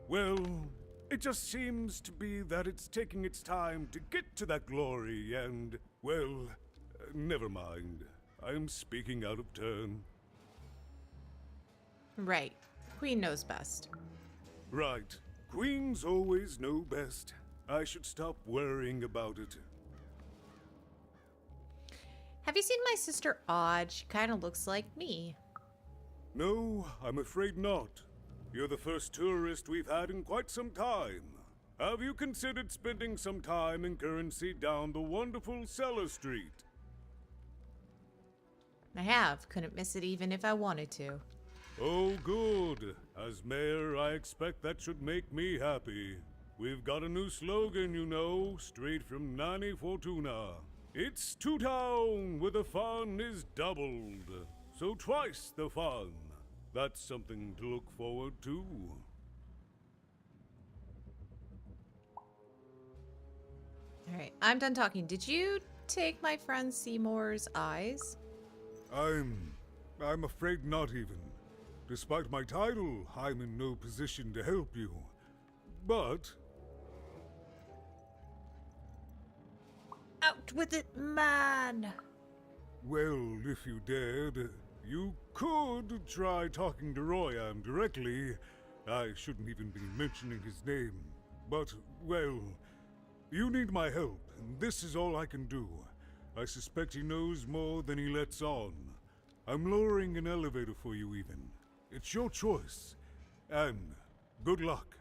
well, it just seems to be that it's taking its time to get to that glory and, well, never mind. I'm speaking out of turn. Right. Queen knows best. Right. Queens always know best. I should stop worrying about it. Have you seen my sister Odd? She kind of looks like me. No, I'm afraid not. You're the first tourist we've had in quite some time. Have you considered spending some time in currency down the wonderful Cellar Street? I have. Couldn't miss it even if I wanted to. Oh, good. As mayor, I expect that should make me happy. We've got a new slogan, you know, straight from Nanny Fortuna. It's Two Town, where the fun is doubled. So twice the fun. That's something to look forward to. Alright, I'm done talking. Did you take my friend Seymour's eyes? I'm afraid not even. Despite my title, I'm in no position to help you. But... Out with it, man! Well, if you dared, you could try talking to Royan directly. I shouldn't even be mentioning his name. But, well, you need my help, and this is all I can do. I suspect he knows more than he lets on. I'm lowering an elevator for you even. It's your choice. And good luck.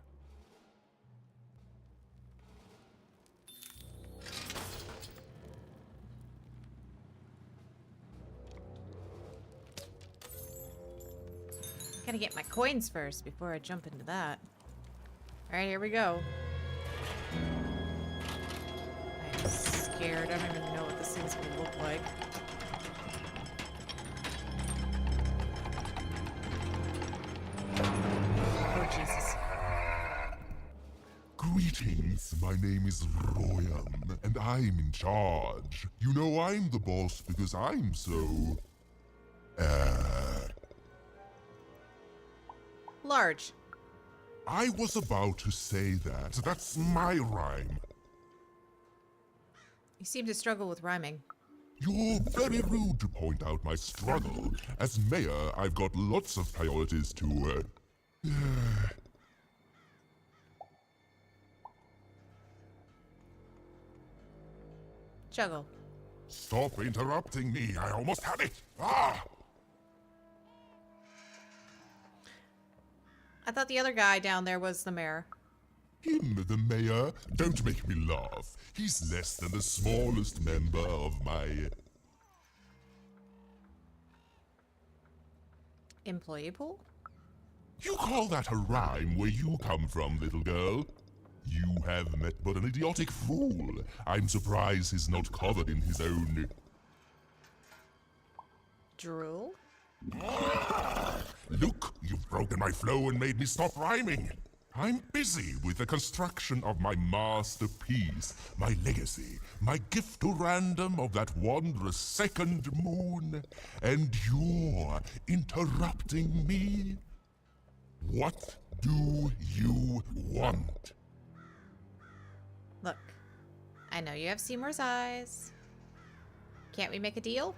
Gotta get my coins first before I jump into that. Alright, here we go. I'm scared. I don't even know what this thing's gonna look like. Oh, Jesus. Greetings, my name is Royan, and I'm in charge. You know I'm the boss because I'm so... Large. I was about to say that. That's my rhyme. You seem to struggle with rhyming. You're very rude to point out my struggle. As mayor, I've got lots of priorities to, Juggle. Stop interrupting me. I almost had it. Ah! I thought the other guy down there was the mayor. Him, the mayor? Don't make me laugh. He's less than the smallest member of my... Employee pool? You call that a rhyme where you come from, little girl? You have met but an idiotic fool. I'm surprised he's not covered in his own... Drool? Look, you've broken my flow and made me stop rhyming. I'm busy with the construction of my masterpiece, my legacy, my gift to random of that wondrous second moon, and you're interrupting me? What do you want? Look, I know you have Seymour's eyes. Can't we make a deal?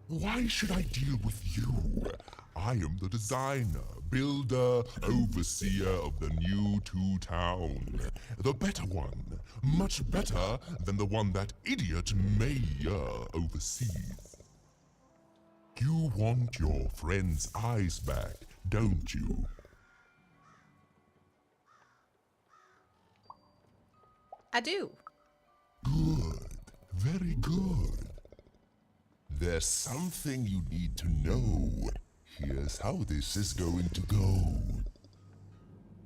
Why should I deal with you? I am the designer, builder, overseer of the new two-town. The better one. Much better than the one that idiot mayor oversees. You want your friend's eyes back, don't you? I do. Good. Very good. There's something you need to know. Here's how this is going to go.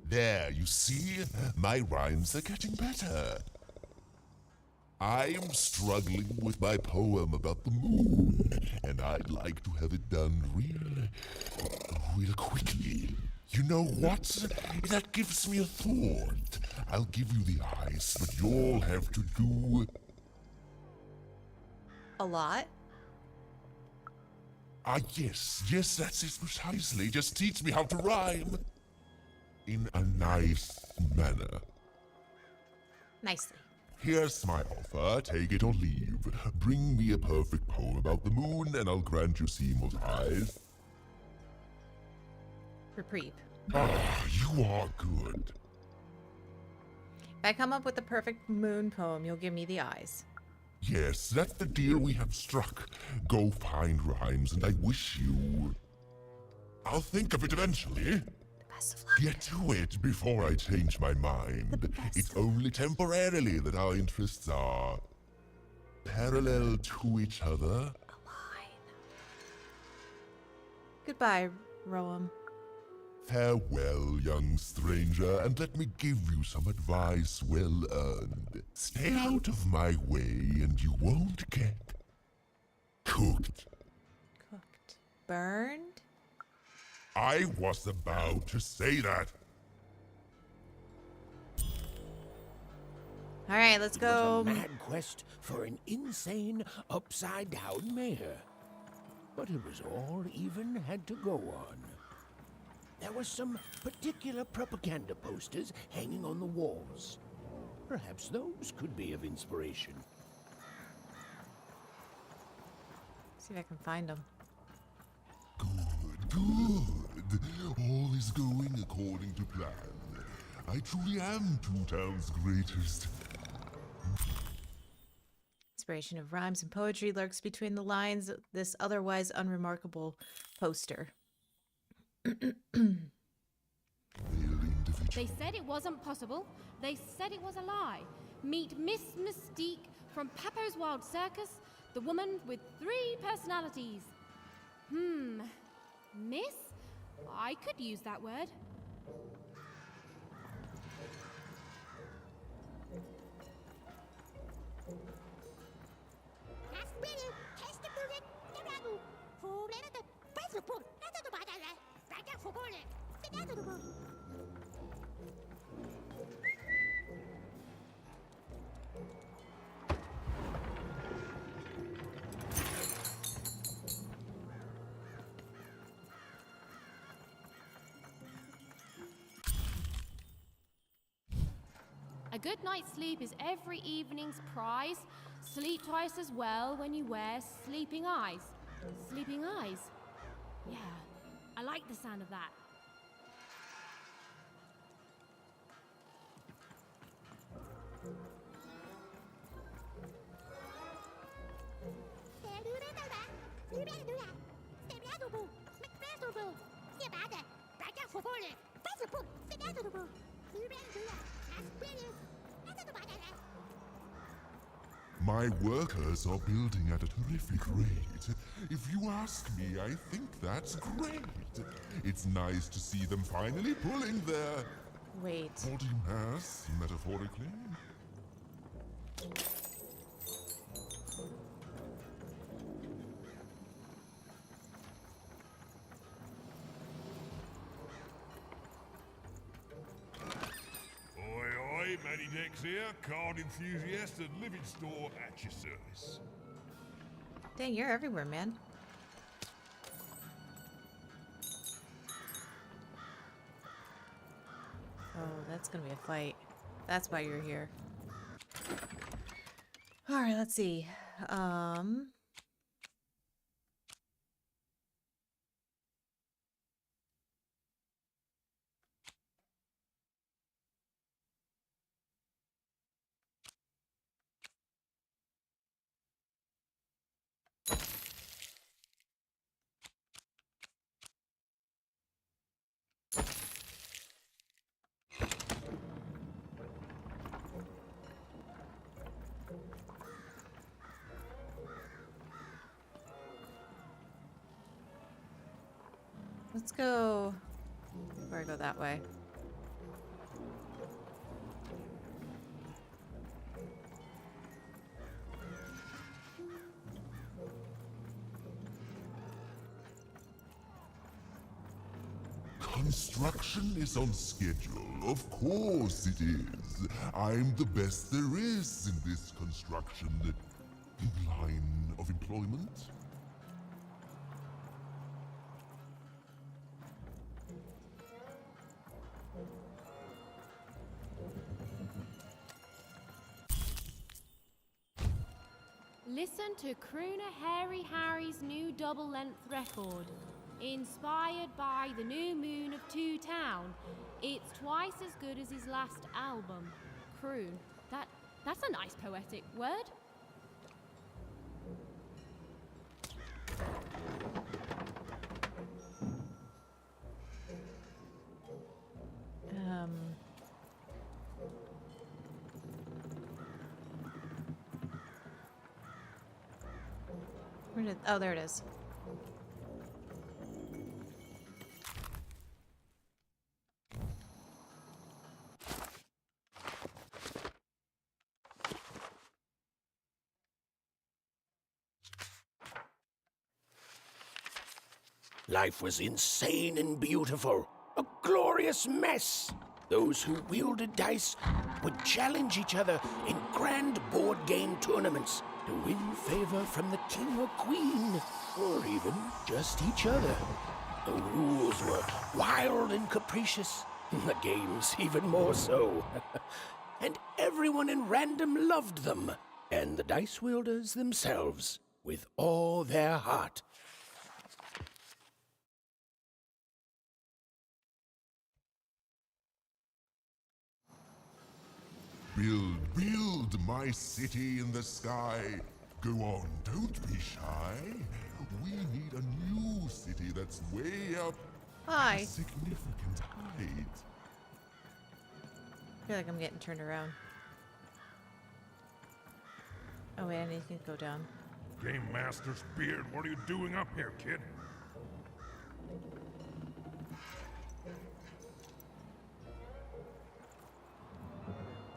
There, you see? My rhymes are getting better. I'm struggling with my poem about the moon, and I'd like to have it done real quickly. You know what? That gives me a thought. I'll give you the eyes, but you'll have to do... A lot? Yes, that's it precisely. Just teach me how to rhyme. In a nice manner. Nicely. Here's my offer, take it or leave. Bring me a perfect poem about the moon, and I'll grant you Seymour's eyes. Reprieve. Ah, you are good. If I come up with the perfect moon poem, you'll give me the eyes. Yes, that's the deal we have struck. Go find rhymes, and I wish you... I'll think of it eventually. Get to it before I change my mind. It's only temporarily that our interests are parallel to each other. Goodbye, Roam. Farewell, young stranger, and let me give you some advice well earned. Stay out of my way, and you won't get cooked. Cooked. Burned? I was about to say that. All right, let's go. It was a mad quest for an insane, upside-down mayor. But it was all even had to go on. There were some particular propaganda posters hanging on the walls. Perhaps those could be of inspiration. See if I can find them. Good. All is going according to plan. I truly am Two Town's greatest. Inspiration of rhymes and poetry lurks between the lines of this otherwise unremarkable poster. They said it wasn't possible. They said it was a lie. Meet Miss Mystique from Papo's Wild Circus, the woman with 3 personalities. Miss? I could use that word. A good night's sleep is every evening's prize. Sleep twice as well when you wear sleeping eyes. Sleeping eyes? Yeah, I like the sound of that. My workers are building at a terrific rate. If you ask me, I think that's great. It's nice to see them finally pulling their body mass, metaphorically. Oi, Matty Dex here, card enthusiast and living store at your service. Dang, you're everywhere, man. Oh, that's gonna be a fight. That's why you're here. Alright, let's see. Let's go. Before I go that way. Construction is on schedule. Of course it is. I'm the best there is in this construction line of employment. Listen to crooner Hairy Harry's new double-length record. Inspired by the new moon of Two Town. It's twice as good as his last album. Croon. That's a nice poetic word. Where did, oh, there it is. Life was insane and beautiful. A glorious mess. Those who wielded dice would challenge each other in grand board game tournaments to win favor from the king or queen, or even just each other. The rules were wild and capricious, the games even more so. And everyone in random loved them, and the dice wielders themselves, with all their heart. Build my city in the sky. Go on, don't be shy. We need a new city that's way up Hi. a significant height. I feel like I'm getting turned around. Oh wait, I need to go down. Game Master's beard, what are you doing up here, kid?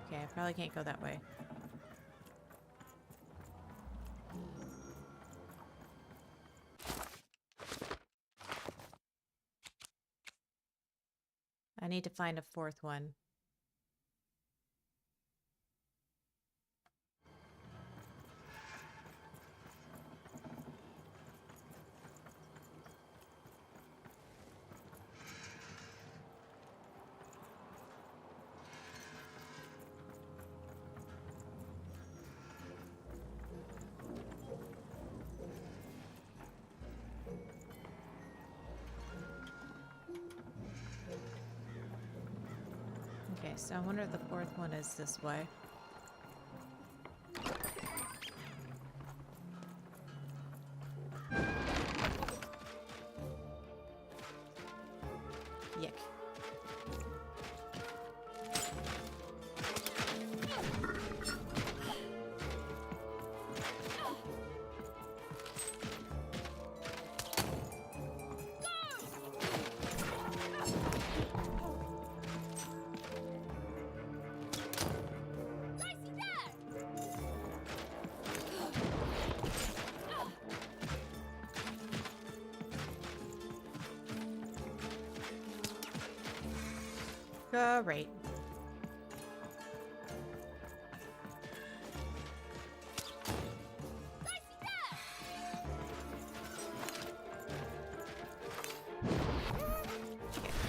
Okay, I probably can't go that way. I need to find a fourth one. Okay, so I wonder if the fourth one is this way. Yuck. Great.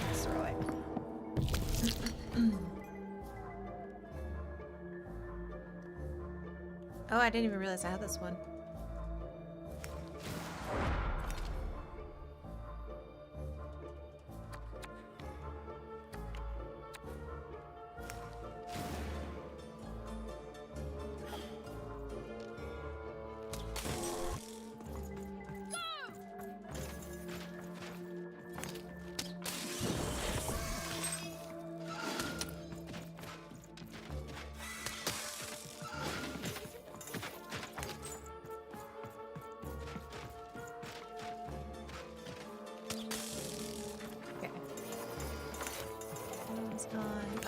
Let's throw it. Oh, I didn't even realize I had this one.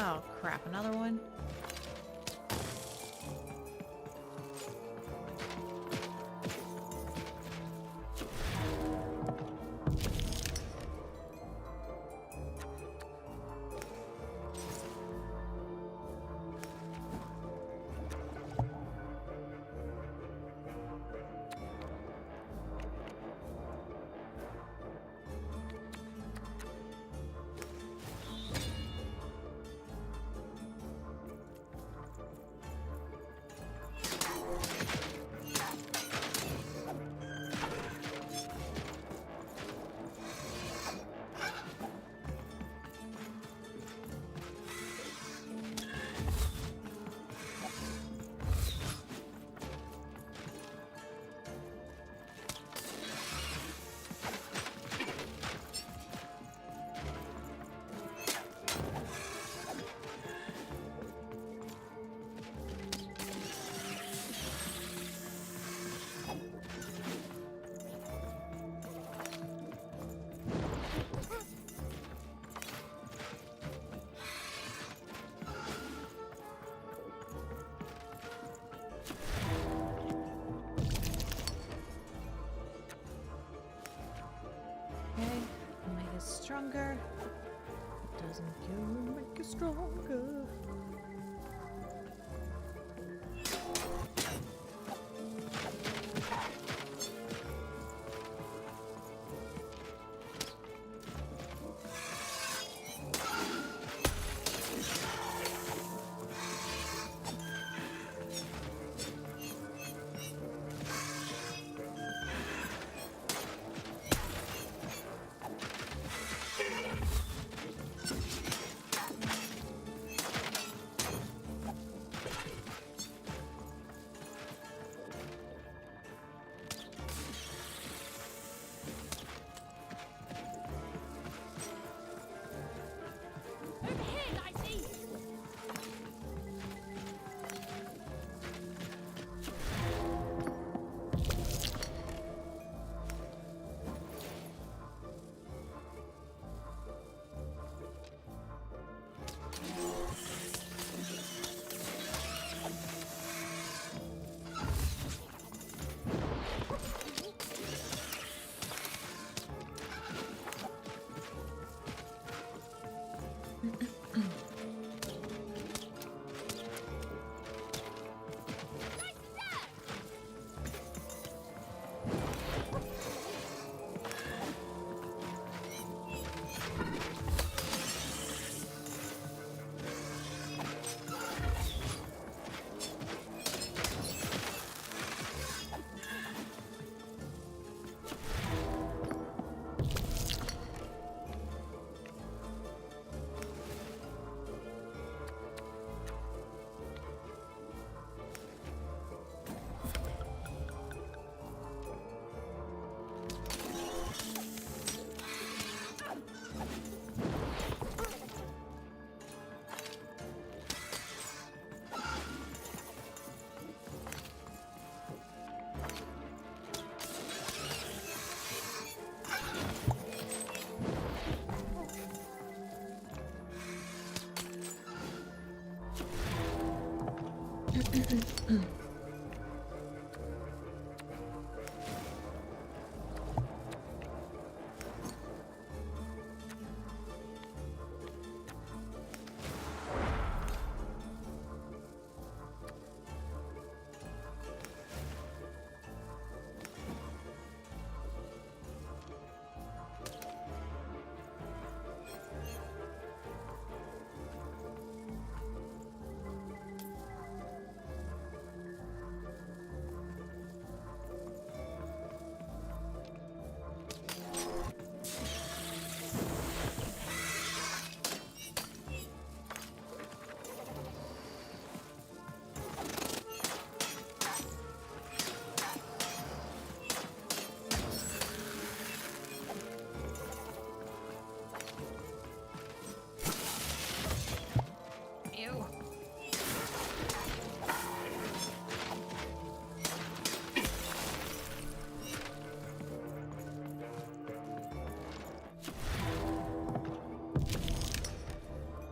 Oh crap, another one? Okay, make it stronger. Doesn't kill, make it stronger. Over here, Dicey!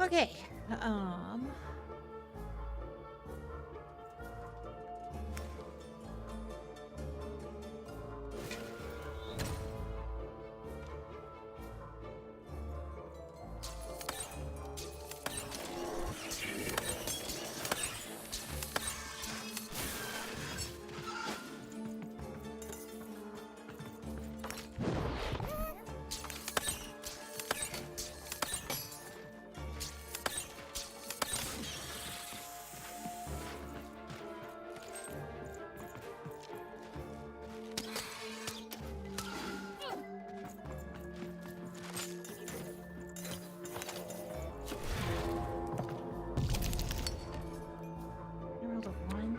Okay. I rolled a 1.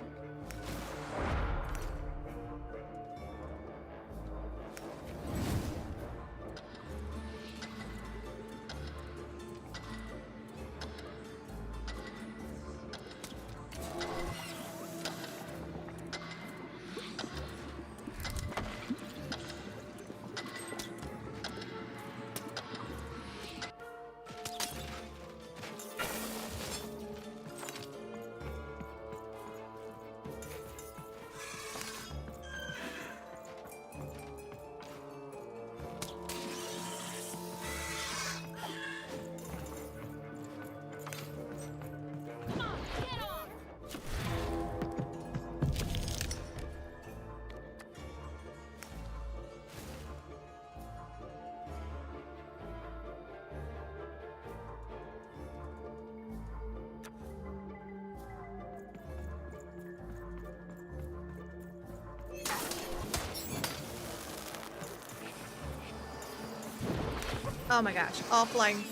Oh my gosh, all flying.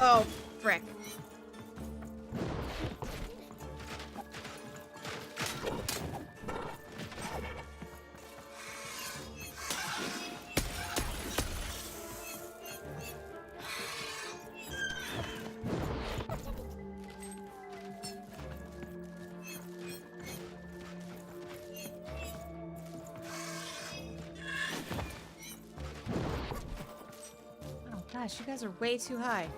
Oh, frick. Oh gosh, you guys are way too high.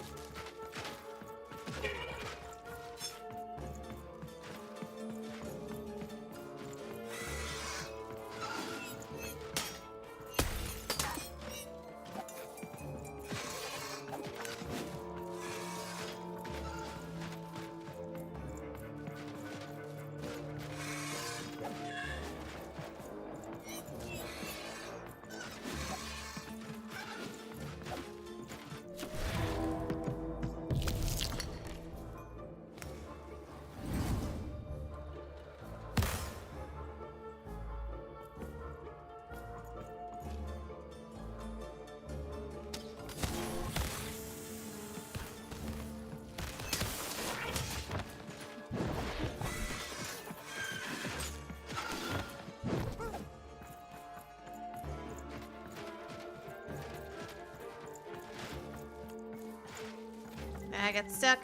I got stuck.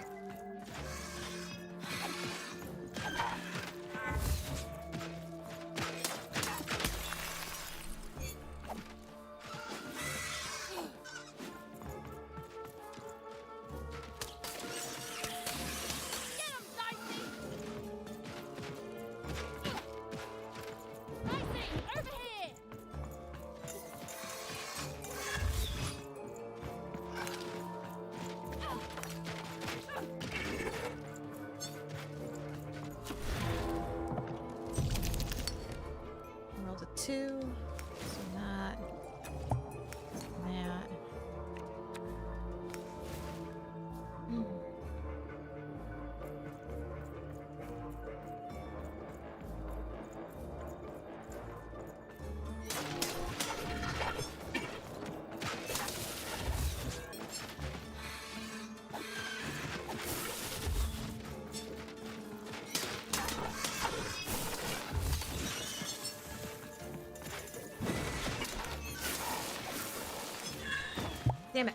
Rolled a 2. So that. That. Damn it.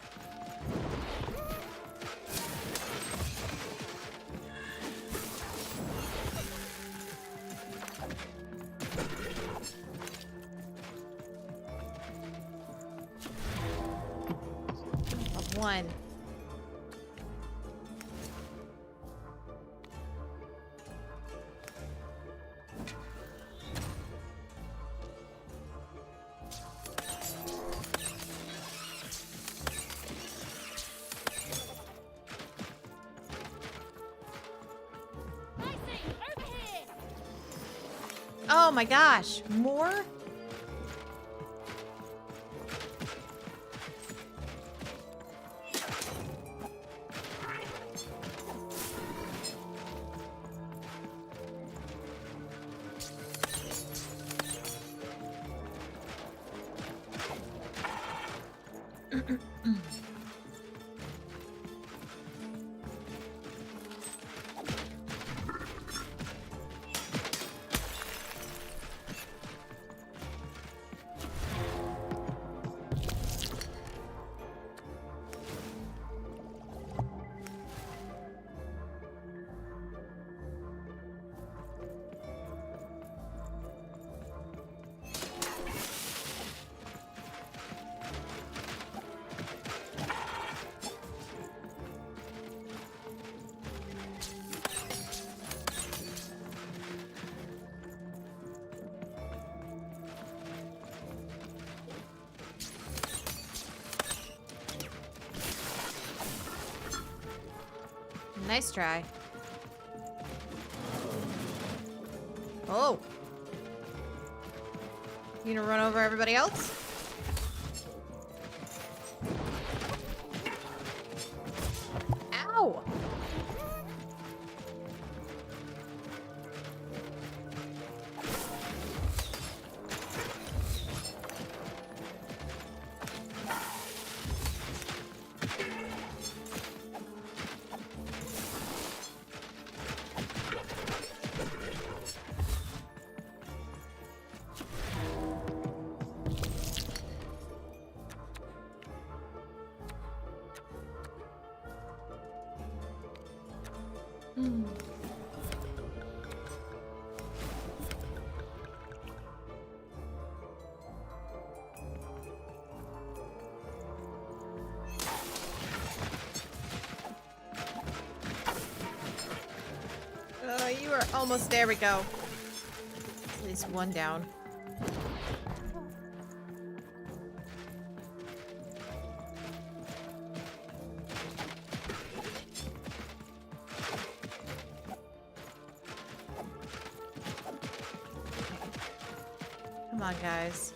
Of 1. my gosh. More? Nice try. Oh. You gonna run over everybody else? Ow! You are almost there. We go. At least one down. Come on, guys.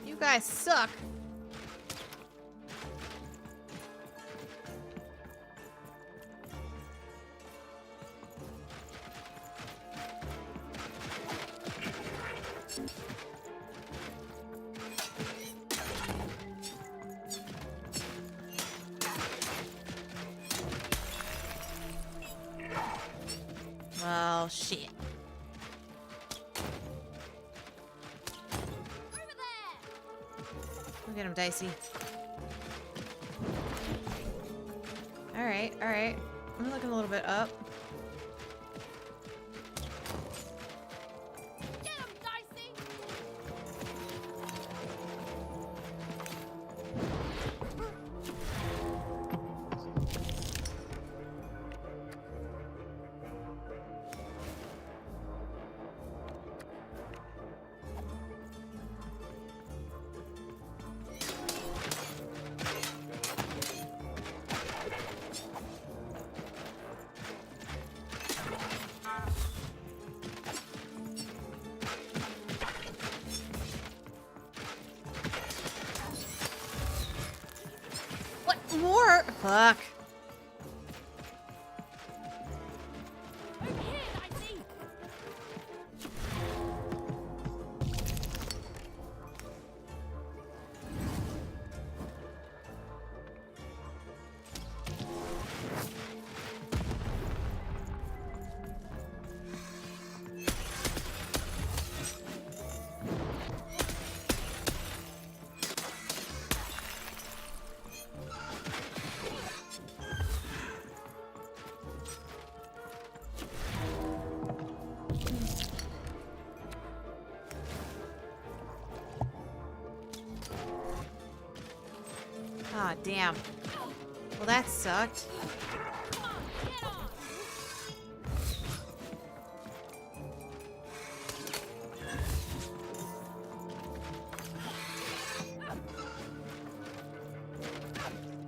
You guys suck. Well, shit. Look at him, Dicey. Alright, alright. I'm looking a little bit up. Get him, Dicey! What more? Fuck. Over here, Dicey! damn. Well, that sucked.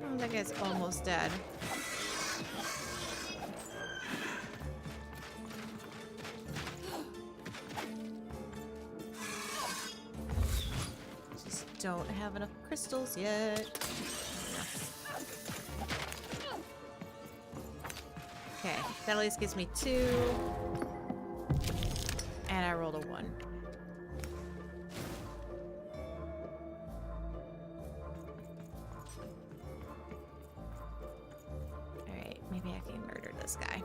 Oh, that guy's almost dead. Just don't have enough crystals yet. Okay, that at least gives me 2. And I rolled a 1. Alright, maybe I can murder this guy.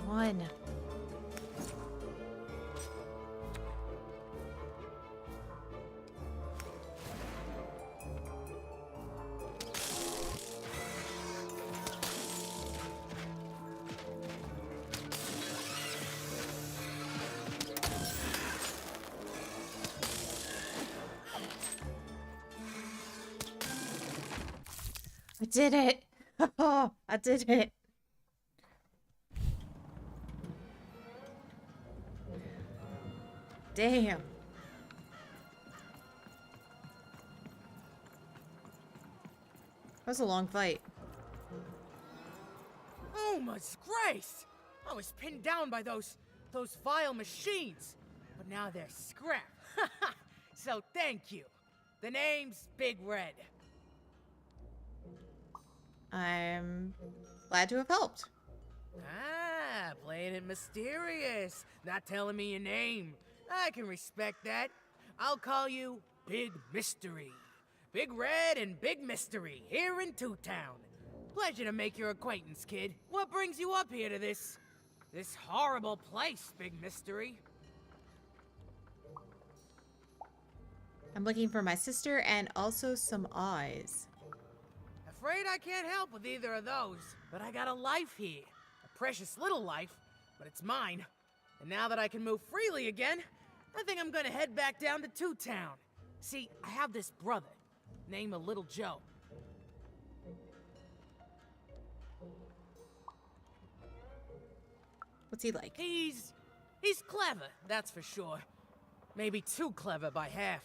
One. I did it! Oh, I did it! Damn. That was a long fight. Oh my grace! I was pinned down by those vile machines, but now they're scrap. So thank you. The name's Big Red. I'm glad to have helped. Ah, playing it mysterious, not telling me your name. I can respect that. I'll call you Big Mystery. Big Red and Big Mystery, here in Two Town. Pleasure to make your acquaintance, kid. What brings you up here to this horrible place, Big Mystery? I'm looking for my sister and also some eyes. Afraid I can't help with either of those, but I got a life here. A precious little life, but it's mine. And now that I can move freely again, I think I'm gonna head back down to Two Town. See, I have this brother, named Little Joe. What's he like? He's clever, that's for sure. Maybe too clever by half.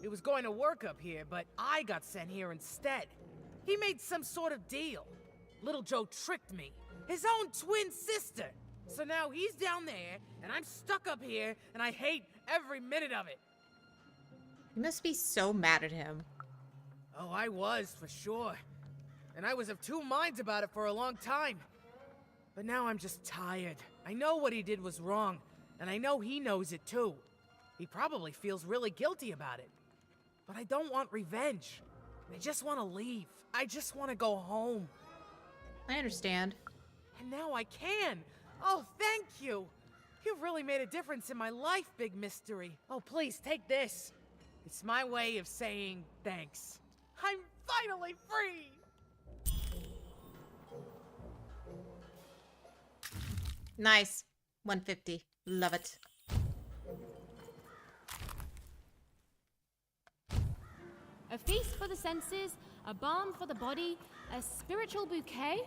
He was going to work up here, but I got sent here instead. He made some sort of deal. Little Joe tricked me. His own twin sister. So now he's down there, and I'm stuck up here, and I hate every minute of it. You must be so mad at him. Oh, I was, for sure. And I was of two minds about it for a long time. But now I'm just tired. I know what he did was wrong, and I know he knows it too. He probably feels really guilty about it. But I don't want revenge. I just want to leave. I just want to go home. I understand. And now I can. Oh, thank you. You've really made a difference in my life, Big Mystery. Oh, please, take this. It's my way of saying thanks. I'm finally free! Nice. 150. Love it. A feast for the senses, a balm for the body, a spiritual bouquet?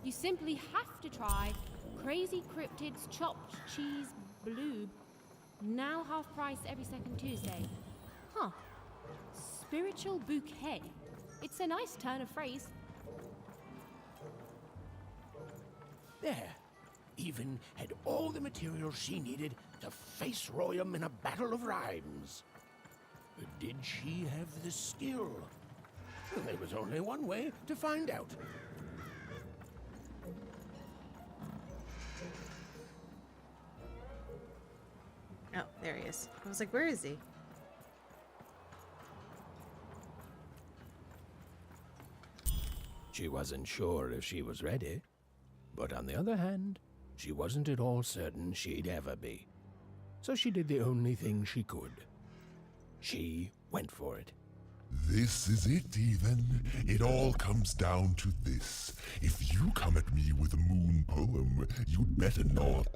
You simply have to try Crazy Cryptids Chopped Cheese Bloob. Now half price every second Tuesday. Huh. Spiritual bouquet. It's a nice turn of phrase. There. Even had all the material she needed to face Royum in a battle of rhymes. But did she have the skill? Well, there was only one way to find out. Oh, there he is. I was like, where is he? She wasn't sure if she was ready, but on the other hand, she wasn't at all certain she'd ever be. So she did the only thing she could. She went for it. This is it, even. It all comes down to this. If you come at me with a moon poem, you'd better not.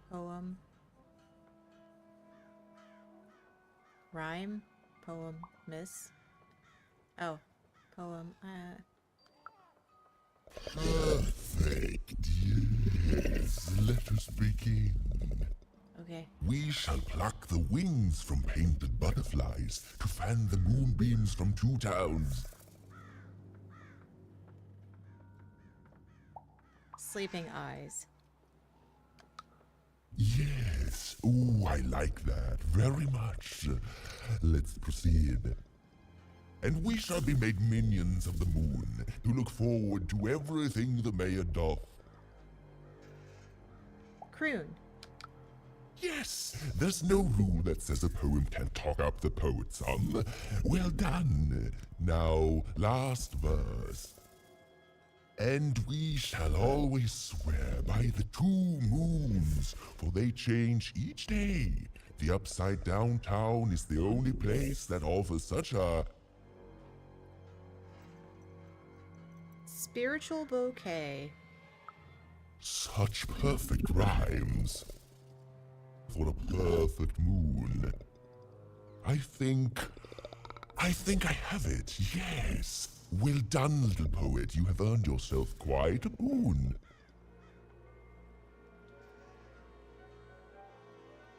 Poem. Rhyme? Poem. Miss? Oh. Poem. Perfect. Yes. Let us begin. Okay. We shall pluck the wings from painted butterflies to fan the moonbeams from two towns. Sleeping eyes. Yes. Oh, I like that very much. Let's proceed. And we shall be made minions of the moon to look forward to everything the mayor doth. Croon. Yes, there's no rule that says a poem can't talk up the poet, son. Well done. Now, last verse. And we shall always swear by the 2 moons, for they change each day. The upside down town is the only place that offers such a Spiritual bouquet. such perfect rhymes for a perfect moon. I think I have it, yes. Well done, little poet. You have earned yourself quite a boon.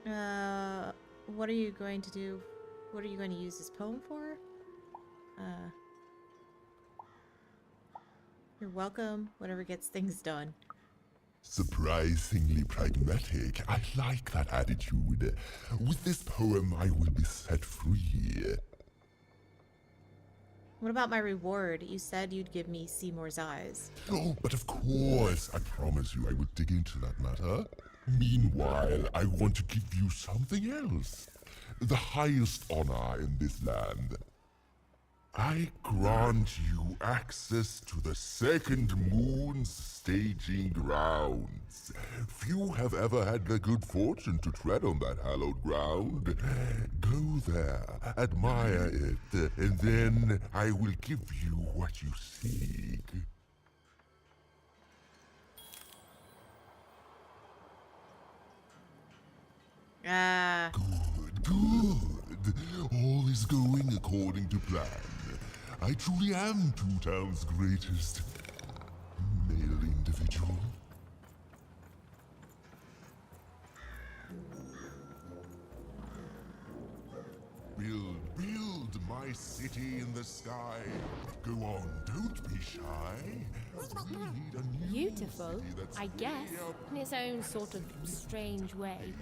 What are you going to do? What are you going to use this poem for? You're welcome. Whatever gets things done. Surprisingly pragmatic. I like that attitude. With this poem, I will be set free. What about my reward? You said you'd give me Seymour's eyes. Oh, but of course, I promise you I will dig into that matter. Meanwhile, I want to give you something else. The highest honor in this land. I grant you access to the second moon's staging grounds. Few have ever had the good fortune to tread on that hallowed ground. Go there, admire it, and then I will give you what you seek. Good. All is going according to plan. I truly am Two Town's greatest male individual. Build my city in the sky. Go on, don't be shy. We need a new Beautiful, city that's I guess, way up. in its own sort of strange way.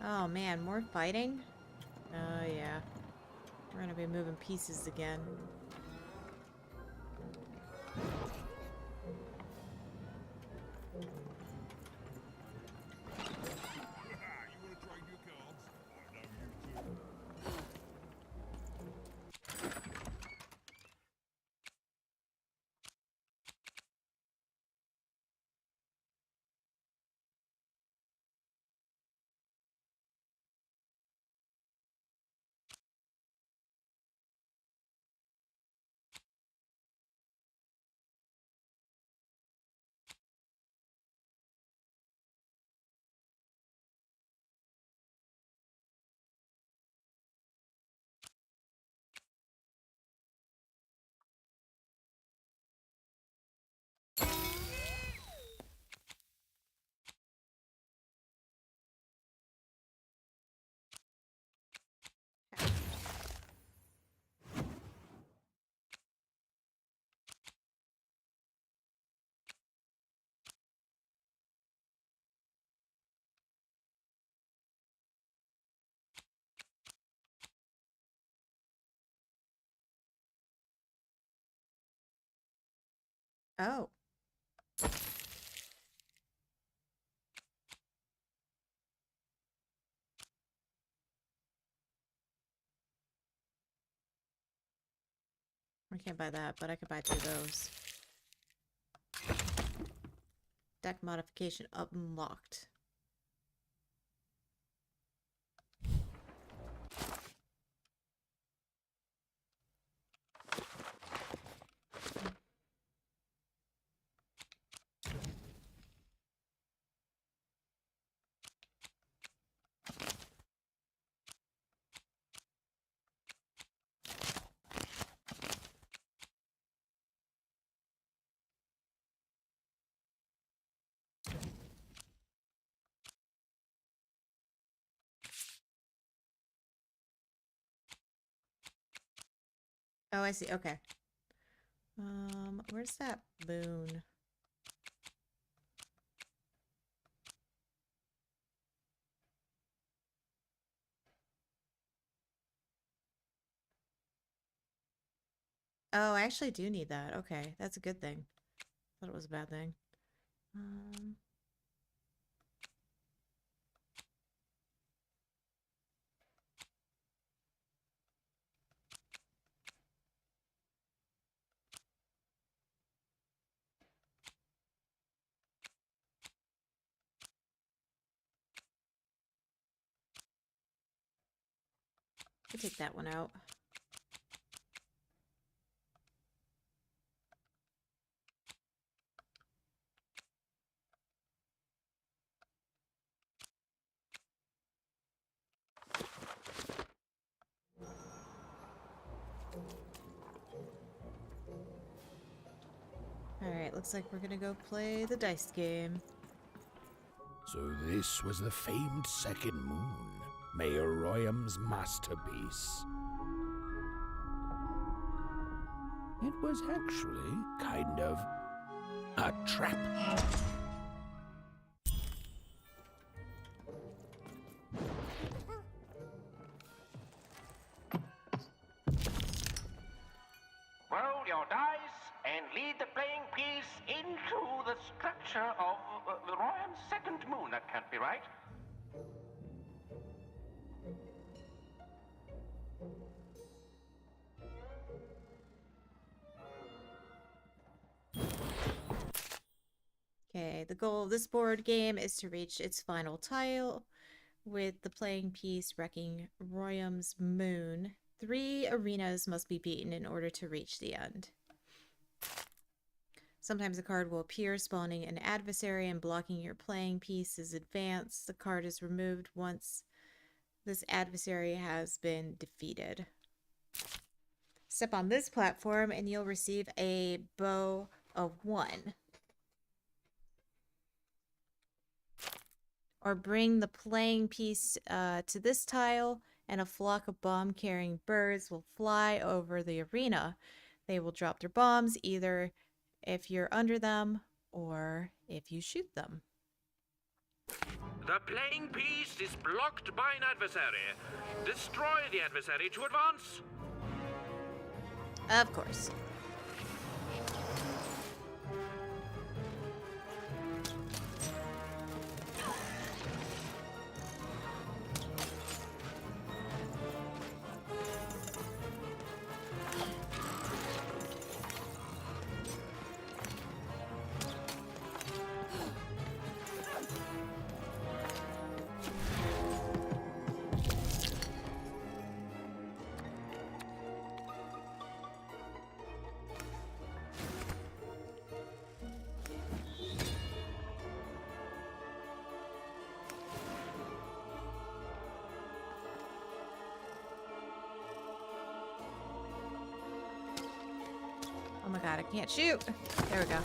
Oh man, more fighting? Oh yeah. We're gonna be moving pieces again. Oh. I can't buy that, but I could buy 2 of those. Deck modification unlocked. Oh, I see. Okay. Where's that boon? Oh, I actually do need that. Okay, that's a good thing. Thought it was a bad thing. I'll take that one out. Alright, looks like we're gonna go play the dice game. So this was the famed second moon, Mayor Royam's masterpiece. It was actually kind of a trap. Roll your dice and lead the playing piece into the structure of Royan's second moon. That can't be right. Okay, the goal of this board game is to reach its final tile with the playing piece wrecking Royam's moon. 3 arenas must be beaten in order to reach the end. Sometimes a card will appear, spawning an adversary and blocking your playing piece's advance. The card is removed once this adversary has been defeated. Step on this platform and you'll receive a bow of 1. Or bring the playing piece to this tile, and a flock of bomb-carrying birds will fly over the arena. They will drop their bombs either if you're under them or if you shoot them. The playing piece is blocked by an adversary. Destroy the adversary to advance. Of course. Oh my god, I can't shoot. There we go.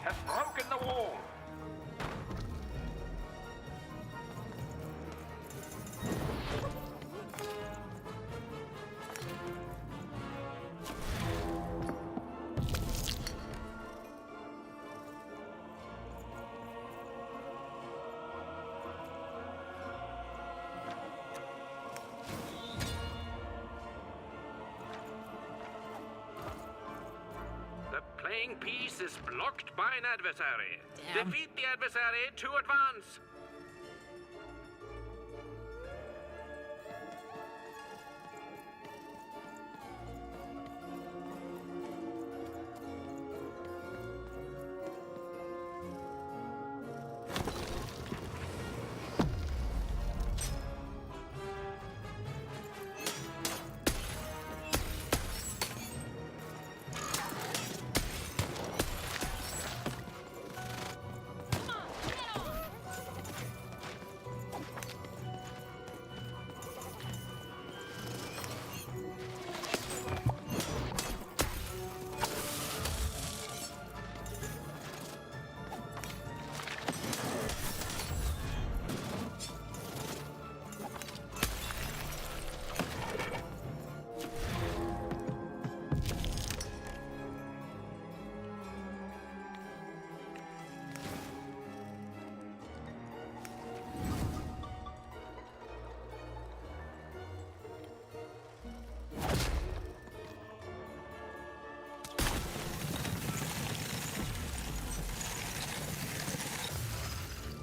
has broken the wall. The playing piece is blocked by an adversary. Damn. Defeat the adversary to advance.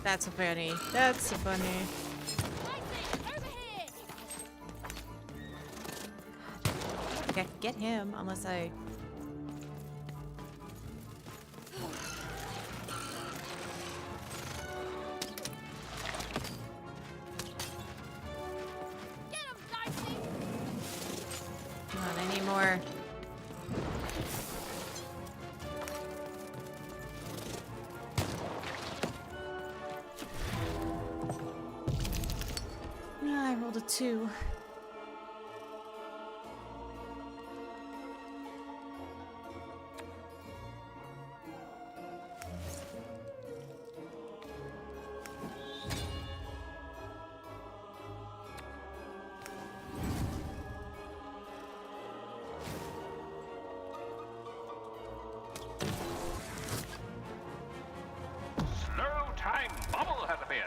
That's funny. That's funny. Get him, unless I... Come on, I need more. Yeah, I rolled a 2. Slow time bubble has appeared.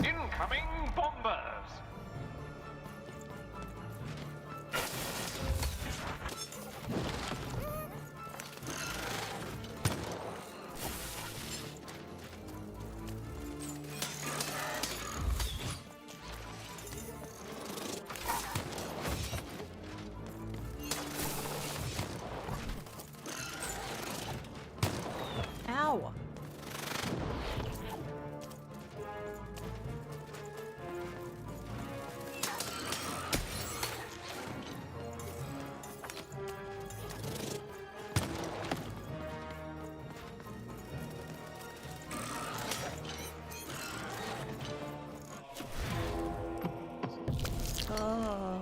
Incoming bombers! Ow. Oh.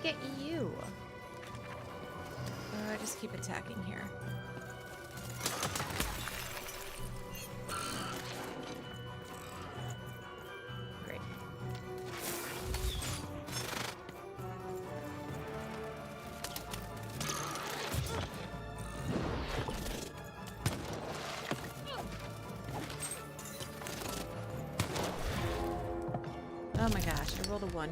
get you? Just keep attacking here. Great. Oh my gosh, I rolled a 1.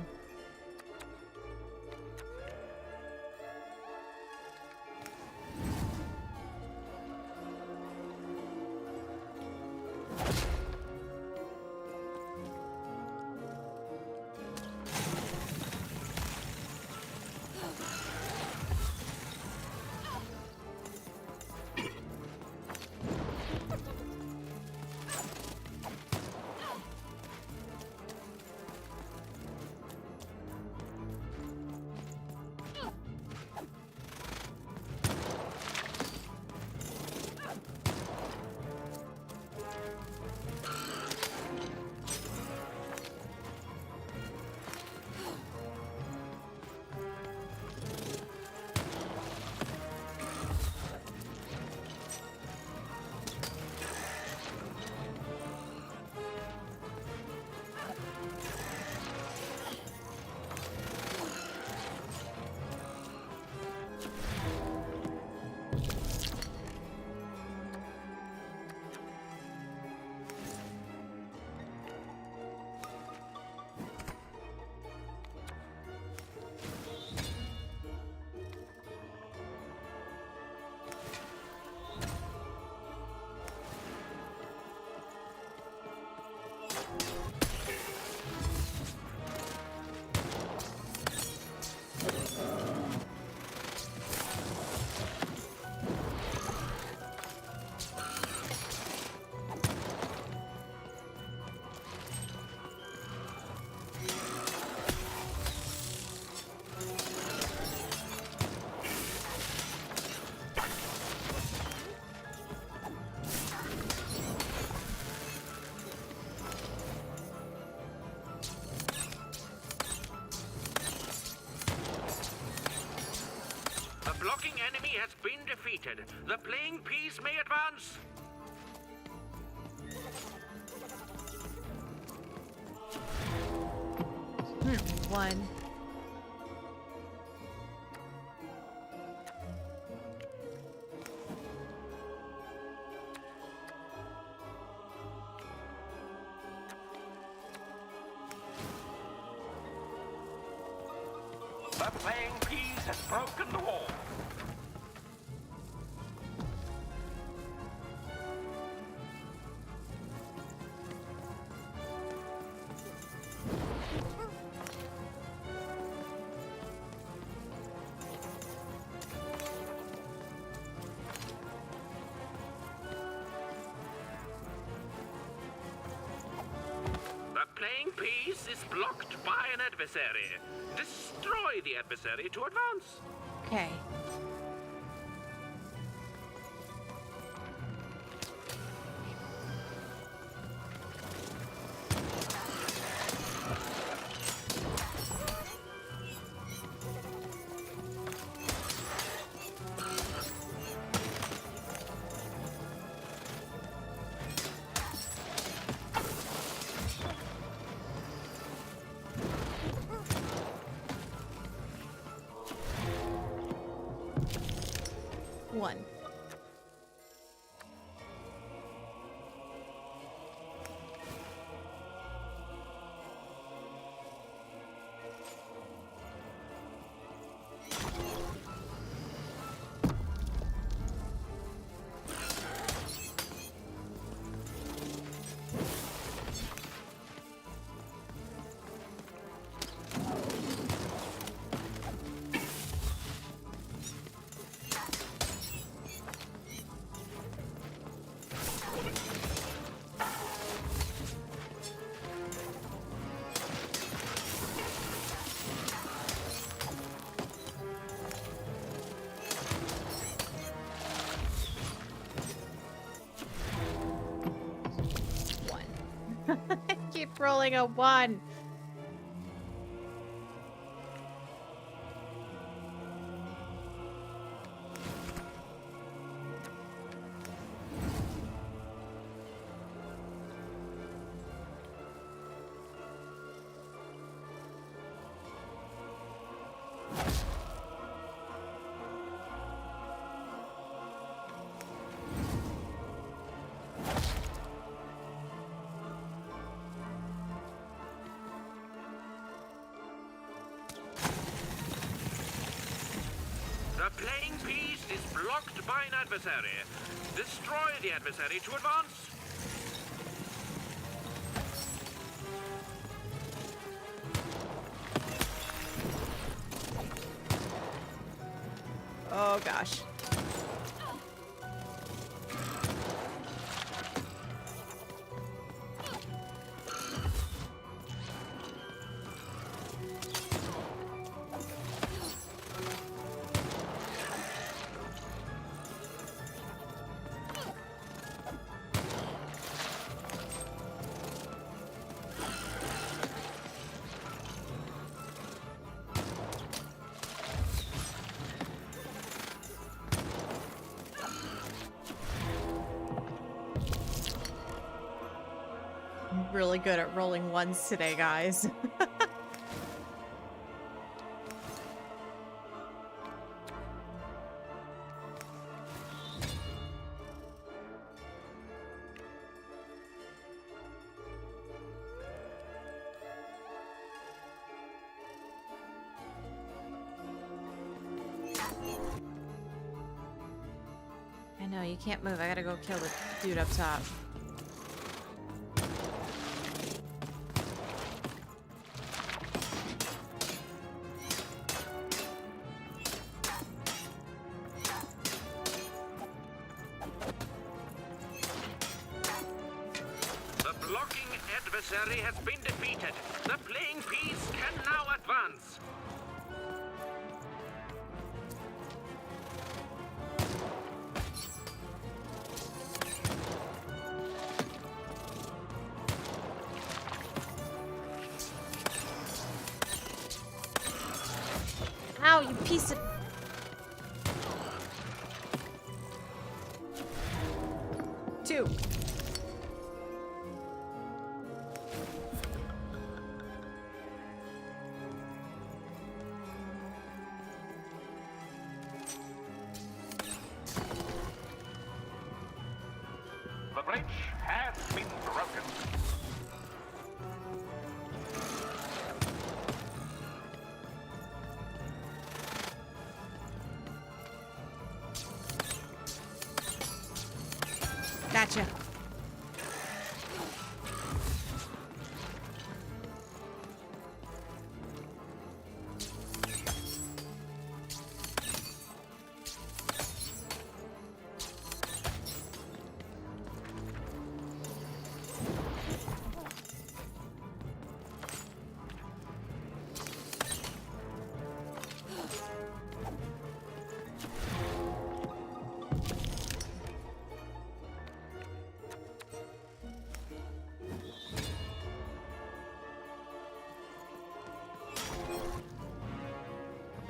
A blocking enemy has been defeated. The playing piece may advance. One. The playing piece has broken the wall. The playing piece is blocked by an adversary. Destroy the adversary to advance. Okay. One. Keep rolling a 1. The playing piece is blocked by an adversary. Destroy the adversary to advance. Oh gosh. I'm really good at rolling ones today, guys. I know, you can't move. I gotta go kill the dude up top. The blocking adversary has been defeated. The playing piece can now advance. Ow, you piece of... Two. The bridge has been broken. Gotcha.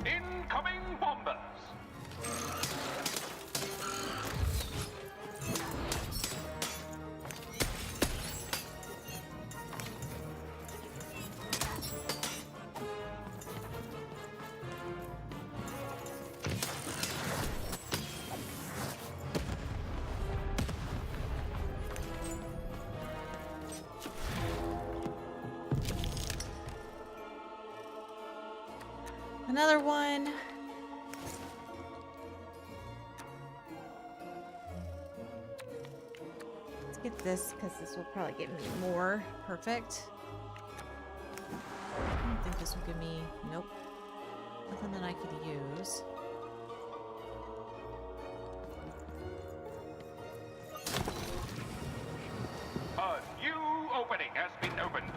Incoming bombers. Another one. Let's get this, because this will probably get me more. Perfect. I don't think this will give me... Nope. Nothing that I could use. A new opening has been opened.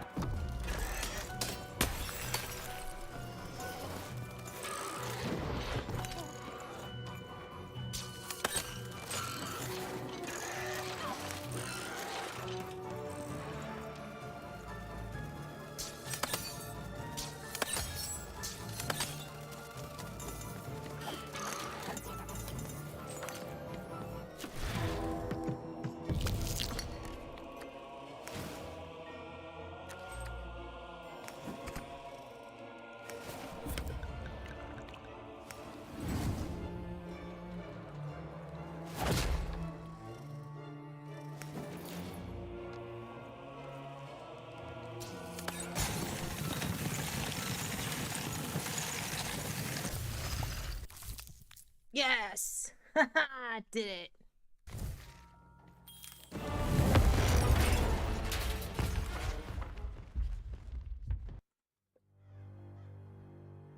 Yes! I did it.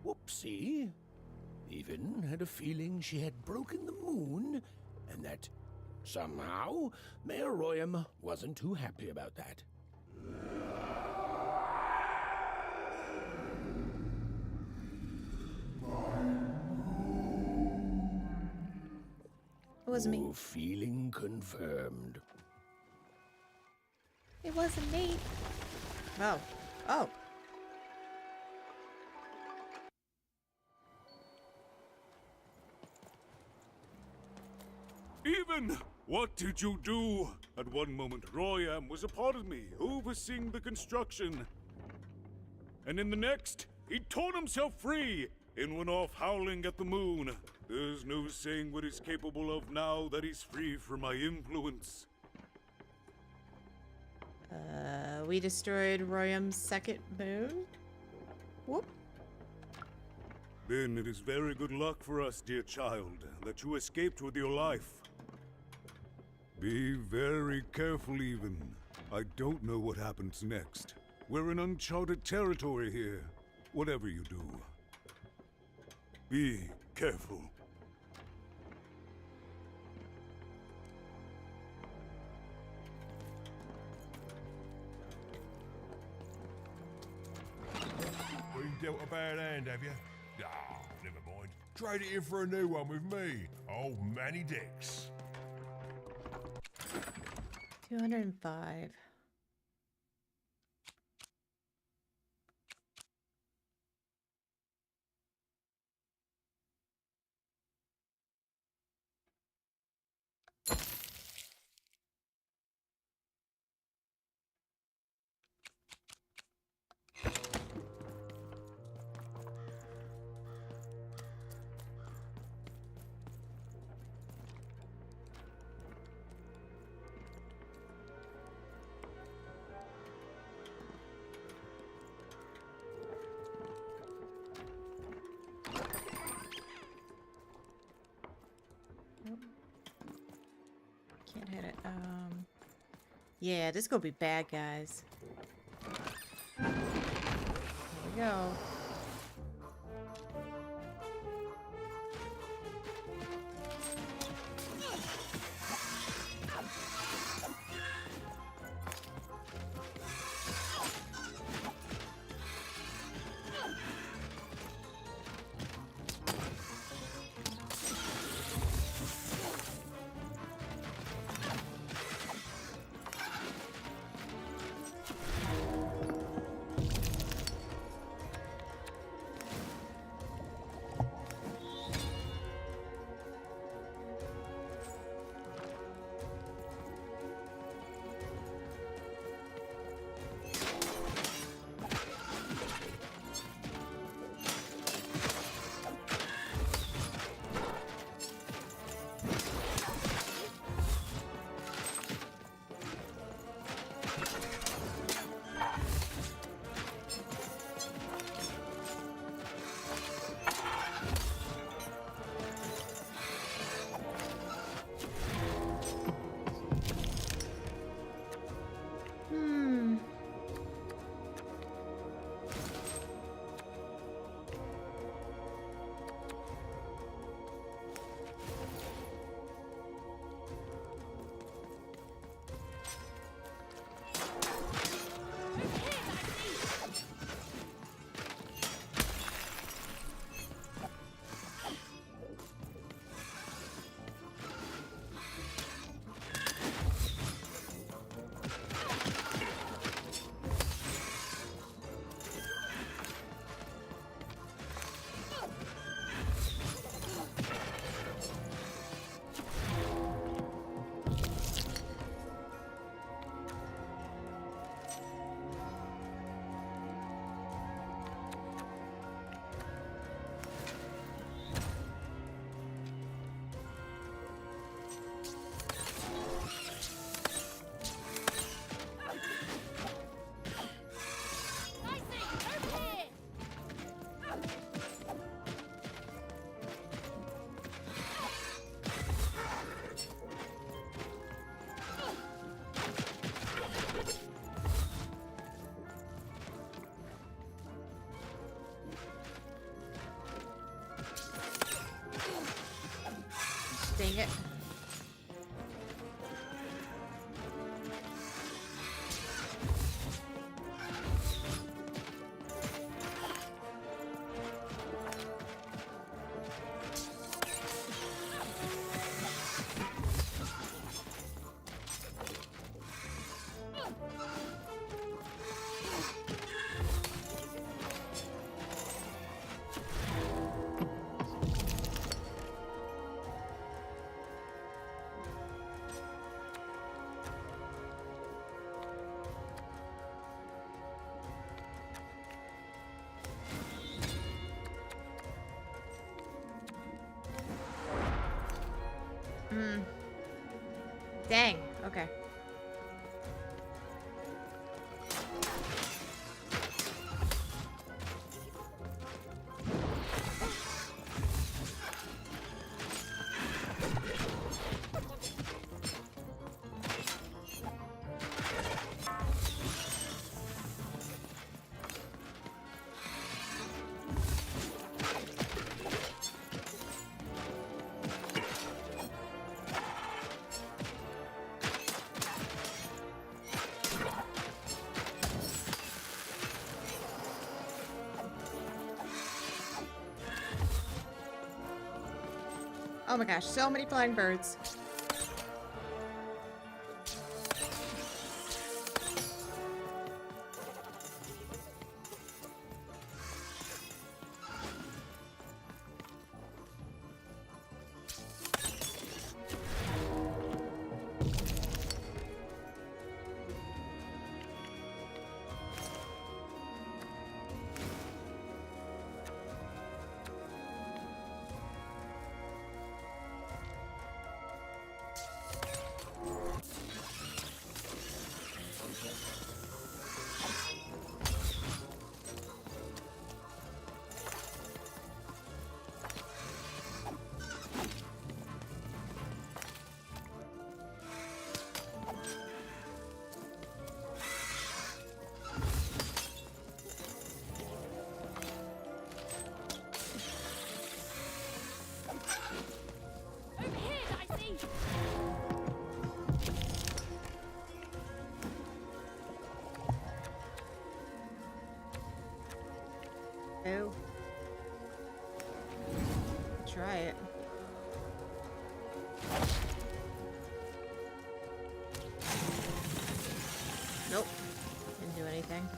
Whoopsie. Even had a feeling she had broken the moon, and that somehow Mayor Royam wasn't too happy about that. It wasn't me. Oh, feeling confirmed. It wasn't me. Oh. Oh. Even, what did you do? At one moment, Royam was a part of me, overseeing the construction. And in the next, he torn himself free and went off howling at the moon. There's no saying what he's capable of now that he's free from my influence. We destroyed Royam's second moon? Whoop. Then it is very good luck for us, dear child, that you escaped with your life. Be very careful, even. I don't know what happens next. We're in uncharted territory here. Whatever you do, be careful. Been dealt a bad hand, have you? Ah, never mind. Trade it in for a new one with me, old Manny Dix. 205. Can't hit it. Yeah, this is gonna be bad, guys. Here we go. Dang it. Dang. Okay. Oh my gosh, so many flying birds. Oh. Try it. Nope. Didn't do anything.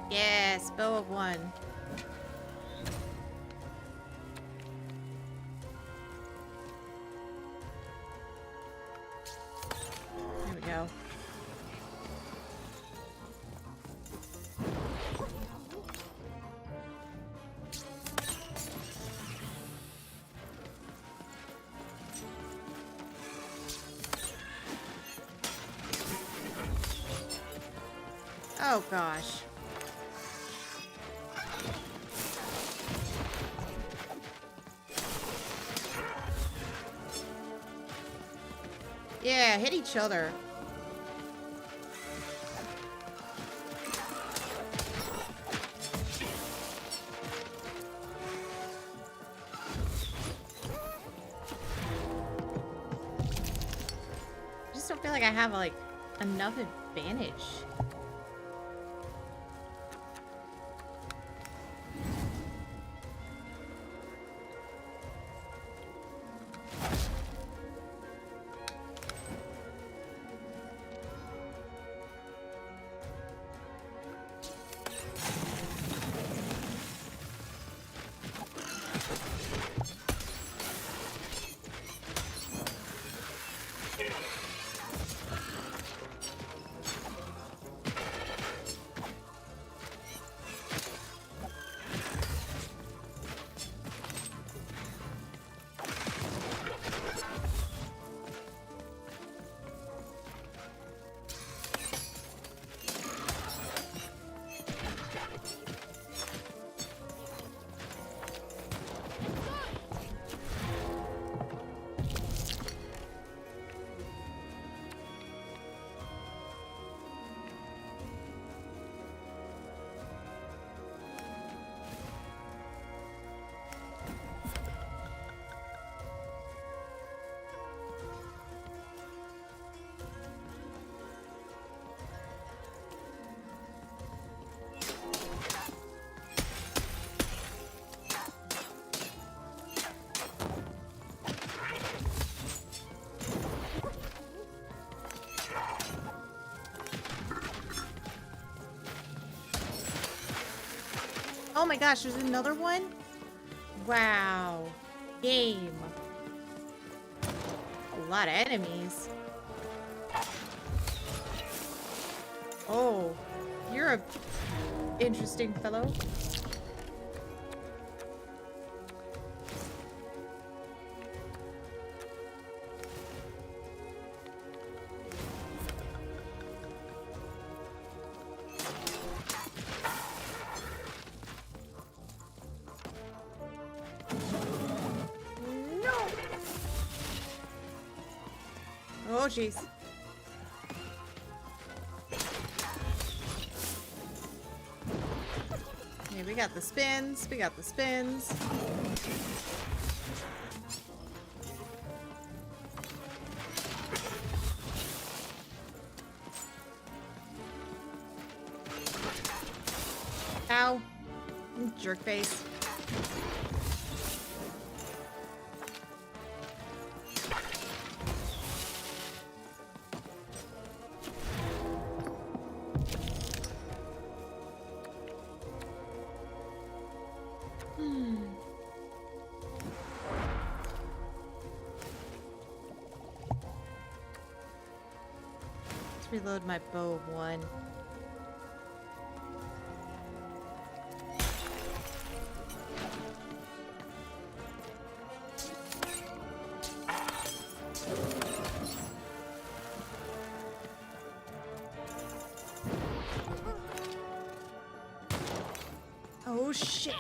Yes, bow of one. There we go. Oh gosh. Yeah, hit each other. I just don't feel like I have like enough advantage. Oh my gosh, there's another one? Wow. Game. A lot of enemies. Oh, you're a interesting fellow. Oh, jeez. Yeah, we got the spins. We got the spins. Ow. Jerk face. Let's reload my bow of one. Oh shit.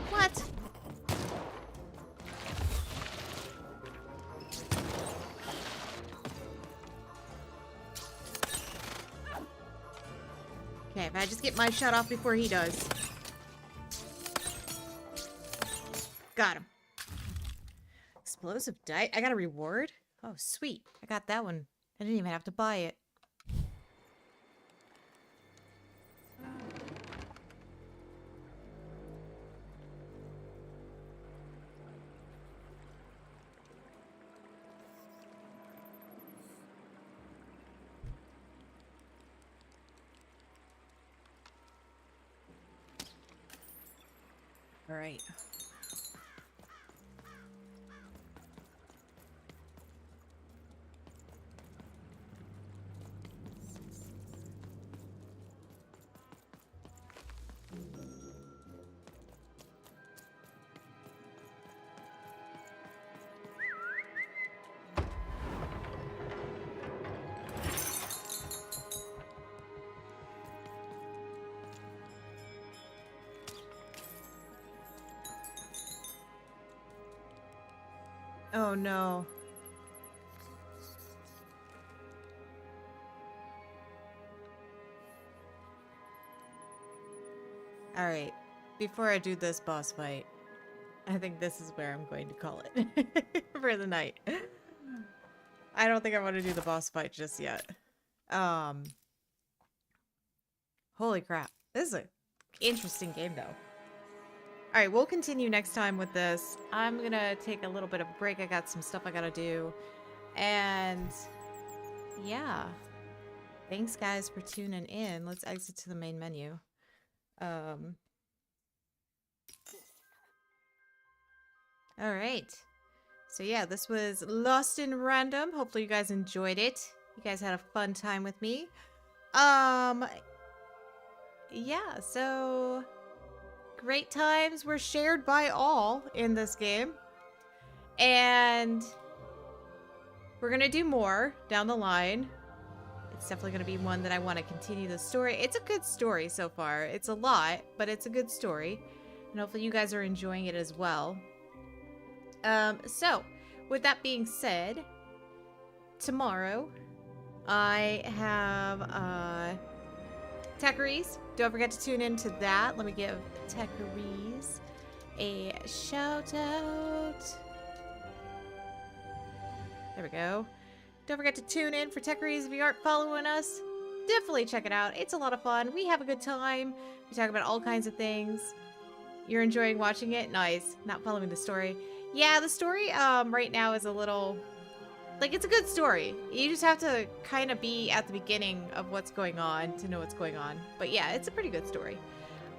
What? Okay, if I just get my shot off before he does. Got him. Explosive dice. I got a reward? Oh, sweet. I got that one. I didn't even have to buy it. All right. Oh no. Alright, before I do this boss fight, I think this is where I'm going to call it for the night. I don't think I want to do the boss fight just yet. Holy crap. This is an interesting game, though. All right, we'll continue next time with this. I'm going to take a little bit of a break. I got some stuff I got to do. And yeah. Thanks, guys, for tuning in. Let's exit to the main menu. All right. So yeah, this was Lost in Random. Hopefully you guys enjoyed it. You guys had a fun time with me. Yeah, so great times were shared by all in this game. And we're going to do more down the line. It's definitely going to be one that I want to continue the story. It's a good story so far. It's a lot, but it's a good story. And hopefully you guys are enjoying it as well. So, with that being said, tomorrow I have Techeries. Don't forget to tune into that. Let me give Techeries a shout out. There we go. Don't forget to tune in for Techeries if you aren't following us. Definitely check it out. It's a lot of fun. We have a good time. We talk about all kinds of things. You're enjoying watching it? Nice. Not following the story. Yeah, the story right now is a little... Like, it's a good story. You just have to kind of be at the beginning of what's going on to know what's going on. But yeah, it's a pretty good story.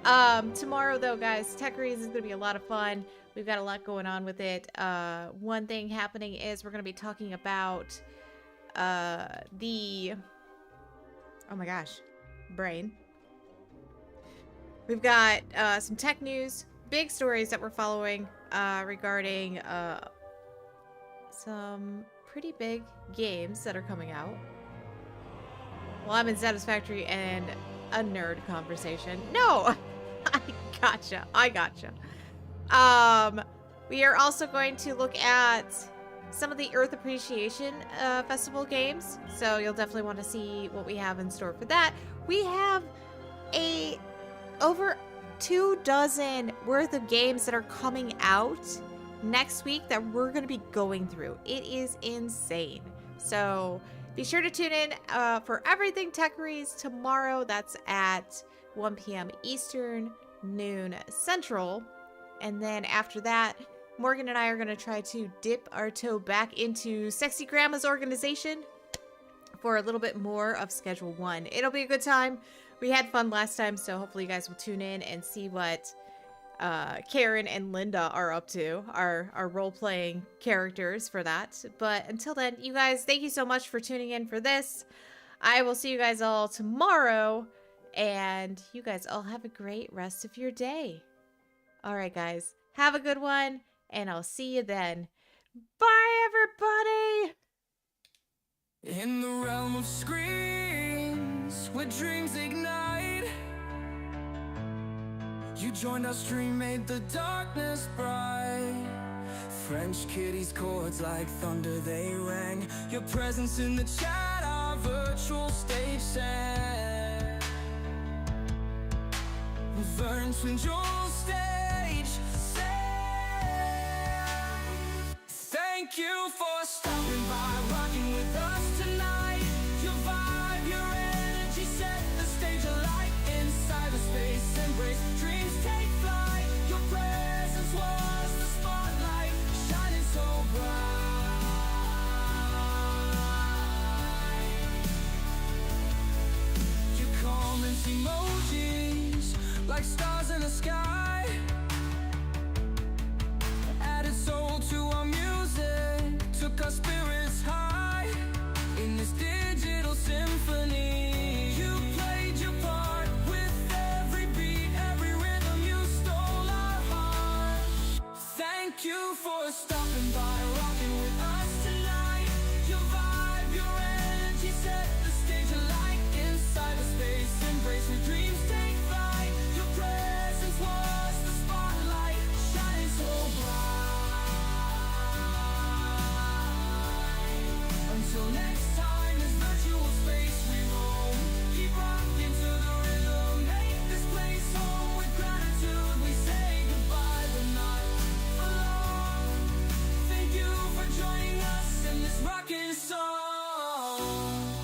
Tomorrow, though, guys, Techeries is going to be a lot of fun. We've got a lot going on with it. One thing happening is we're going to be talking about the... Oh my gosh. Brain. We've got some tech news, big stories that we're following regarding some pretty big games that are coming out. Well, I'm in Satisfactory and a nerd conversation. No! I gotcha. We are also going to look at some of the Earth Appreciation Festival games. So you'll definitely want to see what we have in store for that. We have over 24 worth of games that are coming out next week that we're going to be going through. It is insane. So be sure to tune in for everything Techeries tomorrow. That's at 1 p.m. Eastern, noon Central. And then after that, Morgan and I are going to try to dip our toe back into Sexy Grandma's organization for a little bit more of Schedule 1. It'll be a good time. We had fun last time, so hopefully you guys will tune in and see what Karen and Linda are up to, our role-playing characters for that. But until then, you guys, thank you so much for tuning in for this. I will see you guys all tomorrow, and you guys all have a great rest of your day. All right, guys, have a good one, and I'll see you then. Bye, everybody! In the realm of screens, where dreams ignite, you joined our stream, made the darkness bright. French kitties, chords like thunder they rang. Your presence in the chat, our virtual stage set. Vern twins your stage set. Thank you for stopping by, rocking with us tonight. Your vibe, your energy set the stage alight. Inside the space, embrace dreams, take flight. Your presence was the spotlight, shining so bright. Your comments, emojis, like stars in the sky, added soul to our music, took our spirits high in this digital symphony. You played your part with every beat, every rhythm, you stole our heart. Thank you for stopping by, rocking with us tonight. Your vibe, your energy set the stage alight. Inside the space, embrace your dreams, take flight. Your presence was the spotlight, shining so bright. Until next time, this virtual space we roam. Keep rocking to the rhythm, make this place home. With gratitude we say goodbye, but not rockin' song.